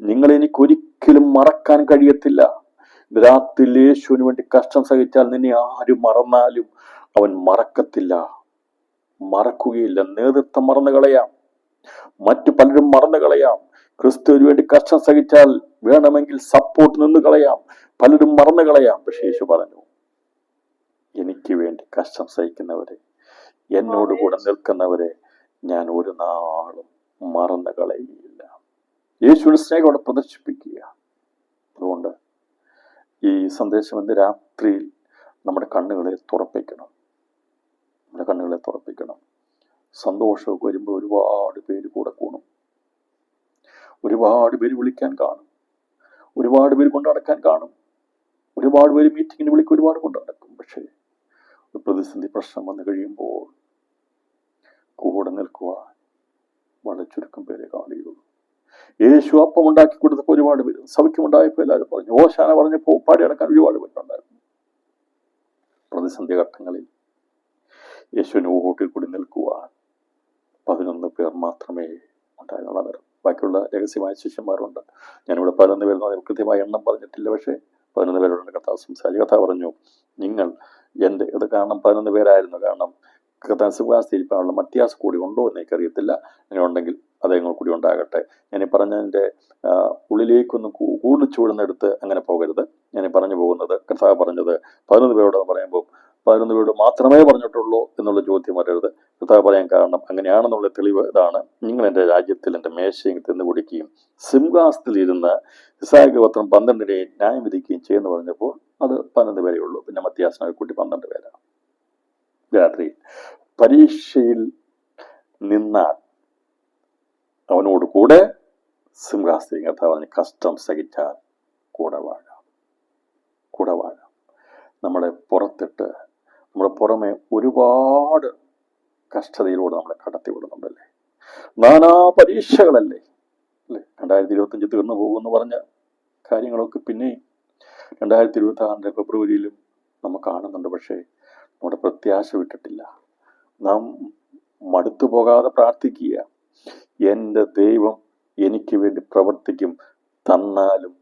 [SPEAKER 1] നിങ്ങൾ എനിക്കൊരിക്കലും മറക്കാൻ കഴിയത്തില്ല. രാത്രിയിൽ യേശുവിന് വേണ്ടി കഷ്ടം സഹിച്ചാൽ നിന്നെ ആരും മറന്നാലും അവൻ മറക്കത്തില്ല, മറക്കുകയില്ല. നേതൃത്വം മറന്നു കളയാം, മറ്റു പലരും മറന്നു കളയാം. ക്രിസ്തുവിന് വേണ്ടി കഷ്ടം സഹിച്ചാൽ വേണമെങ്കിൽ സപ്പോർട്ട് നിന്ന് കളയാം, പലരും മറന്നു കളയാം. പക്ഷേ യേശു പറഞ്ഞു, എനിക്ക് വേണ്ടി കഷ്ടം സഹിക്കുന്നവരെ, എന്നോട് കൂടെ നിൽക്കുന്നവരെ ഞാൻ ഒരു നാളും മറന്നു കളയുകയില്ല. യേശുവിന്റെ സ്നേഹം അവിടെ പ്രദർശിപ്പിക്കുക. അതുകൊണ്ട് ഈ സന്ദേശം ഇന്ന് രാത്രിയിൽ നമ്മുടെ കണ്ണുകളെ തുറപ്പിക്കണം. സന്തോഷമൊക്കെ വരുമ്പോൾ ഒരുപാട് പേര് കൂടെ കൂടും, ഒരുപാട് പേര് വിളിക്കാൻ കാണും, ഒരുപാട് പേര് കൊണ്ടു നടക്കാൻ കാണും, ഒരുപാട് പേര് മീറ്റിങ്ങിന് വിളിക്കും, ഒരുപാട് കൊണ്ടു നടക്കും. പക്ഷേ ഒരു പ്രതിസന്ധി പ്രശ്നം വന്നു കഴിയുമ്പോൾ കൂടെ നിൽക്കുവാൻ വളരെ ചുരുക്കം പേരെ കാണുകയുള്ളൂ. യേശു അപ്പം ഉണ്ടാക്കി കൊടുത്തപ്പോൾ ഒരുപാട് പേര്, സൗഖ്യമുണ്ടായപ്പോൾ എല്ലാവരും പറഞ്ഞു, ഓശാന പറഞ്ഞപ്പോൾ പാടി നടക്കാൻ ഒരുപാട് പേരുണ്ടായിരുന്നു. പ്രതിസന്ധി ഘട്ടങ്ങളിൽ യേശുവിന് ഓട്ടിൽ കൂടി നിൽക്കുവാൻ 11 പേർ മാത്രമേ ഉണ്ടായിരുന്നുള്ളവർ. ബാക്കിയുള്ള രഹസ്യമായ ശിഷ്യന്മാരുണ്ട്. ഞാനിവിടെ 11 പേർ കൃത്യമായ എണ്ണം പറഞ്ഞിട്ടില്ല, പക്ഷേ 11 പേരോട് കർത്താവ് സംസാരിച്ചു. കർത്താവ് പറഞ്ഞു, നിങ്ങൾ എൻ്റെ ഇത് കാരണം 11 പേരായിരുന്നു. കാരണം കർത്താവ് സുഖാസ്ഥിരിക്കാനുള്ള മത്യാസ് കൂടി ഉണ്ടോ എന്ന് എനിക്കറിയത്തില്ല. അങ്ങനെ ഉണ്ടെങ്കിൽ അദ്ദേഹങ്ങൾ കൂടി ഉണ്ടാകട്ടെ. ഞാനീ പറഞ്ഞതിൻ്റെ ഉള്ളിലേക്കൊന്ന് കൂടുതൽ ചൂടുന്നെടുത്ത് അങ്ങനെ പോകരുത്. ഞാനീ പറഞ്ഞു പോകുന്നത്, കർത്താവ് പറഞ്ഞത് 11 പേരോടെന്ന് പറയുമ്പോൾ 11 പേരോട് മാത്രമേ പറഞ്ഞിട്ടുള്ളൂ എന്നുള്ള ചോദ്യം വരരുത്. കർത്താവ് പറയാൻ കാരണം അങ്ങനെയാണെന്നുള്ള തെളിവ് ഇതാണ്. നിങ്ങൾ എൻ്റെ രാജ്യത്തിൽ എൻ്റെ മേശയിൽ തിന്നു കുടിക്കുകയും സിംഹാസനത്തിൽ ഇരുന്ന് ഇസ്രായേൽ 12 ന്യായം വിധിക്കുകയും ചെയ്യുമെന്ന് പറഞ്ഞപ്പോൾ അത് 11 പേരേ ഉള്ളൂ. പിന്നെ മത്യാസിനെ കൂട്ടി 12 പേരാണ്. രാത്രി പരീക്ഷയിൽ നിന്നാൽ അവനോട് കൂടെ സിംഹാസനത്തിൽ, കർത്താവ് കഷ്ടം സഹിച്ചാൽ കൂടെ വാഴാം. നമ്മളെ പുറത്തിട്ട് നമ്മുടെ പുറമെ ഒരുപാട് കഷ്ടതയിലൂടെ നമ്മളെ കടത്തി വിടുന്നുണ്ടല്ലേ. നാനാ പരീക്ഷകളല്ലേ അല്ലേ. 2025 തീർന്നു പോകുമെന്ന് പറഞ്ഞ കാര്യങ്ങളൊക്കെ പിന്നെയും 2026 ഫെബ്രുവരിയിലും നമ്മൾ കാണുന്നുണ്ട്. പക്ഷേ നമ്മുടെ പ്രത്യാശ വിട്ടിട്ടില്ല. നാം മടുത്തു പോകാതെ പ്രാർത്ഥിക്കുക. എൻ്റെ ദൈവം എനിക്ക് വേണ്ടി പ്രവർത്തിക്കും, തന്നാലും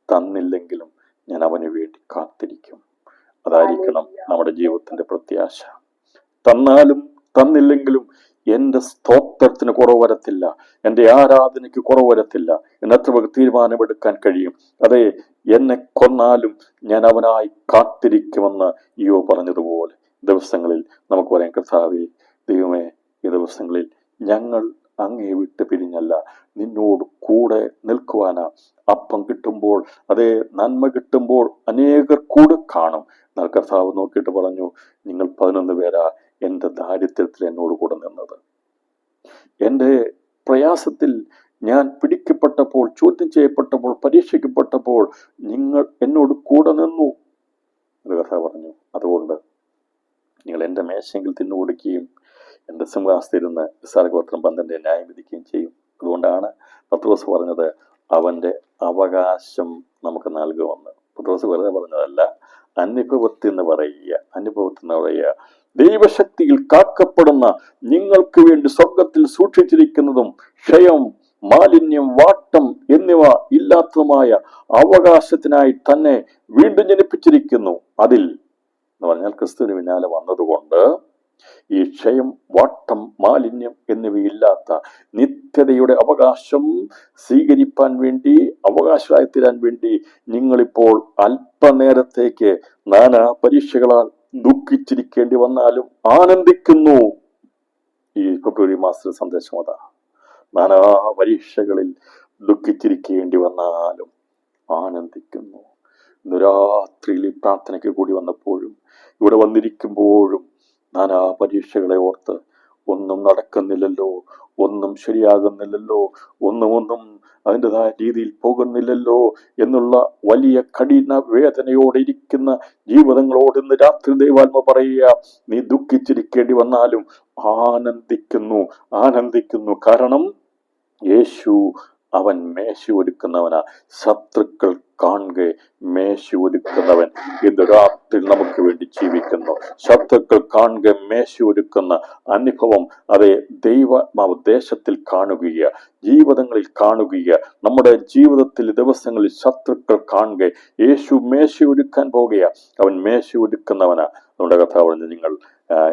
[SPEAKER 1] തന്നില്ലെങ്കിലും ഞാൻ അവന് വേണ്ടി കാത്തിരിക്കും. അതായിരിക്കണം നമ്മുടെ ജീവിതത്തിന്റെ പ്രത്യാശ. തന്നാലും തന്നില്ലെങ്കിലും എൻ്റെ സ്തോത്രത്തിന് കുറവ് വരത്തില്ല, എൻ്റെ ആരാധനയ്ക്ക് കുറവ് വരത്തില്ല. എന്നത്ര തീരുമാനമെടുക്കാൻ കഴിയും. അതെ, എന്നെ കൊന്നാലും ഞാൻ അവനായി കാത്തിരിക്കുമെന്ന് യോ പറഞ്ഞതുപോലെ ദിവസങ്ങളിൽ നമുക്ക് പറയാം, കർത്താവേ ദൈവമേ, ഈ ദിവസങ്ങളിൽ ഞങ്ങൾ അങ്ങേ വിട്ട് പിരിഞ്ഞല്ല, നിന്നോട് കൂടെ നിൽക്കുവാനാ. അപ്പം കിട്ടുമ്പോൾ, അതേ നന്മ കിട്ടുമ്പോൾ അനേകർ കൂടെ കാണും. എന്നാൽ കർത്താവ് നോക്കിയിട്ട് പറഞ്ഞു, നിങ്ങൾ 11 പേരാ എൻ്റെ ദാരിദ്ര്യത്തിൽ എന്നോട് കൂടെ നിന്നത്. എൻ്റെ പ്രയാസത്തിൽ ഞാൻ പിടിക്കപ്പെട്ടപ്പോൾ, ചോദ്യം ചെയ്യപ്പെട്ടപ്പോൾ, പരീക്ഷിക്കപ്പെട്ടപ്പോൾ നിങ്ങൾ എന്നോട് കൂടെ നിന്നു. കർത്താവ് പറഞ്ഞു, അതുകൊണ്ട് നിങ്ങൾ എൻ്റെ മേശയെങ്കിൽ തിന്നു കൊടുക്കുകയും എൻ്റെ സിംഹാസനത്തിരുന്ന് ഇസ്രായേൽ 12 ന്യായം വിധിക്കുകയും ചെയ്യും. അതുകൊണ്ടാണ് പത്രോസ് പറഞ്ഞത് അവൻ്റെ അവകാശം നമുക്ക് നൽകുമെന്ന്. പത്രോസ് വെറുതെ പറഞ്ഞതല്ല, അനുഭവത്തിൽ നിന്ന് പറയുക. ദൈവശക്തിയിൽ കാക്കപ്പെടുന്ന നിങ്ങൾക്ക് വേണ്ടി സ്വർഗത്തിൽ സൂക്ഷിച്ചിരിക്കുന്നതും ക്ഷയം, മാലിന്യം, വാട്ടം എന്നിവ ഇല്ലാത്തതുമായ അവകാശത്തിനായി തന്നെ വീണ്ടും ജനിപ്പിച്ചിരിക്കുന്നു. അതിൽ എന്ന് പറഞ്ഞാൽ ക്രിസ്തുവിന് പിന്നാലെ വന്നതുകൊണ്ട് ഈ ക്ഷയം, വാട്ടം, മാലിന്യം എന്നിവയില്ലാത്ത നിത്യതയുടെ അവകാശം സ്വീകരിപ്പാൻ വേണ്ടി, അവകാശമായി തീരാൻ വേണ്ടി നിങ്ങളിപ്പോൾ അല്പനേരത്തേക്ക് നാനാ പരീക്ഷകളാൽ ദുഃഖിച്ചിരിക്കേണ്ടി വന്നാലും ആനന്ദിക്കുന്നു. ഈ ഫെബ്രുവരി മാസത്തിലെ സന്ദേശം അതാ. നാനാ പരീക്ഷകളിൽ ദുഃഖിച്ചിരിക്കേണ്ടി വന്നാലും ആനന്ദിക്കുന്നു. ഇന്ന് രാത്രിയിൽ പ്രാർത്ഥനയ്ക്ക് കൂടി വന്നപ്പോഴും ഇവിടെ വന്നിരിക്കുമ്പോഴും നാനാ പരീക്ഷകളെ ഓർത്ത് ഒന്നും നടക്കുന്നില്ലല്ലോ, ഒന്നും ശരിയാകുന്നില്ലല്ലോ, ഒന്നും അതിൻ്റെതായ രീതിയിൽ പോകുന്നില്ലല്ലോ എന്നുള്ള വലിയ കഠിന വേദനയോടെ ഇരിക്കുന്ന ജീവിതങ്ങളോട് ഇന്ന് രാത്രി ദൈവാത്മ പറയുക, നീ ദുഃഖിച്ചിരിക്കേണ്ടി വന്നാലും ആനന്ദിക്കുന്നു. കാരണം യേശു അവൻ മേശ ഒരുക്കുന്നവനാ. ശത്രുക്കൾ കാണുക മേശ ഒരുക്കുന്നവൻ ഇന്ന് രാത്രി നമുക്ക് വേണ്ടി ജീവിക്കുന്നു. ശത്രുക്കൾ കാണുക മേശ ഒരുക്കുന്ന അനുഭവം അതേ ദൈവദേശത്തിൽ കാണുകയ, ജീവിതങ്ങളിൽ കാണുകയ, നമ്മുടെ ജീവിതത്തിൽ ദിവസങ്ങളിൽ ശത്രുക്കൾ കാണുക യേശു മേശ ഒരുക്കാൻ പോകുക. അവൻ മേശ ഒരുക്കുന്നവനാ. നമ്മുടെ കഥ പറഞ്ഞ് നിങ്ങൾ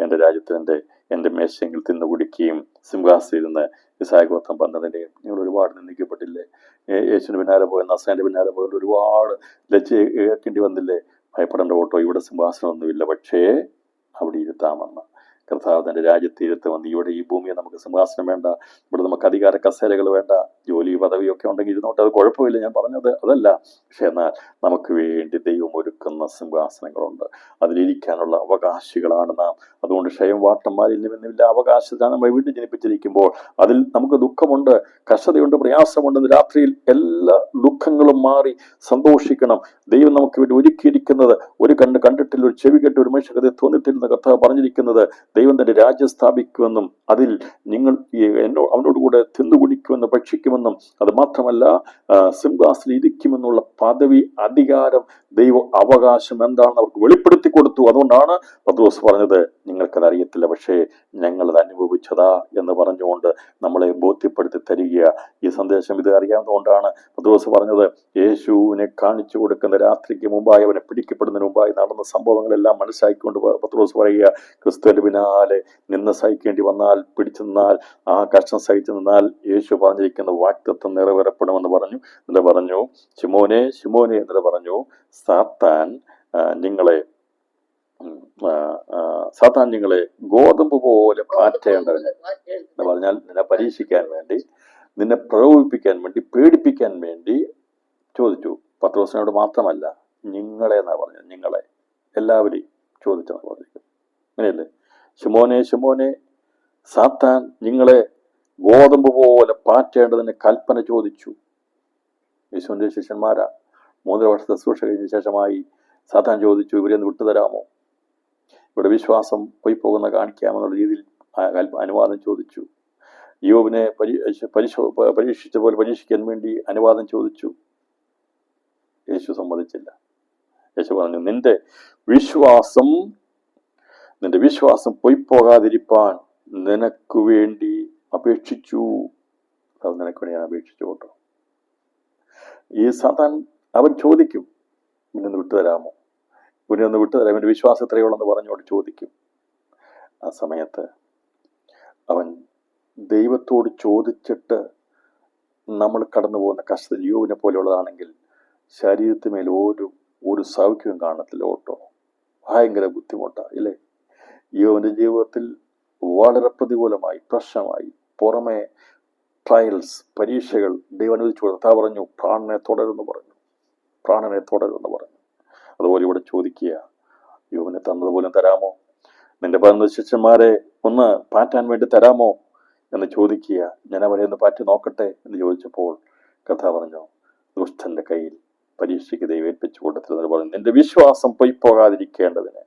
[SPEAKER 1] എൻ്റെ രാജ്യത്തിൻ്റെ എൻ്റെ മേശയെങ്കിൽ തിന്നു കുടിക്കുകയും സിംഹാസനിരുന്ന് ഇസ്രായേൽ 12 നിങ്ങൾ ഒരുപാട് നിന്ദിക്കപ്പെട്ടില്ലേ? യേശുവിന് പിന്നാലെ പോയ നസ്രായന്റെ പിന്നാലെ പോയിട്ട് ഒരുപാട് ലജ്ജ കേൾക്കേണ്ടി വന്നില്ലേ? ഭയപ്പെടേണ്ട ഓട്ടോ, ഇവിടെ സിംഹാസനമൊന്നുമില്ല, പക്ഷേ അവിടെ ഇരുത്താമെന്ന് കർത്താവ് തൻ്റെ രാജ്യത്ത് ഇരുത്തുമെന്ന്. ഇവിടെ ഈ ഭൂമിയെ നമുക്ക് സിംഹാസനം വേണ്ട, ഇവിടെ നമുക്ക് അധികാര കസേരകൾ വേണ്ട, ജോലി പദവിയൊക്കെ ഉണ്ടെങ്കിൽ ഇരുന്നോട്ടെ, അത് കുഴപ്പമില്ല. ഞാൻ പറഞ്ഞത് അതല്ല. പക്ഷെ എന്നാൽ നമുക്ക് വേണ്ടി ദൈവം ഒരുക്കുന്ന സിംഹാസനങ്ങളുണ്ട്, അതിലിരിക്കാനുള്ള അവകാശികളാണ് നാം. അതുകൊണ്ട് ക്ഷയം, വാട്ടം, മാലിന്യം എന്നില്ല അവകാശത്താണ് നമ്മൾ വീണ്ടും ജനിപ്പിച്ചിരിക്കുമ്പോൾ അതിൽ നമുക്ക് ദുഃഖമുണ്ട്, കഷ്ടതയുണ്ട്, പ്രയാസമുണ്ടെന്ന് രാത്രിയിൽ എല്ലാ ദുഃഖങ്ങളും മാറി സന്തോഷിക്കണം. ദൈവം നമുക്ക് വേണ്ടി ഒരുക്കിയിരിക്കുന്നത് ഒരു കണ്ണ് കണ്ടിട്ടില്ല, ഒരു ചെവി കേട്ട് ഒരു മനുഷ്യകഥ തോന്നിട്ടില്ലെന്ന് കർത്താവ് പറഞ്ഞിരിക്കുന്നത് ദൈവം തന്റെ രാജ്യം സ്ഥാപിക്കുമെന്നും അതിൽ നിങ്ങൾ അവനോടുകൂടെ തിന്നുകുടിക്കുമെന്നും ഭക്ഷിക്കുമെന്നും അത് മാത്രമല്ല സിംഹാസനം ഇരിക്കുമെന്നുള്ള പദവി, അധികാരം, ദൈവ അവകാശം എന്താണെന്ന് അവർക്ക് വെളിപ്പെടുത്തി കൊടുത്തു. അതുകൊണ്ടാണ് പത്രോസ് പറഞ്ഞത് നിങ്ങൾക്കത് അറിയത്തില്ല, പക്ഷേ ഞങ്ങളത് അനുഭവിച്ചതാ എന്ന് പറഞ്ഞുകൊണ്ട് നമ്മളെ ബോധ്യപ്പെടുത്തി തരിക. ഈ സന്ദേശം ഇത് അറിയാവുന്നതുകൊണ്ടാണ് പത്രോസ് പറഞ്ഞത് യേശുവിനെ കാണിച്ചു കൊടുക്കുന്ന രാത്രിക്ക് മുമ്പായി, അവനെ പിടിക്കപ്പെടുന്നതിന് മുമ്പായി നടന്ന സംഭവങ്ങളെല്ലാം മനസ്സിലാക്കിക്കൊണ്ട് പത്രോസ് പറയുക, ക്രിസ്തുവിന്റെ പിന്നാലെ നിന്ന് സഹിക്കേണ്ടി വന്നാൽ, പിടിച്ചു നിന്നാൽ, ആ കഷ്ടം സഹിച്ചു നിന്നാൽ യേശു പറഞ്ഞിരിക്കുന്ന വാഗ്ദത്തം നിറവേറപ്പെടുമെന്ന് പറഞ്ഞു. എന്നിട്ട് പറഞ്ഞു, ശിമോനെ ശിമോനെ എന്നിട്ട് പറഞ്ഞു, സാത്താൻ നിങ്ങളെ ഗോതമ്പ് പോലെ പാറ്റേണ്ടവന് എന്ന് പറഞ്ഞാൽ നിന്നെ പരീക്ഷിക്കാൻ വേണ്ടി, നിന്നെ പ്രലോഭിപ്പിക്കാൻ വേണ്ടി, പേടിപ്പിക്കാൻ വേണ്ടി ചോദിച്ചു. പത്രോസിനോട് മാത്രമല്ല, നിങ്ങളെ എന്നാ പറഞ്ഞു, നിങ്ങളെ എല്ലാവരെയും ചോദിച്ചാണ് പറഞ്ഞിരിക്കുന്നത്. അങ്ങനെയല്ലേ? ശിമോനെ ശിമോനെ, സാത്താൻ നിങ്ങളെ ഗോതമ്പ് പോലെ പാറ്റേണ്ടതിന് കൽപ്പന ചോദിച്ചു. യേശുവിന്റെ ശിഷ്യന്മാരാ 3 വർഷത്തെ ശുശ്രൂഷ കഴിഞ്ഞ ശേഷമായി സാത്താൻ ചോദിച്ചു, ഇവരെയൊന്ന് വിട്ടുതരാമോ? ഇവിടെ വിശ്വാസം പോയി പോകുന്ന കാണിക്കാമെന്നുള്ള രീതിയിൽ അനുവാദം ചോദിച്ചു. യോബിനെ പരീക്ഷിച്ച പോലെ പരീക്ഷിക്കാൻ വേണ്ടി അനുവാദം ചോദിച്ചു. യേശു സമ്മതിച്ചില്ല. യേശു പറഞ്ഞു, നിന്റെ വിശ്വാസം പോയി പോകാതിരിപ്പാൻ നിനക്ക് വേണ്ടി അപേക്ഷിച്ചു. അത് നിനക്ക് വേണ്ടി ഞാൻ അപേക്ഷിച്ചു കേട്ടോ. ഈ സാത്താൻ അവൻ ചോദിക്കും, ഇവനൊന്ന് വിട്ടുതരാമോ, ഇവനൊന്ന് വിട്ടുതരാം, ഇവന്റെ വിശ്വാസം എത്രയോളെന്ന് പറഞ്ഞോട് ചോദിക്കും. ആ സമയത്ത് അവൻ ദൈവത്തോട് ചോദിച്ചിട്ട് നമ്മൾ കടന്നു പോകുന്ന കഷ്ടത യോബിനെ പോലെയുള്ളതാണെങ്കിൽ ശരീരത്തിന്മേൽ ഒരു സൗഖ്യവും കാണത്തില്ല ഓട്ടോ. ഭയങ്കര ബുദ്ധിമുട്ടാണ് ഇല്ലേ? യോബിന്റെ ജീവിതത്തിൽ വളരെ പ്രതികൂലമായി, പ്രശ്നമായി, പുറമെ ട്രയൽസ്, പരീക്ഷകൾ ദൈവം അനുവദിച്ചു കൊടുത്താ പറഞ്ഞു, പ്രാണനെ തുടരുമെന്ന് പറഞ്ഞു. അതുപോലെ ഇവിടെ ചോദിക്കുക, യോബിനെ തന്നതുപോലെ തരാമോ? നിന്റെ 11 ശിഷ്യന്മാരെ ഒന്ന് പാറ്റാൻ വേണ്ടി തരാമോ എന്ന് ചോദിക്കുക. ഞാൻ അവരെ ഒന്ന് പാറ്റി നോക്കട്ടെ എന്ന് ചോദിച്ചപ്പോൾ കഥ പറഞ്ഞു, ദുഷ്ടന്റെ കയ്യിൽ പരീക്ഷയ്ക്ക് ദൈവം ഏൽപ്പിച്ചു കൊടുത്തിരുന്നത് പറഞ്ഞു, നിന്റെ വിശ്വാസം പോയി പോകാതിരിക്കേണ്ടതിന്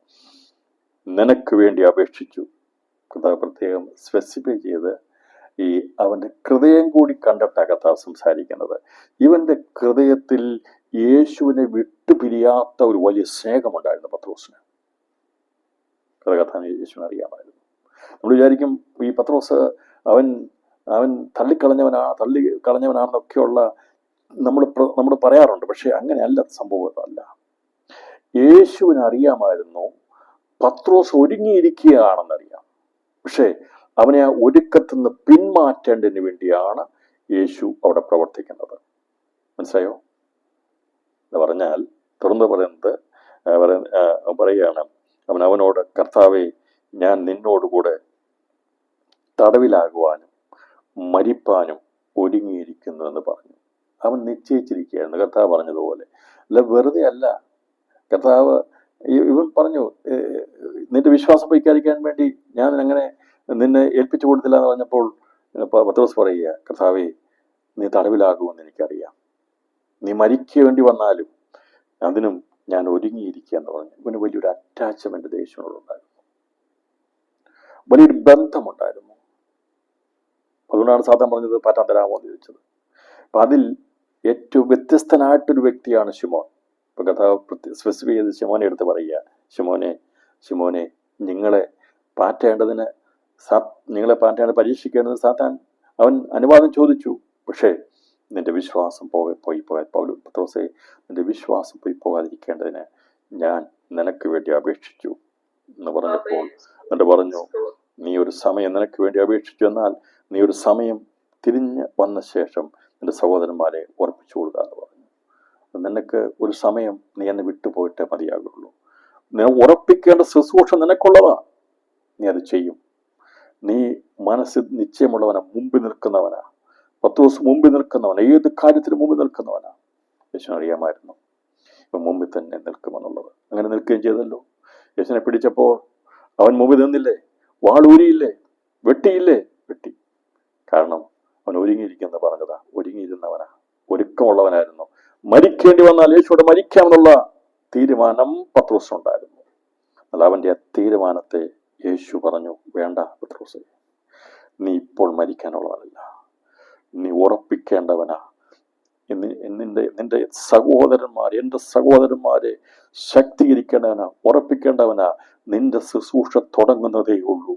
[SPEAKER 1] നിനക്ക് വേണ്ടി അപേക്ഷിച്ചു. കർത്താവ് പ്രത്യേകം സ്പെസിഫൈ ചെയ്ത് ഈ അവൻ്റെ ഹൃദയം കൂടി കണ്ടിട്ടാണ് കർത്താവ് സംസാരിക്കുന്നത്. ഇവൻ്റെ ഹൃദയത്തിൽ യേശുവിനെ വിട്ടുപിരിയാത്ത ഒരു വലിയ സ്നേഹമുണ്ടായിരുന്നു പത്രോസിന്. കഥാ യേശുവിനെ അറിയാമായിരുന്നു. നമ്മൾ വിചാരിക്കും ഈ പത്രോസ് അവൻ അവൻ തള്ളിക്കളഞ്ഞവനാണെന്നൊക്കെയുള്ള നമ്മൾ പറയാറുണ്ട്. പക്ഷെ അങ്ങനെയല്ല സംഭവം. അല്ല, യേശുവിനെ അറിയാമായിരുന്നു പത്രോസ് ഒരുങ്ങിയിരിക്കുകയാണെന്നറിയാം. പക്ഷേ അവനെ ആ ഒരുക്കത്തിൽ നിന്ന് പിന്മാറ്റേണ്ടതിന് വേണ്ടിയാണ് യേശു അവിടെ പ്രവർത്തിക്കുന്നത്. മനസ്സിലായോ? എന്ന് പറഞ്ഞാൽ തുറന്നു പറയുകയാണ് അവനോട്, കർത്താവെ, ഞാൻ നിന്നോടുകൂടെ തടവിലാകുവാനും മരിപ്പാനും ഒരുങ്ങിയിരിക്കുന്നു എന്ന് പറഞ്ഞു. അവൻ നിശ്ചയിച്ചിരിക്കുകയായിരുന്നു. കർത്താവ് പറഞ്ഞതുപോലെ അല്ല, വെറുതെ അല്ല. കർത്താവ് ഇവൻ പറഞ്ഞു, നിന്റെ വിശ്വാസം പൊയ്ക്കാതിരിക്കാൻ വേണ്ടി ഞാൻ അങ്ങനെ നിന്നെ ഏൽപ്പിച്ചു കൊടുത്തില്ല എന്ന് പറഞ്ഞപ്പോൾ പത്രോസ് പറയുക, കർത്താവേ, നീ തടവിലാകുമെന്ന് എനിക്കറിയാം, നീ മരിക്കേണ്ടി വന്നാലും അതിനും ഞാൻ ഒരുങ്ങിയിരിക്കുക എന്ന് പറഞ്ഞു. ഇവന് വലിയൊരു അറ്റാച്ച്മെന്റ് യേശുവിനോടുണ്ടായിരുന്നു, വലിയൊരു ബന്ധമുണ്ടായിരുന്നു. അതുകൊണ്ടാണ് സാധാരണ പറഞ്ഞത് പാറ്റാൻ തരാമോ എന്ന് ചോദിച്ചത്. അപ്പൊ അതിൽ ഏറ്റവും വ്യത്യസ്തനായിട്ടൊരു വ്യക്തിയാണ് ശിമോൻ. ഇപ്പൊ കഥാ സ്പെസിഫൈ ചെയ്ത് ശിമോനെ എടുത്ത് പറയുക, ശിമോനെ നിങ്ങളെ പാറ്റേണ്ടതിന് പരീക്ഷിക്കേണ്ടത് സാത്താൻ അവൻ അനുവാദം ചോദിച്ചു. പക്ഷേ നിന്റെ വിശ്വാസം പത്രോസേ, നിന്റെ വിശ്വാസം പോകാതിരിക്കേണ്ടതിന് ഞാൻ നിനക്ക് വേണ്ടി അപേക്ഷിച്ചു എന്ന് പറഞ്ഞപ്പോൾ എന്നിട്ട് പറഞ്ഞു, നീ ഒരു സമയം നിനക്ക് വേണ്ടി അപേക്ഷിച്ചു, എന്നാൽ നീ ഒരു സമയം തിരിഞ്ഞ് വന്ന ശേഷം നിന്റെ സഹോദരന്മാരെ ഉറപ്പിച്ചു കൊടുക്കുക എന്ന് പറഞ്ഞു. നിനക്ക് ഒരു സമയം നീ എന്നെ വിട്ടുപോയിട്ടേ മതിയാകുള്ളൂ. നീ ഉറപ്പിക്കേണ്ട ശുശ്രൂഷ നിനക്കുള്ളതാ, നീ അത് ചെയ്യും. നീ മനസ്സിൽ നിശ്ചയമുള്ളവനാ, മുമ്പിൽ നിൽക്കുന്നവനാ. 10 ദിവസം മുമ്പിൽ നിൽക്കുന്നവനാ, ഏത് കാര്യത്തിലും മുമ്പിൽ നിൽക്കുന്നവനാ. യേശുവിനെ അറിയാമായിരുന്നു ഇവൻ മുമ്പിൽ തന്നെ നിൽക്കുമെന്നുള്ളത്. അങ്ങനെ നിൽക്കുകയും ചെയ്തല്ലോ. യേശുവിനെ പിടിച്ചപ്പോൾ അവൻ മുമ്പിൽ നിന്നില്ലേ, വാളൂരിയില്ലേ, വെട്ടി. കാരണം അവൻ ഒരുങ്ങിയിരിക്കുന്ന പറഞ്ഞതാ, ഒരുങ്ങിയിരുന്നവനാ, ഒരുക്കമുള്ളവനായിരുന്നു. മരിക്കേണ്ടി വന്നാൽ യേശുവോട് മരിക്കാമെന്നുള്ള തീരുമാനം പത്രോസിനുണ്ടായിരുന്നു. എന്നാൽ അവൻ്റെ ആ തീരുമാനത്തെ യേശു പറഞ്ഞു, വേണ്ട പത്രോസേ, നീ ഇപ്പോൾ മരിക്കാനുള്ളവനല്ല, നീ ഉറപ്പിക്കേണ്ടവനാ. നിന്റെ എൻ്റെ സഹോദരന്മാരെ ശക്തീകരിക്കേണ്ടവനാ, ഉറപ്പിക്കേണ്ടവനാ. നിന്റെ ശുശ്രൂഷ തുടങ്ങുന്നതേ ഉള്ളൂ.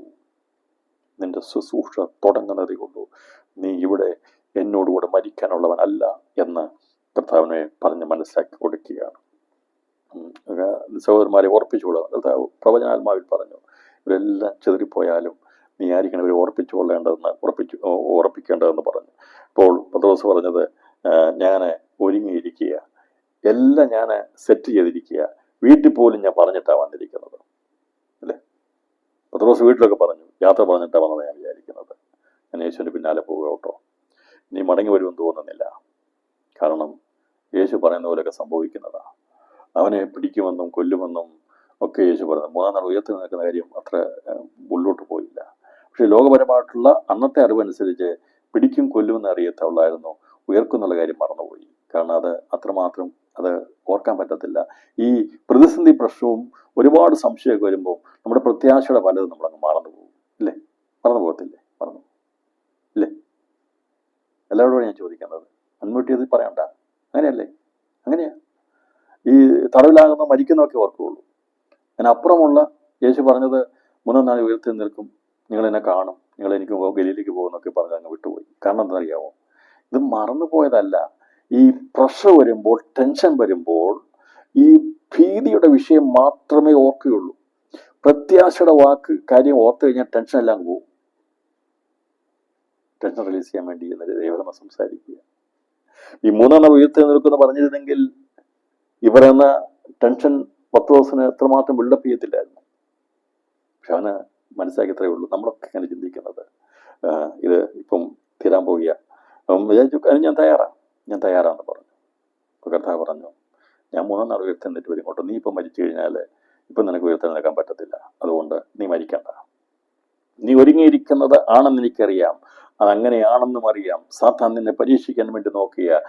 [SPEAKER 1] നീ ഇവിടെ എന്നോടുകൂടെ മരിക്കാനുള്ളവനല്ല എന്ന് കർത്താവിനെ പറഞ്ഞ് മനസ്സിലാക്കി കൊടുക്കുകയാണ്. സഹോദരന്മാരെ ഉറപ്പിച്ചുകൊള്ളുക. കർത്താവ് പ്രവചനാത്മാവിൽ പറഞ്ഞു, ഇവരെല്ലാം ചെതറിപ്പോയാലും നീ ആയിരിക്കണം ഇവരെ ഉറപ്പിക്കേണ്ടതെന്ന് പറഞ്ഞു. അപ്പോൾ പത്രോസ് പറഞ്ഞത്, ഞാൻ ഒരുങ്ങിയിരിക്കുക, എല്ലാം ഞാൻ സെറ്റ് ചെയ്തിരിക്കുക, വീട്ടിൽ പോലും ഞാൻ പറഞ്ഞിട്ടാണ് വന്നിരിക്കുന്നത് അല്ലേ. പത്രോസ് വീട്ടിലൊക്കെ പറഞ്ഞു, യാത്ര പറഞ്ഞിട്ടാണ് വന്നത് ഞാൻ വിചാരിക്കുന്നത്. ഞാൻ യേശുവിൻ്റെ പിന്നാലെ പോവുക കേട്ടോ, നീ മടങ്ങി വരുമെന്ന് തോന്നുന്നില്ല. കാരണം യേശു പറയുന്ന പോലെയൊക്കെ സംഭവിക്കുന്നതാ. അവനെ പിടിക്കുമെന്നും കൊല്ലുമെന്നും ഒക്കെ യേശു പറഞ്ഞു. 3-ാം നാൾ ഉയർത്തി നിൽക്കുന്ന കാര്യം അത്ര മുന്നോട്ട് പോയില്ല. പക്ഷെ ലോകപരമായിട്ടുള്ള അന്നത്തെ അറിവനുസരിച്ച് പിടിക്കും കൊല്ലുമെന്ന് അറിയത്തുള്ളായിരുന്നു, ഉയർക്കുന്നുള്ള കാര്യം മറന്നുപോയി. കാരണം അത് അത്രമാത്രം അത് ഓർക്കാൻ പറ്റത്തില്ല. ഈ പ്രതിസന്ധി പ്രശ്നവും ഒരുപാട് സംശയമൊക്കെ വരുമ്പോൾ നമ്മുടെ പ്രത്യാശയുടെ പലതും നമ്മളങ്ങ് മറന്നു പോകും ഇല്ലേ? മറന്നു പോകത്തില്ലേ? ഇല്ലേ? എല്ലാവരോടും ഞാൻ ചോദിക്കുന്നത്, അൺമ്യൂട്ട് ചെയ്ത് പറയണ്ട. അങ്ങനെയല്ലേ? അങ്ങനെയാ. ഈ തടവിലാകുന്ന മരിക്കുന്നതൊക്കെ ഓർക്കുകയുള്ളൂ. അതിനപ്പുറമുള്ള യേശു പറഞ്ഞത് 3-ാം നാൾ ഉയർത്തി നിൽക്കും, നിങ്ങളെന്നെ കാണും, നിങ്ങളെനിക്ക് ഗലീലയ്ക്ക് പോകുന്നൊക്കെ പറഞ്ഞ് അങ്ങ് വിട്ടുപോയി. കാരണം എന്താണെന്നറിയാമോ? ഇത് മറന്നുപോയതല്ല. ഈ പ്രഷർ വരുമ്പോൾ, ടെൻഷൻ വരുമ്പോൾ ഈ ഭീതിയുടെ വിഷയം മാത്രമേ ഓർക്കുകയുള്ളൂ. പ്രത്യാശയുടെ കാര്യം ഓർത്തു കഴിഞ്ഞാൽ ടെൻഷൻ എല്ലാം പോകും. ടെൻഷൻ റിലീസ് ചെയ്യാൻ വേണ്ടി ദൈവം സംസാരിക്കുക. ഈ 3-ാം നാൾ ഉയർത്തി നിൽക്കുന്ന പറഞ്ഞിരുന്നെങ്കിൽ ഈ പറയുന്ന ടെൻഷൻ പത്രോസിന് എത്രമാത്രം ബിൽഡപ്പ് ചെയ്യത്തില്ലായിരുന്നു. പക്ഷെ അവന് മനസ്സിലാക്കിയത്രേ ഉള്ളൂ. നമ്മളൊക്കെ അങ്ങനെ ചിന്തിക്കുന്നത്, ഇത് ഇപ്പം തീരാൻ പോവുക, വിചാരിച്ചു ഞാൻ തയ്യാറാന്ന് പറഞ്ഞു. അപ്പോൾ കർത്താവ് പറഞ്ഞു, ഞാൻ 3-ാം നാൾ ഉയർത്തെന്നിട്ട് വരും കേട്ടോ. നീ ഇപ്പം മരിച്ചു കഴിഞ്ഞാൽ ഇപ്പം നിനക്ക് ഉയർത്തെഴുന്നേൽക്കാൻ പറ്റത്തില്ല. അതുകൊണ്ട് നീ മരിക്കണ്ട. നീ ഒരുങ്ങിയിരിക്കുന്നത് ആണെന്ന് എനിക്കറിയാം, അതങ്ങനെയാണെന്നും അറിയാം. സാത്താൻ നിന്നെ പരീക്ഷിക്കാൻ വേണ്ടി നോക്കിയ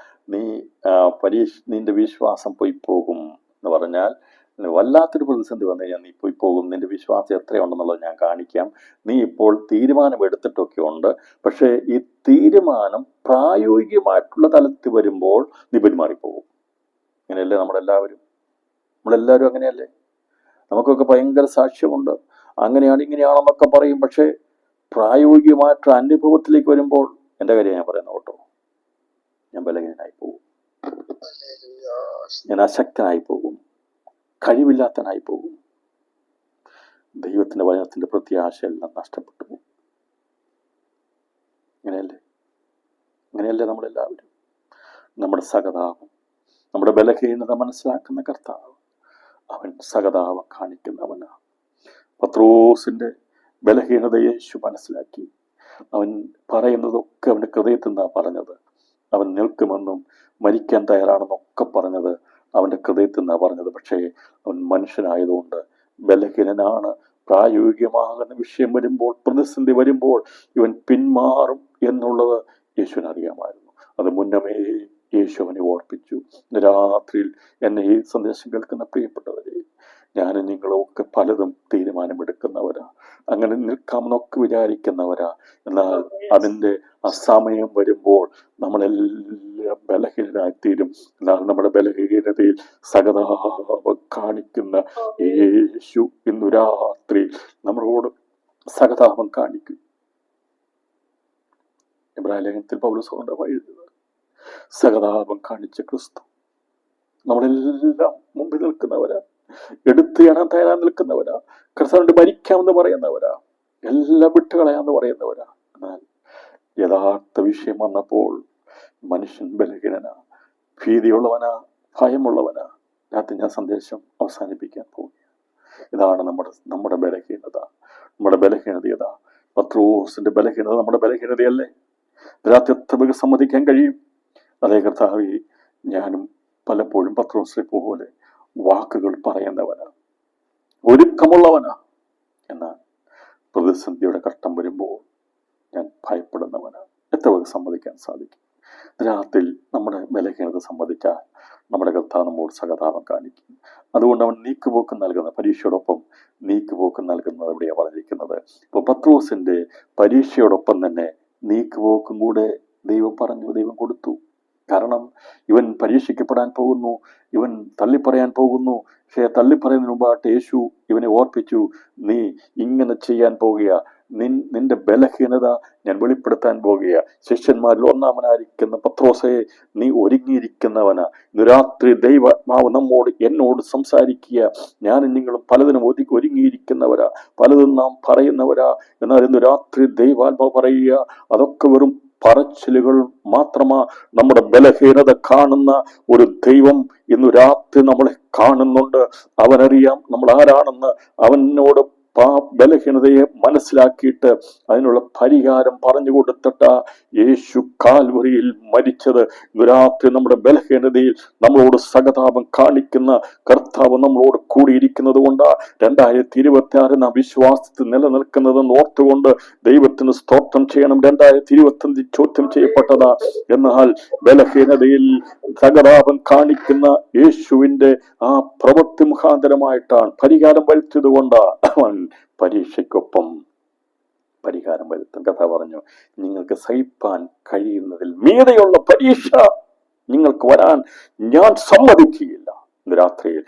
[SPEAKER 1] നിന്റെ വിശ്വാസം പോയി പോകും എന്ന് പറഞ്ഞാൽ വല്ലാത്തൊരു പ്രതിസന്ധി വന്നു കഴിഞ്ഞാൽ നീ പോയി പോകും, നിന്റെ വിശ്വാസം എത്രയുണ്ടെന്നുള്ളത് ഞാൻ കാണിക്കാം, നീ ഇപ്പോൾ തീരുമാനം എടുത്തിട്ടൊക്കെ ഉണ്ട്, പക്ഷേ ഈ തീരുമാനം പ്രായോഗികമായിട്ടുള്ള തലത്തിൽ വരുമ്പോൾ നീ പിന്മാറിപ്പോകും. അങ്ങനെയല്ലേ നമ്മളെല്ലാവരും അങ്ങനെയല്ലേ? നമുക്കൊക്കെ ഭയങ്കര സാക്ഷ്യമുണ്ട്, അങ്ങനെയാണ് ഇങ്ങനെയാണെന്നൊക്കെ പറയും, പക്ഷേ പ്രായോഗികമായിട്ടുള്ള അനുഭവത്തിലേക്ക് വരുമ്പോൾ എൻ്റെ കാര്യം ഞാൻ പറയുന്നത് കേട്ടോ, ഞാൻ ബലഹീനനായി പോകും, ഞാൻ അശക്തനായി പോകും, കഴിവില്ലാത്തനായി പോകും. ദൈവത്തിന്റെ വചനത്തിന്റെ പ്രത്യാശയെല്ലാം നഷ്ടപ്പെട്ടു പോകും. അങ്ങനെയല്ലേ നമ്മളെല്ലാവരും? നമ്മുടെ സഹതാപം, നമ്മുടെ ബലഹീനത മനസ്സിലാക്കുന്ന കർത്താവ്, അവൻ സഹതാപം കാണിക്കുന്നവനാ. പത്രോസിന്റെ ബലഹീനത യേശു മനസ്സിലാക്കി. അവൻ പറയുന്നതൊക്കെ അവന്റെ ഹൃദയത്തിൽ നിന്നാ പറഞ്ഞത്. അവൻ നിൽക്കുമെന്നും മരിക്കാൻ തയ്യാറാണെന്നൊക്കെ പറഞ്ഞത് അവന്റെ ഹൃദയത്തിൽ നിന്നാ പറഞ്ഞത്. പക്ഷേ അവൻ മനുഷ്യനായതുകൊണ്ട് ബലഹീനനാണ്. പ്രായോഗികമാകുന്ന വിഷയം വരുമ്പോൾ, പ്രതിസന്ധി വരുമ്പോൾ ഇവൻ പിന്മാറും എന്നുള്ളത് യേശുവിന് അറിയാമായിരുന്നു. അത് മുന്നമേ യേശു അവനെ ഓർപ്പിച്ചു. രാത്രിയിൽ എന്നെ ഈ സന്ദേശം കേൾക്കുന്ന പ്രിയപ്പെട്ടവരെ, ഞാനും നിങ്ങളൊക്കെ പലതും തീരുമാനമെടുക്കുന്നവരാ, അങ്ങനെ നിൽക്കാമെന്നൊക്കെ വിചാരിക്കുന്നവരാ. എന്നാൽ അതിൻ്റെ അസമയം വരുമ്പോൾ നമ്മളെല്ലാം ബലഹീനരായിത്തീരും. എന്നാൽ നമ്മുടെ ബലഹീനതയിൽ സഹതാപം കാണിക്കുന്ന യേശു ഇന്നു രാത്രി നമ്മളോട് സഹതാപം കാണിക്കും. എബ്രായ ലേഖനത്തിൽ പൗലോസ് എഴുതുന്നത്, സഹതാപം കാണിച്ച ക്രിസ്തു. നമ്മളെല്ലാം മുമ്പിൽ നിൽക്കുന്നവരാ, എടുത്തു കാണാൻ തയ്യാറാൻ നിൽക്കുന്നവരാ, കർത്താവിന്റെ ഭരിക്കാമെന്ന് പറയുന്നവരാ, എല്ലാം വിട്ടുകളയാന്ന് പറയുന്നവരാ. എന്നാൽ യഥാർത്ഥ വിഷയം വന്നപ്പോൾ മനുഷ്യൻ ബലഹീനനാ, ഭീതിയുള്ളവനാ, ഭയമുള്ളവനാ. രാത്രി ഞാൻ സന്ദേശം അവസാനിപ്പിക്കാൻ പോവുകയാണ്. ഇതാണ് നമ്മുടെ ബലഹീനത. നമ്മുടെ ബലഹീനത ഏതാ? പത്രോസിന്റെ ബലഹീനത നമ്മുടെ ബലഹീനതയല്ലേ? രാത്രി എത്ര സമ്മതിക്കാൻ കഴിയും? അതേ കർത്താവേ, ഞാനും പലപ്പോഴും പത്രോസിനെ പോലെ വാക്കുകൾ പറയുന്നവനാ, ഒരുക്കമുള്ളവനാ. എന്നാൽ പ്രതിസന്ധിയുടെ ഘട്ടം വരുമ്പോൾ ഞാൻ ഭയപ്പെടുന്നവനാ. എത്ര പേർക്ക് സമ്മതിക്കാൻ സാധിക്കും? രാത്രി നമ്മുടെ ബലഹീനത സമ്മതിച്ചാൽ നമ്മുടെ കർത്താവ് നമ്മോട് സഹതാപം കാണിക്കും. അതുകൊണ്ട് അവൻ നീക്കുപോക്ക് നൽകുന്ന, പരീക്ഷയോടൊപ്പം നീക്കുപോക്ക് നൽകുന്നത് എവിടെയാണ് പറഞ്ഞിരിക്കുന്നത്? ഇപ്പൊ പത്രോസിന്റെ പരീക്ഷയോടൊപ്പം തന്നെ നീക്കുപോക്കും കൂടെ ദൈവം കൊടുത്തു. കാരണം ഇവൻ പരീക്ഷിക്കപ്പെടാൻ പോകുന്നു, ഇവൻ തള്ളിപ്പറയാൻ പോകുന്നു. പക്ഷേ തള്ളിപ്പറയുന്നതിന് മുമ്പായിട്ട് യേശു ഇവനെ ഓർപ്പിച്ചു, നീ ഇങ്ങനെ ചെയ്യാൻ പോകുക, നിന്റെ ബലഹീനത ഞാൻ വെളിപ്പെടുത്താൻ പോകുക. ശിഷ്യന്മാരിൽ ഒന്നാമനായിരിക്കുന്ന പത്രോസേ, നീ ഒരുങ്ങിയിരിക്കുന്നവനാ. ഇന്ന് രാത്രി ദൈവാത്മാവ് എന്നോട് സംസാരിക്കുക. ഞാനും നിങ്ങളും പലതിനും ഒരുങ്ങിയിരിക്കുന്നവരാ, പലതും നാം പറയുന്നവരാ. എന്നാൽ ഇന്ന് രാത്രി ദൈവാത്മാവ് പറയുക, അതൊക്കെ വെറും പറച്ചിലുകൾ മാത്രമാ. നമ്മുടെ ബലഹീനത കാണുന്ന ഒരു ദൈവം ഇന്നു രാത്രി നമ്മളെ കാണുന്നുണ്ട്. അവനറിയാം നമ്മൾ ആരാണെന്ന്. അവനോട് ബലഹീനതയെ മനസ്സിലാക്കിയിട്ട് അതിനുള്ള പരിഹാരം പറഞ്ഞു കൊടുത്തിട്ട യേശു കാൽവരിയിൽ മരിച്ചത്. ഇന്നു രാത്രി നമ്മുടെ ബലഹീനതയിൽ നമ്മളോട് സഹതാപം കാണിക്കുന്ന കർത്താവ് നമ്മളോട് കൂടിയിരിക്കുന്നത് കൊണ്ട് 2026 നാം വിശ്വാസത്തിൽ നിലനിൽക്കുന്നതെന്ന് ഓർത്തുകൊണ്ട് ദൈവത്തിന് സ്തോത്രം ചെയ്യണം. 2025 ചോദ്യം ചെയ്യപ്പെട്ടതാ. എന്നാൽ ബലഹീനതയിൽ സഹതാപം കാണിക്കുന്ന യേശുവിന്റെ ആ പ്രവൃത്തി മുഖാന്തരമായിട്ടാണ് പരിഹാരം വരുത്തിയത് കൊണ്ട് അവൻ പരീക്ഷയ്ക്കൊപ്പം പരിഹാരം വരുത്തും. കഥ പറഞ്ഞു, നിങ്ങൾക്ക് സഹിപ്പാൻ കഴിയുന്നതിൽ മീതെയുള്ള പരീക്ഷ നിങ്ങൾക്ക് വരാൻ ഞാൻ സമ്മതിക്കുകയില്ല. ഇന്ന് രാത്രിയിൽ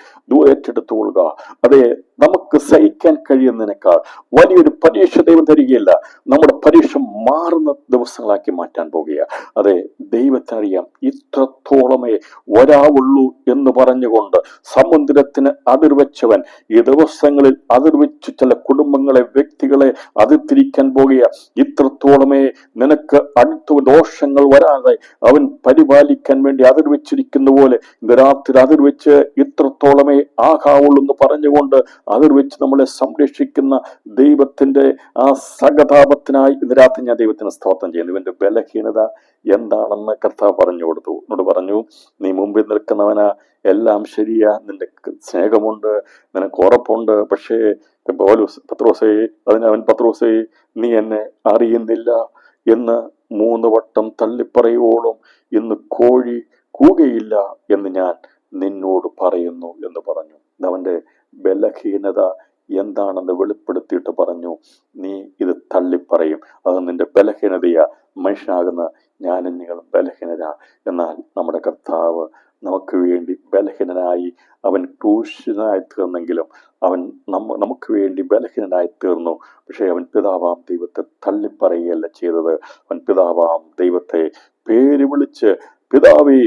[SPEAKER 1] ഏറ്റെടുത്തുകൊള്ളുക. അതെ, നമുക്ക് സഹിക്കാൻ കഴിയുന്നതിനേക്കാൾ വലിയൊരു പരീക്ഷ ദൈവം തരികയില്ല. നമ്മുടെ പരീക്ഷ മാറുന്ന ദിവസങ്ങളാക്കി മാറ്റാൻ പോകുക. അതെ, ദൈവത്തിനറിയാം ഇത്രത്തോളമേ വരാവുള്ളൂ എന്ന് പറഞ്ഞുകൊണ്ട് സമുദ്രത്തിന് അതിർവെച്ചവൻ ഈ ദിവസങ്ങളിൽ അതിർവെച്ച് ചില കുടുംബങ്ങളെ, വ്യക്തികളെ അതിർത്തിരിക്കാൻ പോകുക. ഇത്രത്തോളമേ നിനക്ക് അടുത്ത ദോഷങ്ങൾ വരാതെ അവൻ പരിപാലിക്കാൻ വേണ്ടി അതിർവെച്ചിരിക്കുന്ന പോലെ ഇന്ന് രാത്രി അതിർവെച്ച് ഇത്രത്തോളമേ ആകാവുള്ളൂ എന്ന് പറഞ്ഞുകൊണ്ട് അതിർവെച്ച് നമ്മളെ സംരക്ഷിക്കുന്ന ദൈവത്തിന്റെ ആ സഹതാപത്തിനായി ഇന്ന് രാത്രി ഞാൻ ദൈവത്തിന് സ്തോത്രം ചെയ്യുന്നു. ഇവന്റെ ബലഹീനത എന്താണെന്ന് കർത്താവ് പറഞ്ഞു കൊടുത്തു. എന്നോട് പറഞ്ഞു, നീ മുമ്പിൽ നിൽക്കുന്നവനാ, എല്ലാം ശരിയാ, നിന്റെ സ്നേഹമുണ്ട്, നിനക്ക് ഉറപ്പുണ്ട്. പക്ഷേ പത്രോസേ, നീ എന്നെ അറിയുന്നില്ല എന്ന് 3 വട്ടം തള്ളിപ്പറയോളം ഇന്ന് കോഴി കൂകയില്ല എന്ന് ഞാൻ നിന്നോട് പറയുന്നു എന്ന് പറഞ്ഞു. അവന്റെ ബലഹീനത എന്താണെന്ന് വെളിപ്പെടുത്തിയിട്ട് പറഞ്ഞു, നീ ഇത് തള്ളിപ്പറയും, അത് നിന്റെ ബലഹീനതയാ. മനുഷ്യനാകുന്ന ഞാനും നിങ്ങളും ബലഹീനരാ. എന്നാൽ നമ്മുടെ കർത്താവ് നമുക്ക് വേണ്ടി ബലഹീനനായി അവൻ ക്രൂശനായി തീർന്നെങ്കിലും അവൻ നമുക്ക് വേണ്ടി ബലഹീനനായി തീർന്നു. പക്ഷെ അവൻ പിതാവാം ദൈവത്തെ തള്ളിപ്പറയുകയല്ല ചെയ്തത്. അവൻ പിതാവാം ദൈവത്തെ പേര് വിളിച്ച്, പിതാവേ,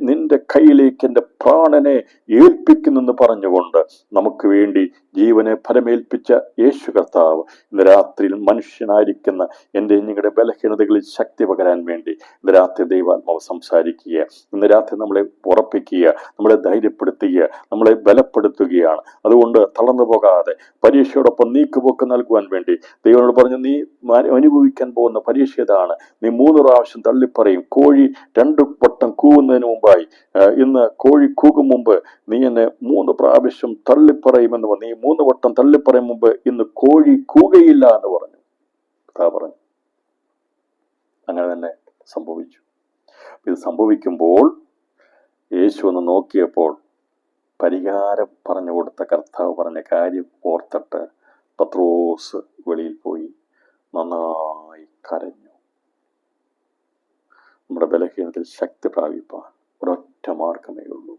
[SPEAKER 1] നിന്റെ കയ്യിലേക്ക് എൻ്റെ പ്രാണനെ ഏൽപ്പിക്കുന്നെന്ന് പറഞ്ഞുകൊണ്ട് നമുക്ക് വേണ്ടി ജീവനെ ഫലമേൽപ്പിച്ച യേശു കർത്താവ് ഇന്ന് രാത്രിയിൽ മനുഷ്യനായിരിക്കുന്ന എൻ്റെ നിങ്ങളുടെ ബലഹീനതകളിൽ ശക്തി പകരാൻ വേണ്ടി ഇന്ന് രാത്രി ദൈവാത്മാവ് സംസാരിക്കുക. ഇന്ന് രാത്രി നമ്മളെ ഉറപ്പിക്കുക, നമ്മളെ ധൈര്യപ്പെടുത്തുക, നമ്മളെ ബലപ്പെടുത്തുകയാണ്. അതുകൊണ്ട് തളർന്നു പോകാതെ പരീക്ഷയോടൊപ്പം നീക്കുപോക്ക് നൽകുവാൻ വേണ്ടി ദൈവനോട് പറഞ്ഞു, നീ അനുഭവിക്കാൻ പോകുന്ന പരീക്ഷ ഇതാണ്. നീ 3 പ്രാവശ്യം തള്ളിപ്പറയും. കോഴി 2 വട്ടം കൂവുന്നതിന് മുമ്പായി, ഇന്ന് കോഴി കൂകും മുമ്പ് നീ എന്നെ 3 പ്രാവശ്യം തള്ളിപ്പറയുമെന്ന് പറഞ്ഞു. നീ 3 വട്ടം തള്ളിപ്പറയും മുമ്പ് ഇന്ന് കോഴി കൂകയില്ല എന്ന് പറഞ്ഞു. പറഞ്ഞു അങ്ങനെ തന്നെ സംഭവിച്ചു. ഇത് സംഭവിക്കുമ്പോൾ യേശു ഒന്ന് നോക്കിയപ്പോൾ പരിഹാരം പറഞ്ഞു കൊടുത്ത കർത്താവ് പറഞ്ഞ കാര്യം ഓർത്തിട്ട് പത്രോസ് വെളിയിൽ പോയി നന്നായി കരഞ്ഞു. നമ്മുടെ ബലഹീനത്തിൽ ശക്തി പ്രാപിപ്പാൻ ഒരൊറ്റ മാർഗമേ ഉള്ളൂ.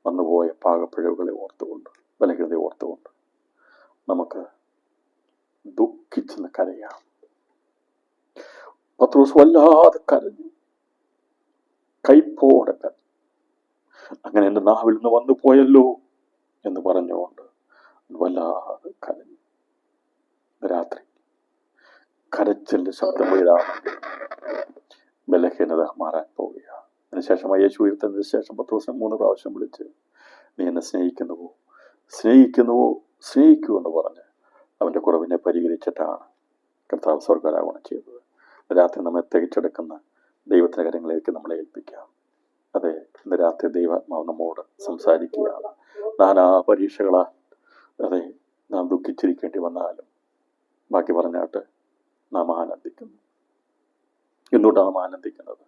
[SPEAKER 1] വന്നുപോയ പാകപ്പിഴവുകളെ ഓർത്തുകൊണ്ട്, ബലഹീനതയെ ഓർത്തുകൊണ്ട് നമുക്ക് ദുഃഖിച്ചെന്ന് കരയാം. പത്രോസ് വല്ലാതെ കരഞ്ഞു, കൈപ്പോടെ കരഞ്ഞു. അങ്ങനെ എൻ്റെ നാവിൽ നിന്ന് വന്നു പോയല്ലോ എന്ന് പറഞ്ഞുകൊണ്ട് വല്ലാതെ കരഞ്ഞു. രാത്രി കരച്ചിലിന്റെ ശബ്ദം വീഴാമെങ്കിൽ ബലഹീനത മാറാൻ പോവുകയാണ്. അതിനുശേഷം യേശു ഉയർത്തതിന് ശേഷം പത്രോസിനെ 3 പ്രാവശ്യം വിളിച്ച്, നീ എന്നെ സ്നേഹിക്കുന്നുവോ, സ്നേഹിക്കുന്നുവോ, സ്നേഹിക്കൂ എന്ന് പറഞ്ഞ് അവന്റെ കുറവിനെ പരിഹരിച്ചിട്ടാണ് കർത്താവ് സ്വർഗ്ഗാരോഹണം ചെയ്തത്. രാത്രി നമ്മെ തികച്ചെടുക്കുന്ന ദൈവത്തിന്റെ കാര്യങ്ങളിലേക്ക് നമ്മളെ ഏൽപ്പിക്കാം. അതെ, ഇന്ന് രാത്രി ദൈവാത്മാവ് നമ്മോട് സംസാരിക്കുകയാണ്. നാനാ പരീക്ഷകളാൽ അതെ നാം ദുഃഖിച്ചിരിക്കേണ്ടി വന്നാലും ബാക്കി പറഞ്ഞാട്ട് നാം ആനന്ദിക്കുന്നു. എന്തുകൊണ്ടാണ് നാം ആനന്ദിക്കുന്നത്?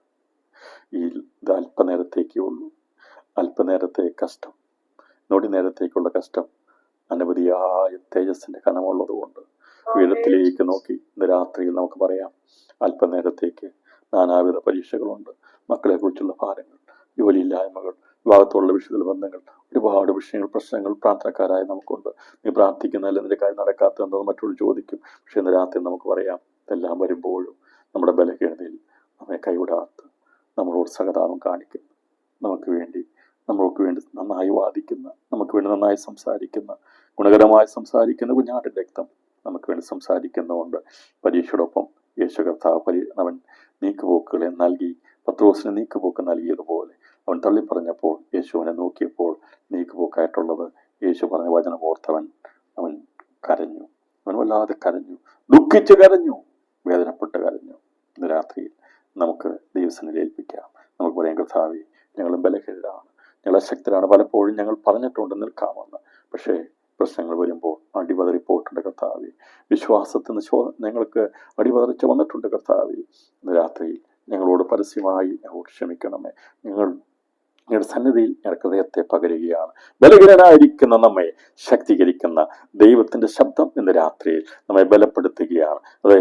[SPEAKER 1] ഇത് അല്പനേരത്തേക്കേ ഉള്ളൂ. അല്പനേരത്തെ കഷ്ടം, നൊടി നേരത്തേക്കുള്ള കഷ്ടം അനവധിയായ തേജസ്സിന്റെ കനമുള്ളത് കൊണ്ട് ഉയരത്തിലേക്ക് നോക്കി ഇന്ന് രാത്രിയിൽ നമുക്ക് പറയാം, അല്പനേരത്തേക്ക് നാനാവിധ പരീക്ഷകളുണ്ട്. മക്കളെ കുറിച്ചുള്ള ഭാരങ്ങൾ, ജോലിയില്ലായ്മകൾ, വിവാഹത്തോടുള്ള വിഷയത്തിൽ ബന്ധങ്ങൾ, ഒരുപാട് വിഷയങ്ങൾ, പ്രശ്നങ്ങൾ പ്രാർത്ഥനക്കാരായി നമുക്കുണ്ട്. നീ പ്രാർത്ഥിക്കുന്നതല്ല നിന്റെ കാര്യം നടക്കാത്തതെന്ന് മറ്റൊരു ചോദിക്കും. പക്ഷെ ഇന്ന് രാത്രി നമുക്ക് പറയാം, ഇതെല്ലാം വരുമ്പോഴും നമ്മുടെ ബലഹീനതയിൽ നമ്മെ കൈവിടാത്ത, നമ്മളോട് സഹതാപം കാണിക്കുന്ന, നമ്മൾക്ക് വേണ്ടി നന്നായി വാദിക്കുന്ന, നമുക്ക് വേണ്ടി നന്നായി സംസാരിക്കുന്ന, ഗുണകരമായി സംസാരിക്കുന്ന കുഞ്ഞാടിന്റെ രക്തം നമുക്ക് വേണ്ടി സംസാരിക്കുന്നതുകൊണ്ട് പരീക്ഷയോടൊപ്പം യേശു കർത്താവ് അവൻ നീക്കുപോക്കുകളെ നൽകി. പത്രോസിന് നീക്കുപോക്ക് നൽകിയതുപോലെ അവൻ തള്ളിപ്പറഞ്ഞപ്പോൾ യേശുവിനെ നോക്കിയപ്പോൾ നീക്കുപോക്കായിട്ടുള്ളത് യേശു പറഞ്ഞ വചനം ഓർത്തവൻ അവൻ കരഞ്ഞു. അവൻ വല്ലാതെ കരഞ്ഞു, ദുഃഖിച്ച് കരഞ്ഞു, വേദനപ്പെട്ട് കരഞ്ഞു. ഇന്ന് രാത്രിയിൽ നമുക്ക് ദൈവസന്നിധിയിൽ ഏൽപ്പിക്കാം. നമുക്ക് പറയാം, കർത്താവേ, ഞങ്ങൾ ബലഹീനരാണ്, ഞങ്ങൾ അശക്തരാണ്, പലപ്പോഴും ഞങ്ങൾ പറഞ്ഞിട്ടുണ്ട് നിൽക്കാമെന്ന്. പക്ഷേ പ്രശ്നങ്ങൾ വരുമ്പോൾ അടിപതറിപ്പോയിട്ടുണ്ട് കർത്താവേ. വിശ്വാസത്തിന് ഞങ്ങൾക്ക് അടിപതറിച്ച് വന്നിട്ടുണ്ട് കർത്താവേ. ഇന്ന് രാത്രിയിൽ ഞങ്ങളോട് പരസ്യമായി ഞങ്ങളോട് ക്ഷമിക്കണമേ. ഞങ്ങളുടെ സന്നിധിയിൽ ഞങ്ങളുടെ ഹൃദയത്തെ പകരുകയാണ്. ബലഹീനനായിരിക്കുന്ന നമ്മെ ശക്തീകരിക്കുന്ന ദൈവത്തിന്റെ ശബ്ദം ഇന്ന് രാത്രിയിൽ നമ്മെ ബലപ്പെടുത്തുകയാണ്. അതെ,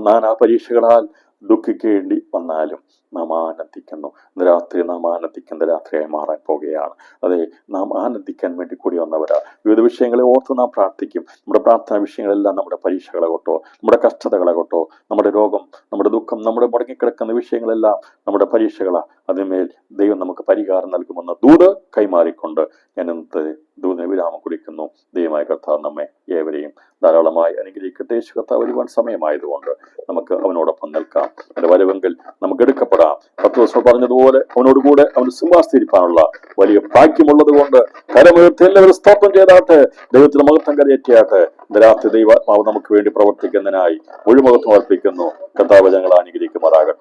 [SPEAKER 1] നാനാ പരീക്ഷകളാൽ ദുഃഖിക്കേണ്ടി വന്നാലും നാം ആനന്ദിക്കുന്നു. ഇന്ന് രാത്രി നാം ആനന്ദിക്കുന്ന രാത്രിയായി മാറാൻ പോകുകയാണ്. അതെ, നാം ആനന്ദിക്കാൻ വേണ്ടി കൂടി വന്നവരാ. വിവിധ വിഷയങ്ങളെ ഓർത്ത് നാം പ്രാർത്ഥിക്കും. നമ്മുടെ പ്രാർത്ഥനാ വിഷയങ്ങളെല്ലാം നമ്മുടെ പരീക്ഷകളാകട്ടോ, നമ്മുടെ കഷ്ടതകളാകട്ടോ, നമ്മുടെ രോഗം, നമ്മുടെ ദുഃഖം, നമ്മുടെ മുടങ്ങിക്കിടക്കുന്ന വിഷയങ്ങളെല്ലാം നമ്മുടെ പരീക്ഷകളാ. അതിന്മേൽ ദൈവം നമുക്ക് പരിഹാരം നൽകുമെന്ന ദൂത് കൈമാറിക്കൊണ്ട് ഞാൻ ഇന്നത്തെ ദൂതിന് വിരാമം കുറിക്കുന്നു. ദൈവമായ കർത്താവ് നമ്മെ ഏവരെയും ധാരാളമായി അനുഗ്രഹിക്കട്ടെ. യേശു കർത്താവ് വരുവാൻ സമയമായതുകൊണ്ട് നമുക്ക് അവനോടൊപ്പം നിൽക്കാം. അവന്റെ വരവെങ്കിൽ നമുക്ക് എടുക്കപ്പെടാം. പത്രോസ് പറഞ്ഞതുപോലെ അവനോടുകൂടെ അവന് സിംഹാസനത്തിരിക്കാനുള്ള വലിയ ഭാഗ്യമുള്ളത് കൊണ്ട് കരമുയർത്തി എല്ലാവരും സ്തോത്രം ചെയ്താട്ടെ, ദൈവത്തിന് മഹത്വം കരയേറ്റിയാട്ടെ. രാത്രി ദൈവാത്മാവ് നമുക്ക് വേണ്ടി പ്രവർത്തിക്കുന്നതിനായി മുഴുമഹത്വം അർപ്പിക്കുന്നു. കർത്താവ് ഞങ്ങൾ അനുഗ്രഹിക്കുമാറാകട്ടെ.